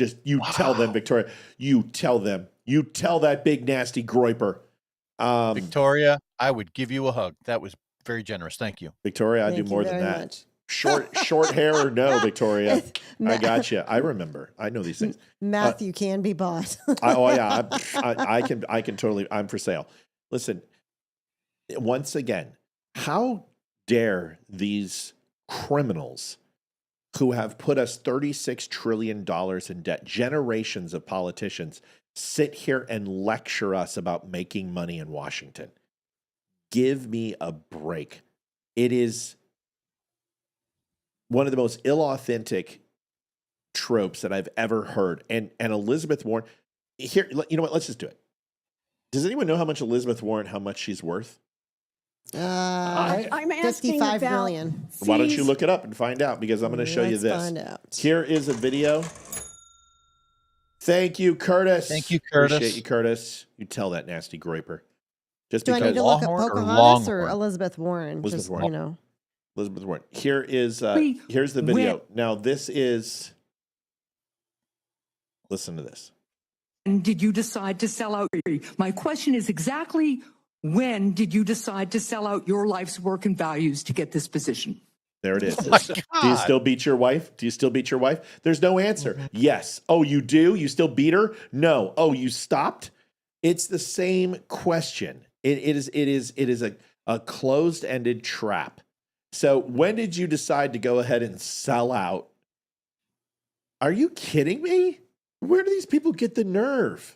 tell them, Victoria. You tell them. You tell that big nasty groiper. Victoria, I would give you a hug. That was very generous. Thank you, Victoria. I do more than that. Much. Short hair or no, Victoria. I got you. I remember. I know these things. Matthew can be bought. I can totally. I'm for sale. Listen. Once again, how dare these criminals who have put us $36 trillion in debt, generations of politicians, sit here and lecture us about making money in Washington? Give me a break. It is one of the most inauthentic tropes that I've ever heard. And Elizabeth Warren, here, you know what? Let's just do it. Does anyone know how much Elizabeth Warren, how much she's worth? I'm asking 55 about million. fees. Why don't you look it up and find out? Because I'm going to show you Let's this. find out. Here is a video. Thank you, Curtis. Thank you, Curtis. Appreciate you, Curtis. You tell that nasty groiper. Just Do I because need to look up Pocahontas or Elizabeth Warren? Elizabeth Just, Warren. you know. Elizabeth Warren. Here is here's the video. Now this is. Listen to this. And did you decide to sell out? My question is exactly when did you decide to sell out your life's work and values to get this position? There it is. Oh my Do you still beat your wife? Do you still beat your wife? There's no answer. Yes. Oh, you do? You still beat her? No. Oh, you stopped? It's the same question. It is a closed-ended trap. So when did you decide to go ahead and sell out? Are you kidding me? Where do these people get the nerve?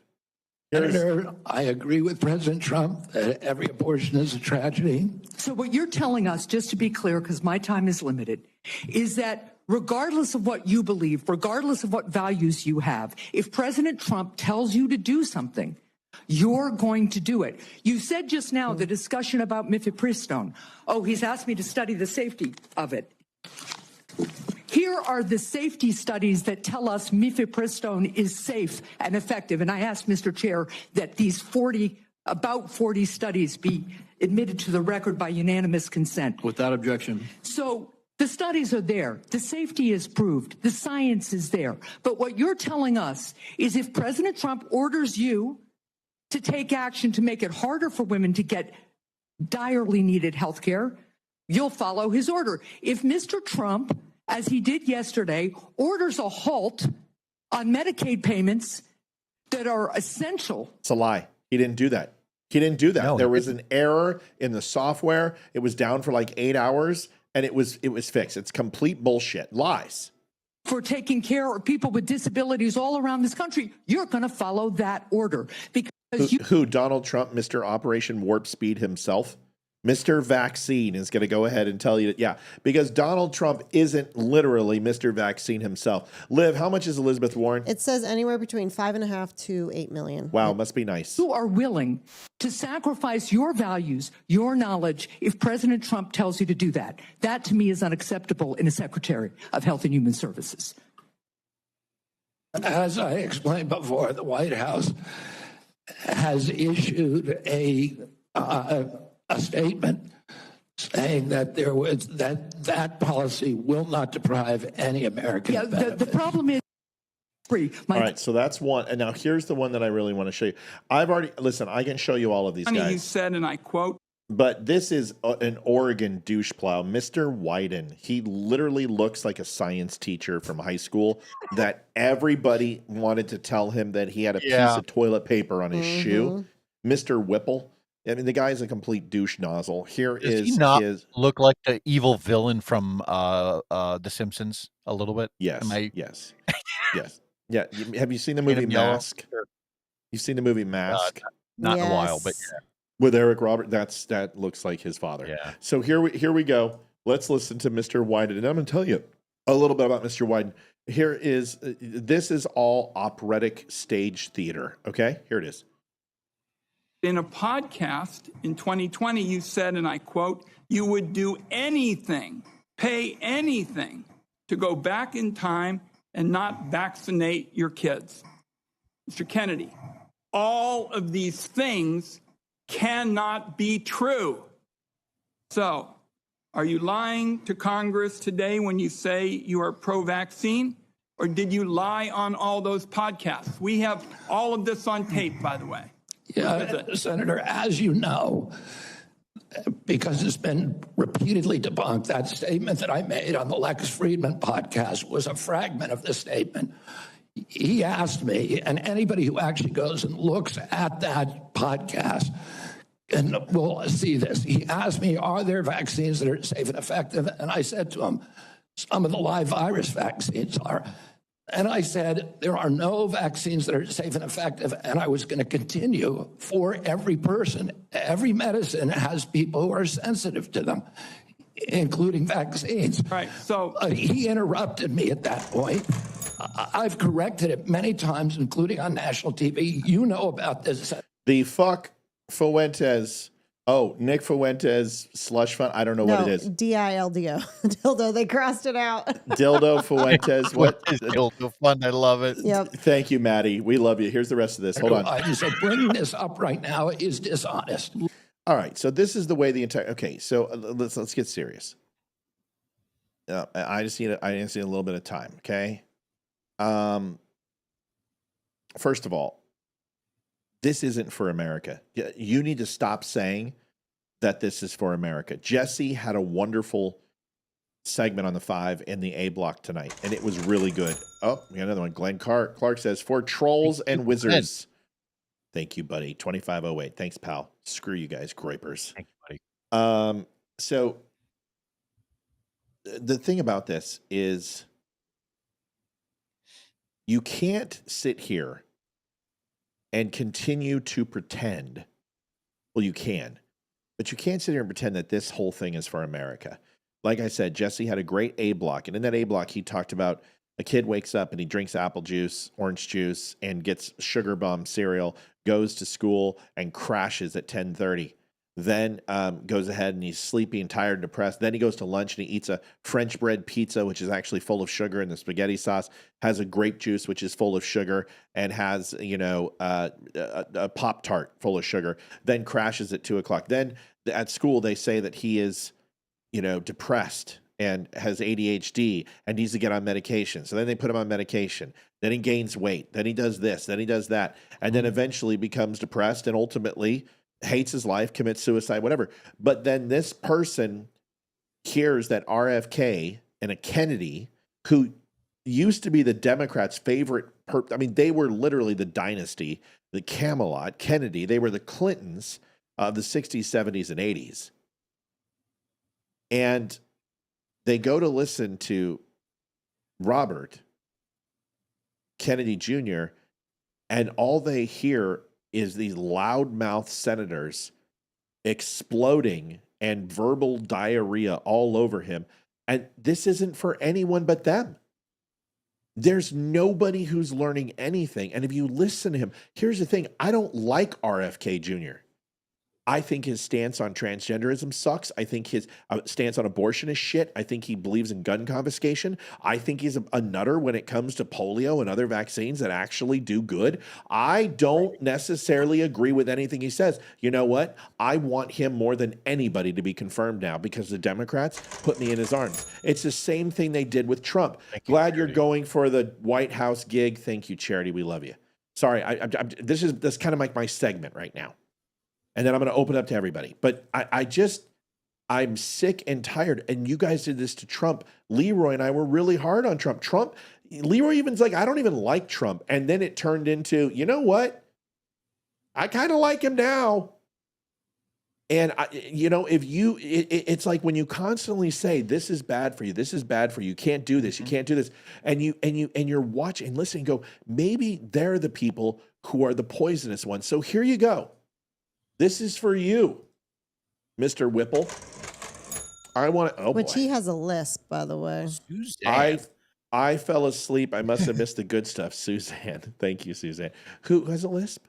Senator, I agree with President Trump that every abortion is a tragedy. So what you're telling us, just to be clear, because my time is limited, is that regardless of what you believe, regardless of what values you have, if President Trump tells you to do something, you're going to do it. You said just now the discussion about mifepristone. Oh, he's asked me to study the safety of it. Here are the safety studies that tell us mifepristone is safe and effective. And I asked Mr. Chair that these about 40 studies be admitted to the record by unanimous consent. Without objection. So the studies are there. The safety is proved. The science is there. But what you're telling us is if President Trump orders you to take action to make it harder for women to get direly needed health care, you'll follow his order. If Mr. Trump, as he did yesterday, orders a halt on Medicaid payments that are essential. It's a lie. He didn't do that. No, there was an error in the software. It was down for like 8 hours, and it was fixed. It's complete bullshit. Lies. For taking care of people with disabilities all around this country, you're going to follow that order. Because who Donald Trump, Mr. Operation Warp Speed himself? Mr. Vaccine is going to go ahead and tell you that, yeah, because Donald Trump isn't literally Mr. Vaccine himself. Liv, how much is Elizabeth Warren? It says anywhere between 5.5 to 8 million. Wow, must be nice. You are willing to sacrifice your values, your knowledge, if President Trump tells you to do that. That, to me, is unacceptable in a Secretary of Health and Human Services. As I explained before, the White House has issued a statement saying that there was that policy will not deprive any American. Yeah, the problem is free. All right, so that's one. And now here's the one that I really want to show you. Listen, I can show you all of these guys. You said, and I quote, but this is an Oregon douche plow, Mr. Wyden. He literally looks like a science teacher from high school that everybody wanted to tell him that he had a piece of toilet paper on his shoe. Mr. Whipple. I mean, the guy's a complete douche nozzle. Does he not look like the evil villain from The Simpsons a little bit? Yes. Yes. Yes. Yeah. Have you seen the movie Mask? You've seen the movie Mask? Not in a while, but yeah. With Eric Robert, that looks like his father. Yeah. So here we go. Let's listen to Mr. Wyden, and I'm going to tell you a little bit about Mr. Wyden. This is all operatic stage theater. Okay, here it is. in a podcast in 2020, you said, and I quote, you would do anything, pay anything to go back in time and not vaccinate your kids. Mr. Kennedy, all of these things cannot be true. So, are you lying to Congress today when you say you are pro-vaccine? Or did you lie on all those podcasts? We have all of this on tape, by the way. Yeah, Senator, as you know, because it's been repeatedly debunked, that statement that I made on the Lex Friedman podcast was a fragment of the statement. He asked me, and anybody who actually goes and looks at that podcast and will see this. He asked me, are there vaccines that are safe and effective? And I said to him, some of the live virus vaccines are. And I said, there are no vaccines that are safe and effective. And I was going to continue for every person. Every medicine has people who are sensitive to them, including vaccines. Right. So he interrupted me at that point. I've corrected it many times, including on national TV. You know about this. The fuck Fuentes. Oh, Nick Fuentes slush fund. I don't know what it is. DILDO. Dildo. They crossed it out. Dildo Fuentes. What is Dildo fund? I love it. Yep. Thank you, Maddie. We love you. Here's the rest of this. Hold on. So bringing this up right now is dishonest. All right. So this is the way the entire. Okay. So let's get serious. I just need a little bit of time. Okay. First of all, this isn't for America. You need to stop saying that this is for America. Jesse had a wonderful segment on the 5 in the A block tonight, and it was really good. Oh, we got another one. Glenn Clark says, for trolls and wizards. Thank you, buddy. 2508. Thanks, pal. Screw you guys, gripers. Thank you, buddy. So the thing about this is you can't sit here and continue to pretend. Well, you can, but you can't sit here and pretend that this whole thing is for America. Like I said, Jesse had a great A block, and in that A block, he talked about a kid wakes up and he drinks apple juice, orange juice, and gets sugar bomb cereal, goes to school and crashes at 10:30. Then goes ahead and he's sleepy and tired and depressed. Then he goes to lunch and he eats a French bread pizza, which is actually full of sugar, and the spaghetti sauce has a grape juice, which is full of sugar, and has, a Pop-Tart full of sugar. Then crashes at 2:00. Then at school, they say that he is, depressed and has ADHD and needs to get on medication. So then they put him on medication. Then he gains weight. Then he does this. Then he does that. And then eventually becomes depressed and ultimately hates his life, commits suicide, whatever. But then this person hears that RFK and a Kennedy, who used to be the Democrats' favorite, they were literally the dynasty, the Camelot, Kennedy. They were the Clintons of the 60s, 70s, and 80s. And they go to listen to Robert Kennedy Jr., and all they hear is these loudmouth senators exploding and verbal diarrhea all over him. And this isn't for anyone but them. There's nobody who's learning anything. And if you listen to him, here's the thing. I don't like RFK Jr. I think his stance on transgenderism sucks. I think his stance on abortion is shit. I think he believes in gun confiscation. I think he's a nutter when it comes to polio and other vaccines that actually do good. I don't necessarily agree with anything he says. You know what? I want him more than anybody to be confirmed now because the Democrats put me in his arms. It's the same thing they did with Trump. Glad you're going for the White House gig. Thank you, Charity. We love you. Sorry, this is kind of like my segment right now. And then I'm going to open up to everybody. But I'm sick and tired. And you guys did this to Trump. Leeroy and I were really hard on Trump. Leeroy even's like, I don't even like Trump. And then it turned into, you know what? I kind of like him now. And it's like when you constantly say, this is bad for you. This is bad for you. You can't do this. You can't do this. And you're watching and listening and go, maybe they're the people who are the poisonous ones. So here you go. This is for you, Mr. Whipple. I want to. Which he has a lisp, by the way. Suzanne. I fell asleep. I must have missed the good stuff. Suzanne. Thank you, Suzanne. Who has a lisp?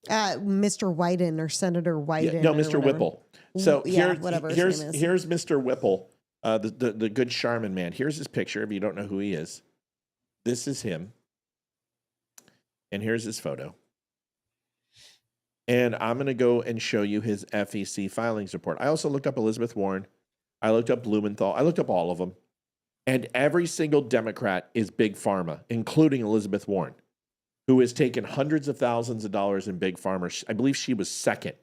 Mr. Wyden or Senator Wyden. No, Mr. Whipple. So whatever his name is. Here's Mr. Whipple, the good Charmin man. Here's his picture if you don't know who he is. This is him. And here's his photo. And I'm going to go and show you his FEC filings report. I also looked up Elizabeth Warren. I looked up Blumenthal. I looked up all of them. And every single Democrat is big pharma, including Elizabeth Warren, who has taken hundreds of thousands of dollars in big pharma. I believe she was second.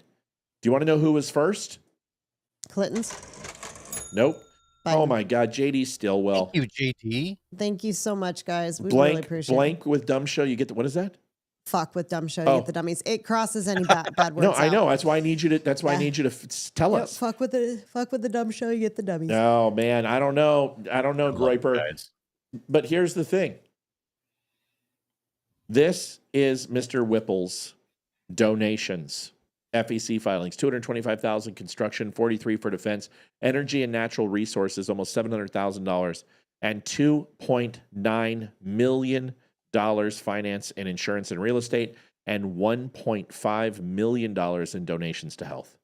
Do you want to know who was first? Clinton's. Nope. Biden. Oh, my God. JD Stillwell. Thank you, JD. Thank you so much, guys. We really appreciate it. Blank with dumb show. You get what is that? Fuck with dumb show, you get the dummies. It crosses any bad words. No, I know. out. That's why I need you to. That's why I need you to tell us. Fuck with the dumb show, you get the dummies. No, man, I don't know, Groiper. But here's the thing. This is Mr. Whipple's donations. FEC filings: 225,000 construction, 43 for defense, energy and natural resources, almost $700,000, and $2.9 million finance and insurance and real estate, and $1.5 million in donations to health.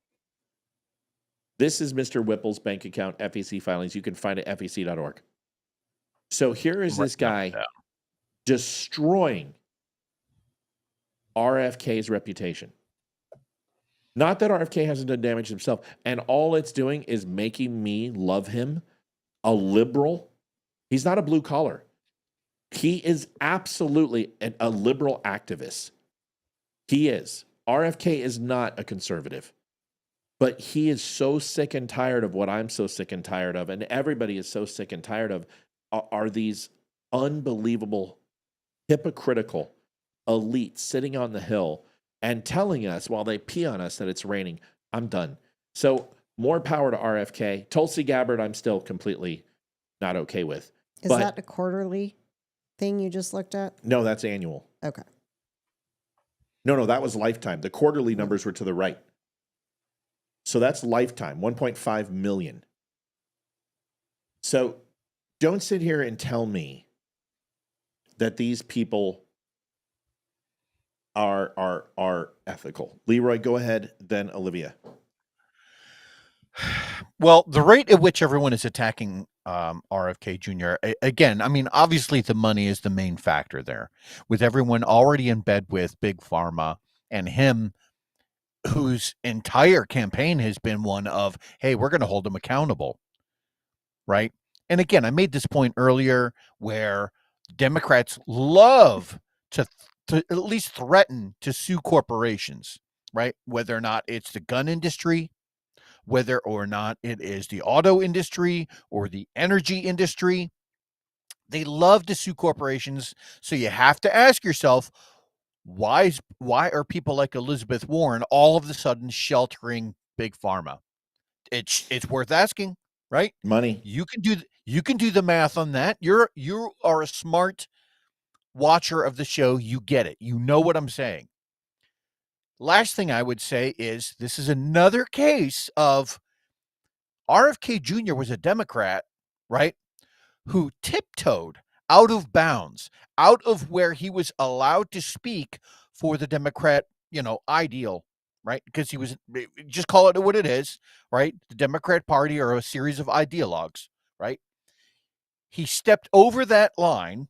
This is Mr. Whipple's bank account, FEC filings. You can find it at fec.org. So here is this guy destroying RFK's reputation. Not that RFK hasn't done damage himself. And all it's doing is making me love him, a liberal. He's not a blue collar. He is absolutely a liberal activist. He is. RFK is not a conservative. But he is so sick and tired of what I'm so sick and tired of, and everybody is so sick and tired of, are these unbelievable, hypocritical elites sitting on the Hill and telling us while they pee on us that it's raining. I'm done. So more power to RFK. Tulsi Gabbard, I'm still completely not okay with. Is that the quarterly thing you just looked at? No, that's annual. Okay. No, that was lifetime. The quarterly numbers were to the right. So that's lifetime, 1.5 million. So don't sit here and tell me that these people are ethical. Leeroy, go ahead, then Olivia. Well, the rate at which everyone is attacking RFK Jr., again, I mean, obviously the money is the main factor there, with everyone already in bed with Big Pharma and him, whose entire campaign has been one of, hey, we're going to hold him accountable, right? And again, I made this point earlier where Democrats love to at least threaten to sue corporations, right? Whether or not it's the gun industry, whether or not it is the auto industry or the energy industry. They love to sue corporations. So you have to ask yourself, why are people like Elizabeth Warren all of a sudden sheltering Big Pharma? It's worth asking, right? Money. You can do the math on that. You are a smart watcher of the show. You get it. You know what I'm saying. last thing I would say is this is another case of RFK Jr. was a Democrat, right, who tiptoed out of bounds, out of where he was allowed to speak for the Democrat, ideal, right? Because he was, just call it what it is, right? The Democrat Party are a series of ideologues, right? He stepped over that line,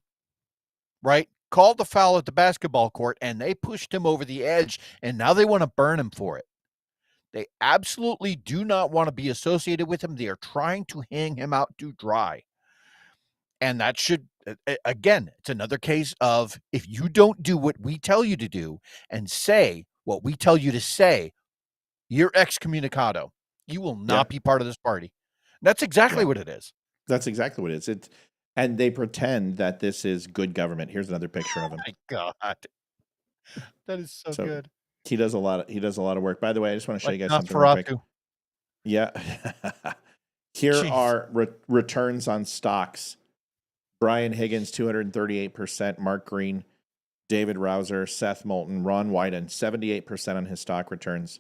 right? Called the foul at the basketball court, and they pushed him over the edge, and now they want to burn him for it. They absolutely do not want to be associated with him. They are trying to hang him out to dry. And that should, again, it's another case of if you don't do what we tell you to do and say what we tell you to say, you're excommunicado. You will not be part of this party. That's exactly what it is. That's exactly what it is. And they pretend that this is good government. Here's another picture of him. My God, that is so good. He does a lot of work. By the way, I just want to show you guys something real quick. Yeah. Here are returns on stocks. Brian Higgins, 238%. Mark Green, David Rouser, Seth Moulton, Ron Wyden, 78% on his stock returns.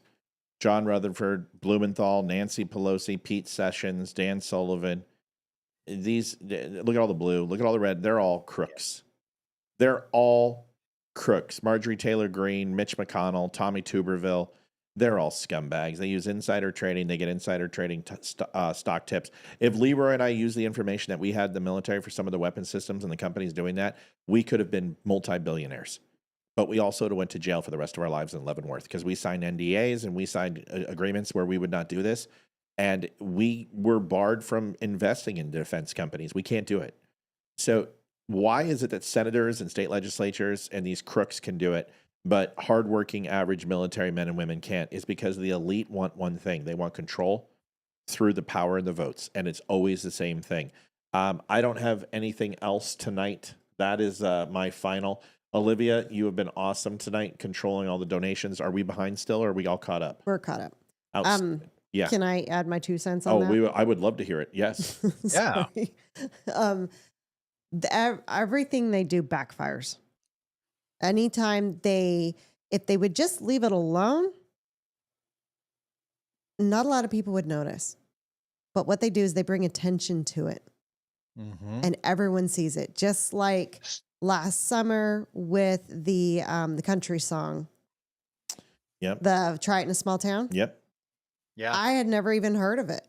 John Rutherford, Blumenthal, Nancy Pelosi, Pete Sessions, Dan Sullivan. Look at all the blue. Look at all the red. They're all crooks. They're all crooks. Marjorie Taylor Greene, Mitch McConnell, Tommy Tuberville. They're all scumbags. They use insider trading. They get insider trading stock tips. If Leeroy and I use the information that we had in the military for some of the weapon systems and the companies doing that, we could have been multi-billionaires. But we also went to jail for the rest of our lives in Leavenworth because we signed NDAs and we signed agreements where we would not do this. And we were barred from investing in defense companies. We can't do it. So why is it that senators and state legislatures and these crooks can do it, but hardworking average military men and women can't? Is because the elite want one thing. They want control through the power and the votes. And it's always the same thing. I don't have anything else tonight. That is my final. Olivia, you have been awesome tonight, controlling all the donations. Are we behind still, or are we all caught up? We're caught up. Yeah. Can I add my 2 cents on that? I would love to hear it. Yes. Yeah. Everything they do backfires. Anytime if they would just leave it alone, not a lot of people would notice. But what they do is they bring attention to it. Mm-hmm. And everyone sees it. Just like last summer with the country song. Yep. The Try It in a Small Town. Yep. Yeah. I had never even heard of it.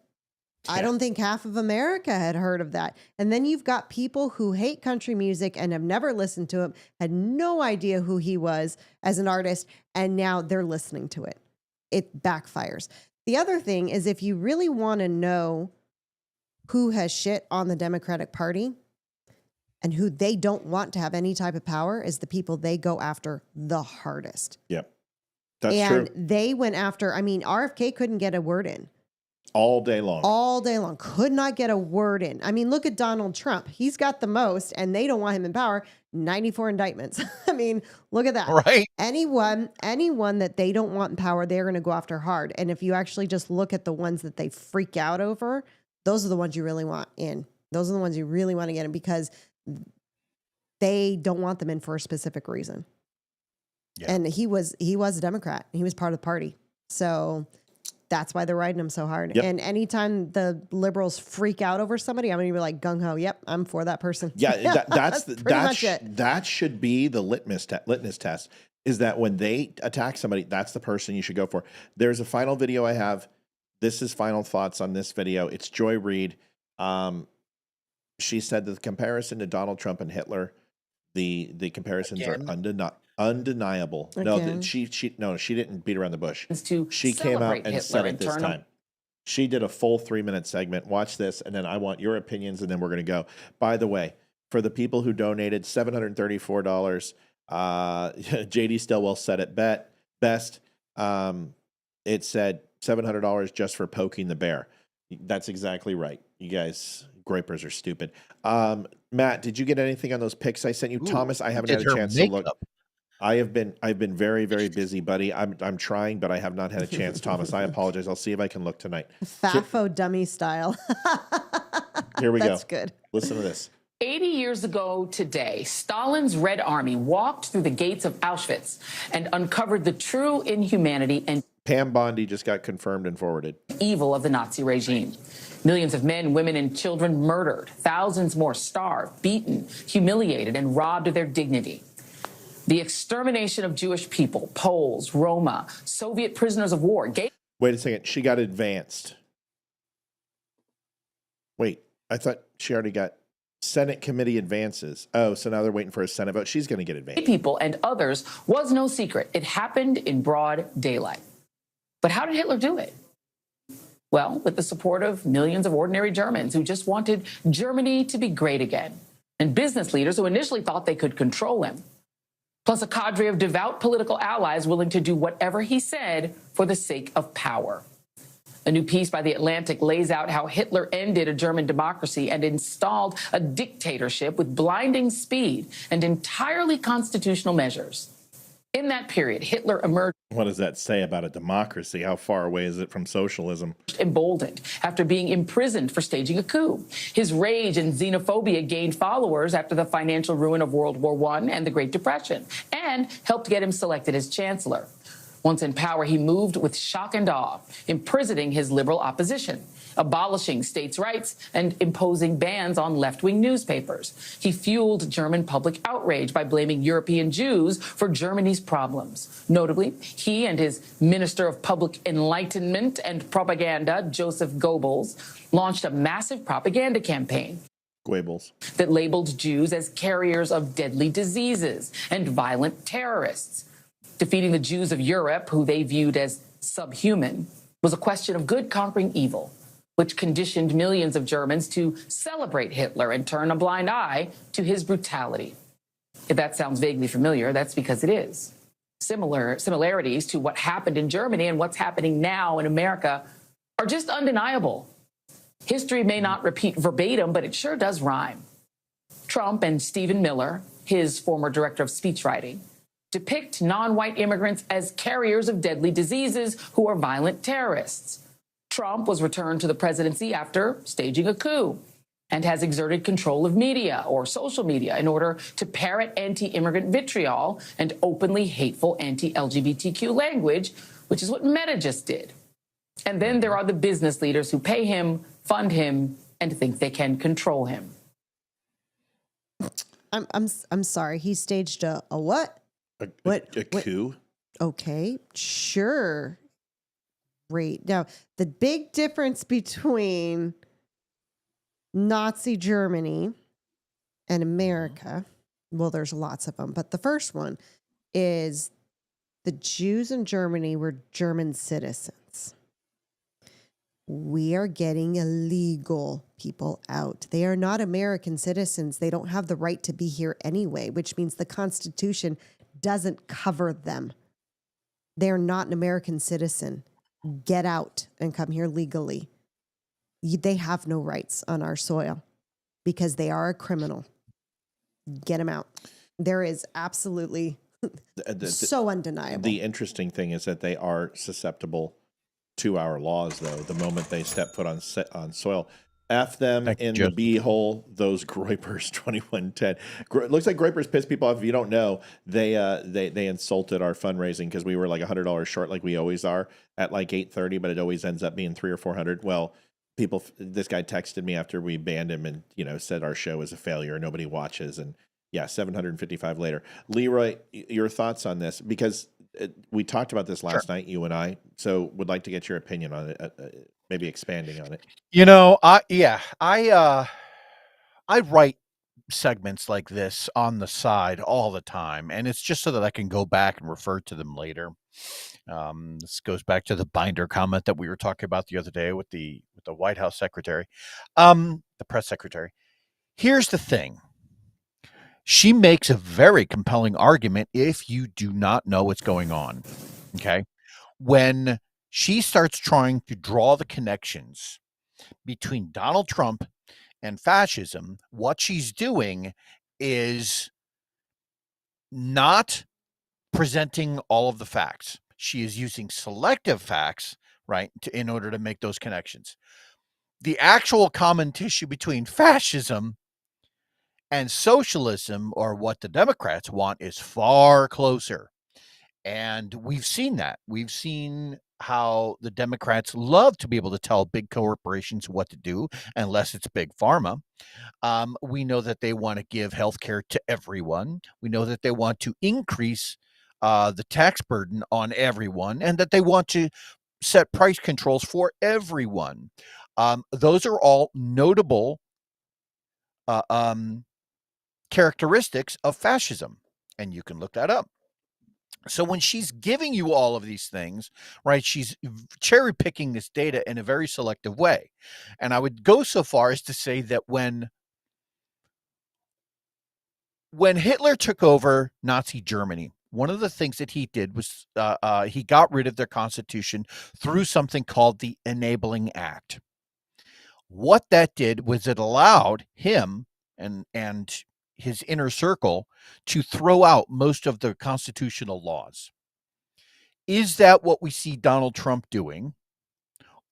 Yeah. I don't think half of America had heard of that. And then you've got people who hate country music and have never listened to him, had no idea who he was as an artist, and now they're listening to it. It backfires. The other thing is, if you really want to know who has shit on the Democratic Party and who they don't want to have any type of power, is the people they go after the hardest. Yep. That's true. And they went after, RFK couldn't get a word in. All day long. Could not get a word in. Look at Donald Trump. He's got the most, and they don't want him in power. 94 indictments. Look at that. Right. Anyone that they don't want in power, they're going to go after hard. And if you actually just look at the ones that they freak out over, those are the ones you really want in. Those are the ones you really want to get in because they don't want them in for a specific reason. Yeah. And he was a Democrat. He was part of the party. So that's why they're riding him so hard. Yep. And anytime the liberals freak out over somebody, I'm going to be like gung ho. Yep, I'm for that person. Yeah, that's much it. That should be the litmus test. Is that when they attack somebody, that's the person you should go for. There's a final video I have. This is final thoughts on this video. It's Joy Reid. She said that the comparison to Donald Trump and Hitler, the comparisons are undeniable. Again. No, she didn't beat around the bush. She came out and said it this time. She did a full 3-minute segment. Watch this, and then I want your opinions, and then we're going to go. By the way, for the people who donated $734, JD Stillwell said it best. It said $700 just for poking the bear. That's exactly right. You guys, gripers are stupid. Matt, did you get anything on those pics I sent you? Thomas, I haven't had a chance to look. I've been very, very busy, buddy. I'm trying, but I have not had a chance. Thomas, I apologize. I'll see if I can look tonight. FAFO dummy style. Here we go. That's good. Listen to this. 80 years ago today, Stalin's Red Army walked through the gates of Auschwitz and uncovered the true inhumanity and Pam Bondi just got confirmed and forwarded. Evil of the Nazi regime. Millions of men, women, and children murdered, thousands more starved, beaten, humiliated, and robbed of their dignity. The extermination of Jewish people, Poles, Roma, Soviet prisoners of war. Wait a second. She got advanced. Wait, I thought she already got Senate committee advances. Oh, so now they're waiting for a Senate vote. She's going to get advanced. People and others was no secret. It happened in broad daylight. But how did Hitler do it? Well, with the support of millions of ordinary Germans who just wanted Germany to be great again, and business leaders who initially thought they could control him, plus a cadre of devout political allies willing to do whatever he said for the sake of power. A new piece by The Atlantic lays out how Hitler ended a German democracy and installed a dictatorship with blinding speed and entirely constitutional measures. In that period, Hitler emerged. What does that say about a democracy? How far away is it from socialism? Emboldened after being imprisoned for staging a coup. His rage and xenophobia gained followers after the financial ruin of World War I and the Great Depression, and helped get him selected as chancellor. Once in power, he moved with shock and awe, imprisoning his liberal opposition, abolishing states' rights, and imposing bans on left-wing newspapers. He fueled German public outrage by blaming European Jews for Germany's problems. Notably, he and his Minister of Public Enlightenment and Propaganda, Joseph Goebbels, launched a massive propaganda campaign that labeled Jews as carriers of deadly diseases and violent terrorists. Defeating the Jews of Europe, who they viewed as subhuman, was a question of good conquering evil, which conditioned millions of Germans to celebrate Hitler and turn a blind eye to his brutality. If that sounds vaguely familiar, that's because it is. Similarities to what happened in Germany and what's happening now in America are just undeniable. History may not repeat verbatim, but it sure does rhyme. Trump and Stephen Miller, his former director of speechwriting, depict non-white immigrants as carriers of deadly diseases who are violent terrorists. Trump was returned to the presidency after staging a coup and has exerted control of media or social media in order to parrot anti-immigrant vitriol and openly hateful anti-LGBTQ language, which is what Meta just did. And then there are the business leaders who pay him, fund him, and think they can control him. I'm sorry. He staged a what? A coup? Okay, sure. Great. Now, the big difference between Nazi Germany and America, well, there's lots of them, but the first one is the Jews in Germany were German citizens. We are getting illegal people out. They are not American citizens. They don't have the right to be here anyway, which means the Constitution doesn't cover them. They're not an American citizen. Get out and come here legally. They have no rights on our soil because they are a criminal. Get them out. There is absolutely so undeniable. The interesting thing is that they are susceptible to our laws, though, the moment they step foot on soil. F them in the b-hole, those Groypers 2110. It looks like Groypers pissed people off. If you don't know, they insulted our fundraising because we were like $100 short, like we always are, at like 8:30, but it always ends up being $300 or $400. Well, this guy texted me after we banned him and, said our show is a failure, nobody watches, and yeah, 755 later. Leeroy, your thoughts on this? Because we talked about this last night, you and I, so would like to get your opinion on it. Maybe expanding on it. I write segments like this on the side all the time, and it's just so that I can go back and refer to them later. This goes back to the binder comment that we were talking about the other day with the White House secretary, the press secretary. Here's the thing. She makes a very compelling argument if you do not know what's going on. Okay. When she starts trying to draw the connections between Donald Trump and fascism, what she's doing is not presenting all of the facts. She is using selective facts, right, in order to make those connections. The actual common tissue between fascism And socialism, or what the Democrats want, is far closer. And we've seen that. We've seen how the Democrats love to be able to tell big corporations what to do, unless it's big pharma. We know that they want to give health care to everyone. We know that they want to increase the tax burden on everyone, and that they want to set price controls for everyone. Those are all notable characteristics of fascism, and you can look that up. So when she's giving you all of these things, right, she's cherry picking this data in a very selective way. And I would go so far as to say that when Hitler took over Nazi Germany, one of the things that he did was he got rid of their constitution through something called the Enabling Act. What that did was it allowed him and his inner circle to throw out most of the constitutional laws. Is that what we see Donald Trump doing?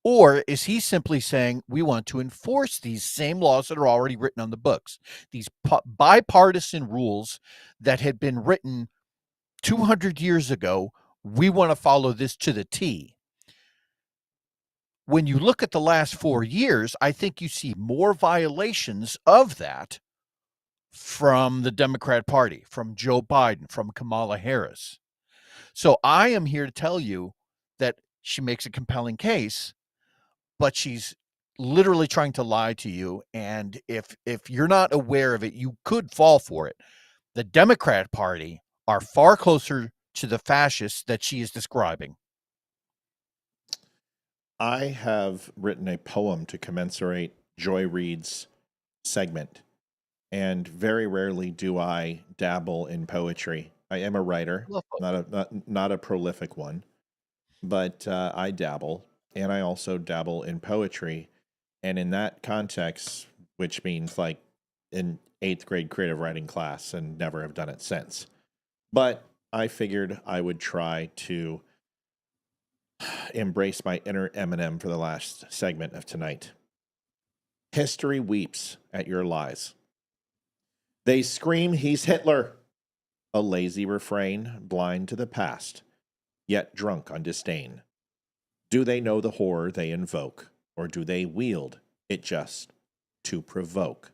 Or is he simply saying we want to enforce these same laws that are already written on the books, these bipartisan rules that had been written 200 years ago? We want to follow this to the T. When you look at the last 4 years, I think you see more violations of that from the Democrat Party, from Joe Biden, from Kamala Harris. So I am here to tell you that she makes a compelling case, but she's literally trying to lie to you. And if you're not aware of it, you could fall for it. The Democrat Party are far closer to the fascists that she is describing. I have written a poem to commensurate Joy Reid's segment, and very rarely do I dabble in poetry. I am a writer, not a prolific one, but I dabble, and I also dabble in poetry. And in that context, which means like in 8th grade creative writing class, and never have done it since. But I figured I would try to embrace my inner Eminem for the last segment of tonight. History weeps at your lies. They scream, he's Hitler. A lazy refrain, blind to the past, yet drunk on disdain. Do they know the horror they invoke, or do they wield it just to provoke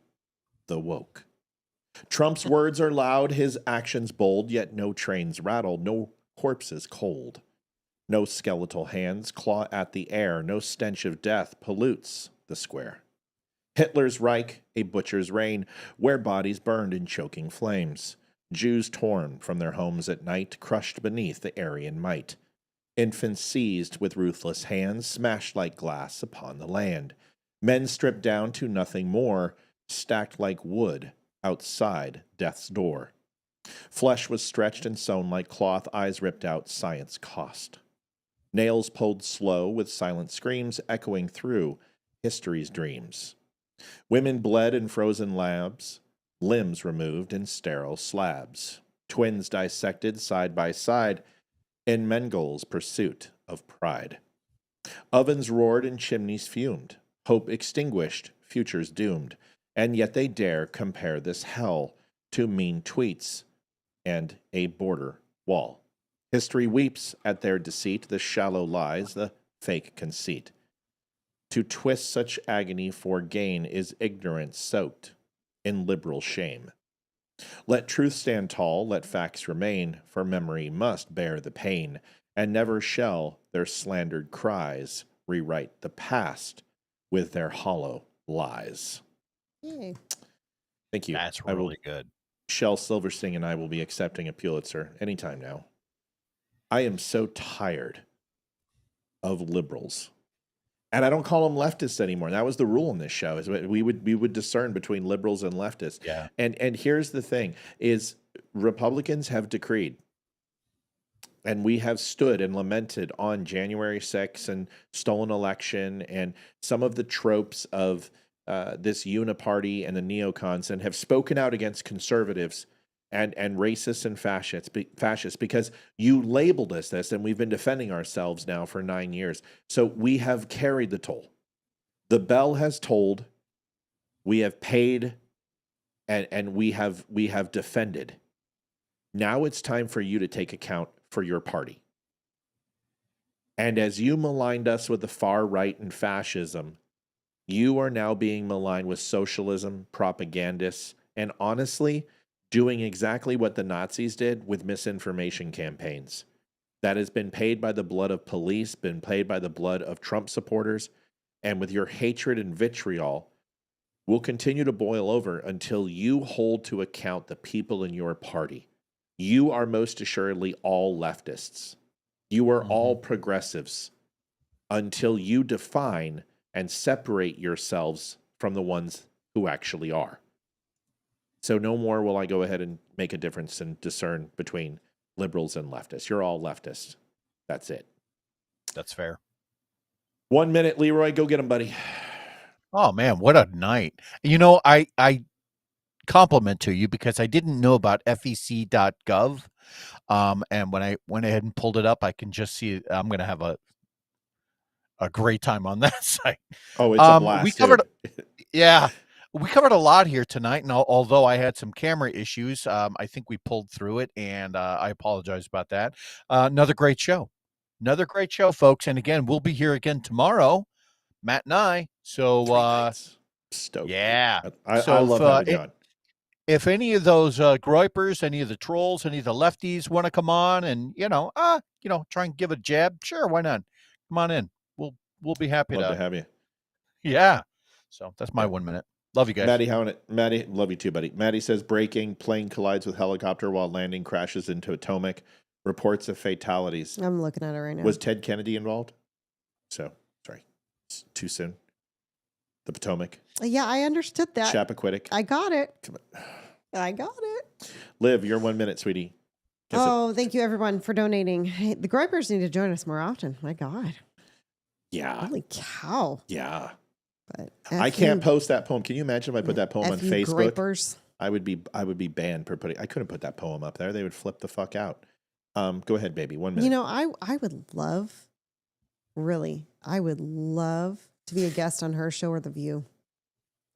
the woke? Trump's words are loud, his actions bold, yet no trains rattle, no corpses cold. No skeletal hands claw at the air, no stench of death pollutes the square. Hitler's Reich, a butcher's reign, where bodies burned in choking flames. Jews torn from their homes at night, crushed beneath the Aryan might. Infants seized with ruthless hands, smashed like glass upon the land. Men stripped down to nothing more, stacked like wood outside death's door. Flesh was stretched and sewn like cloth, eyes ripped out, science cost. Nails pulled slow with silent screams echoing through history's dreams. Women bled in frozen labs, limbs removed in sterile slabs. Twins dissected side by side in Mengel's pursuit of pride. Ovens roared and chimneys fumed, hope extinguished, futures doomed, and yet they dare compare this hell to mean tweets and a border wall. History weeps at their deceit, the shallow lies, the fake conceit. To twist such agony for gain is ignorance soaked in liberal shame. Let truth stand tall, let facts remain, for memory must bear the pain, and never shall their slandered cries rewrite the past with their hollow lies. Yay. Thank you. That's really good. Shel Silverstein and I will be accepting a Pulitzer anytime now. I am so tired of liberals. And I don't call them leftists anymore. That was the rule in this show, is we would discern between liberals and leftists. Yeah. And here's the thing, is Republicans have decreed, and we have stood and lamented on January 6th and stolen election and some of the tropes of this uniparty and the neocons, and have spoken out against conservatives and racists and fascists, because you labeled us this, and we've been defending ourselves now for 9 years. So we have carried the toll. The bell has tolled. We have paid, and we have defended. Now it's time for you to take account for your party. And as you maligned us with the far right and fascism, you are now being maligned with socialism, propagandists, and honestly, doing exactly what the Nazis did with misinformation campaigns. That has been paid by the blood of police, been paid by the blood of Trump supporters, and with your hatred and vitriol, will continue to boil over until you hold to account the people in your party. You are most assuredly all leftists. You are all progressives until you define and separate yourselves from the ones who actually are. So no more will I go ahead and make a difference and discern between liberals and leftists. You're all leftists. That's it. That's fair. 1 minute, Leeroy. Go get him, buddy. Oh, man, what a night. You know, I compliment to you because I didn't know about fec.gov. And when I went ahead and pulled it up, I can just see I'm going to have a great time on that site. Oh, it's a blast. We covered, yeah, we covered a lot here tonight. And although I had some camera issues, I think we pulled through it, and I apologize about that. Another great show, folks. And again, we'll be here again tomorrow, Matt and I. So, stoked. Yeah, I love having you on. If any of those groypers, any of the trolls, any of the lefties want to come on and try and give a jab, sure, why not? Come on in. We'll be happy Love to have you. Yeah. So that's my 1 minute. Love you guys. Maddie, love you too, buddy. Maddie says breaking: plane collides with helicopter while landing, crashes into Potomac. Reports of fatalities. I'm looking at it right now. Was Ted Kennedy involved? Sorry, it's too soon. The Potomac. Yeah, I understood that. Chappaquiddick. I got it. I got it. Liv, your 1 minute, sweetie. Thank you everyone for donating. Hey, the Groypers need to join us more often. My God. Yeah. Holy cow. Yeah. But I can't post that poem. Can you imagine if I put that poem on Facebook? Groypers. I would be banned for putting. I couldn't put that poem up there. They would flip the fuck out. Go ahead, baby. 1 minute. You know, I would love, really, I would love to be a guest on her show or The View.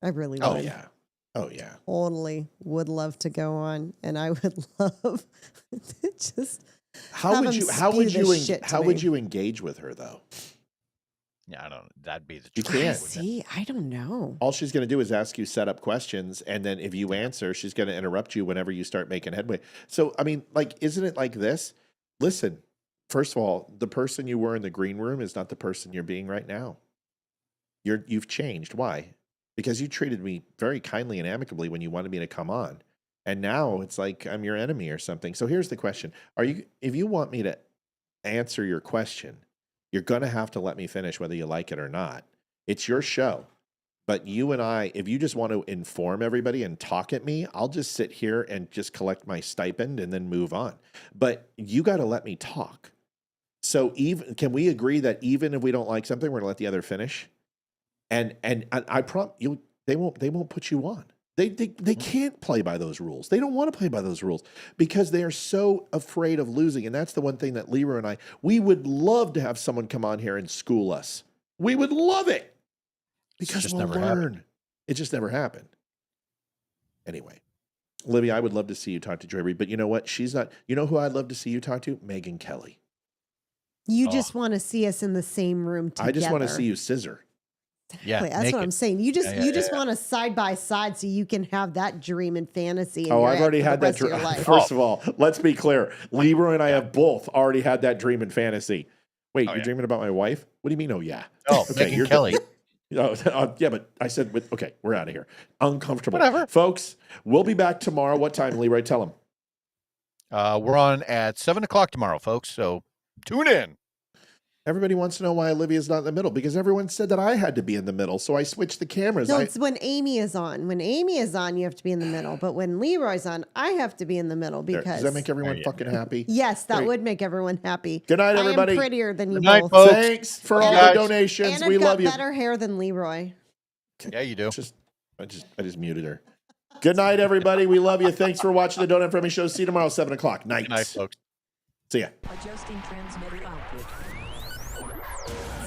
I really would. Oh yeah. Oh yeah. Totally would love to go on, and I would love to just. How would you engage with her though? Yeah, I don't. That'd be the you truth. can't. See, I don't know. All she's going to do is ask you set up questions, and then if you answer, she's going to interrupt you whenever you start making headway. So, I mean, isn't it like this? Listen, first of all, the person you were in the green room is not the person you're being right now. You've changed. Why? Because you treated me very kindly and amicably when you wanted me to come on, and now it's like I'm your enemy or something. So here's the question: if you want me to answer your question, you're going to have to let me finish whether you like it or not. It's your show. But you and I, if you just want to inform everybody and talk at me, I'll just sit here and just collect my stipend and then move on. But you got to let me talk. So can we agree that even if we don't like something, we're going to let the other finish? And I promise you, they won't put you on. They can't play by those rules. They don't want to play by those rules because they are so afraid of losing. And that's the one thing that Leeroy and we would love to have someone come on here and school us. We would love it because we'll learn. It just never happened. Anyway, Olivia, I would love to see you talk to Joy Reid, but you know what? She's not. You know who I'd love to see you talk to? Megyn Kelly. You just want to see us in the same room together. I just want to see you scissor. Yeah, that's what I'm saying. You just want us side by side so you can have that dream and fantasy. I've already had that dream. First of all, let's be clear. Leeroy and I have both already had that dream and fantasy. Wait, you're dreaming about my wife? What do you mean? Oh yeah. Oh, okay, Megyn Kelly. Yeah, but I said, okay, we're out of here. Uncomfortable. Whatever. Folks, we'll be back tomorrow. What time, Leeroy? Tell them. We're on at 7:00 tomorrow, folks. So tune in. Everybody wants to know why Olivia's not in the middle because everyone said that I had to be in the middle, so I switched the cameras. No, it's when Amy is on. When Amy is on, you have to be in the middle. But when Leeroy's on, I have to be in the middle because... Does that make everyone fucking happy? Yes, that would make everyone happy. Good night, everybody. I am prettier than you Good night, both. folks. Thanks for all the donations. And we I've love got you. better hair than Leeroy. Yeah, you do. I just muted her. Good night, everybody. We love you. Thanks for watching the Donut Friendly Show. See you tomorrow, 7:00. Night. Good night, folks. See ya. Adjusting transmitter output.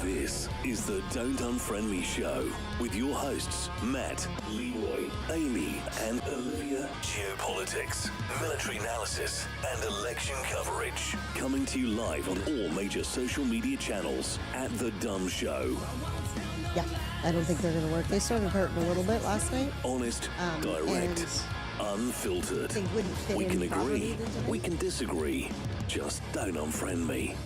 This is the Don't Unfriend Me Show with your hosts, Matt, Leeroy, Amy, and Olivia. Geopolitics, military analysis, and election coverage. Coming to you live on all major social media channels at The DUM Show. Yeah, I don't think they're going to work. They started hurting a little bit last night. Honest, direct, unfiltered. They wouldn't fit We in can properly agree, today. we can disagree. Just don't unfriend me.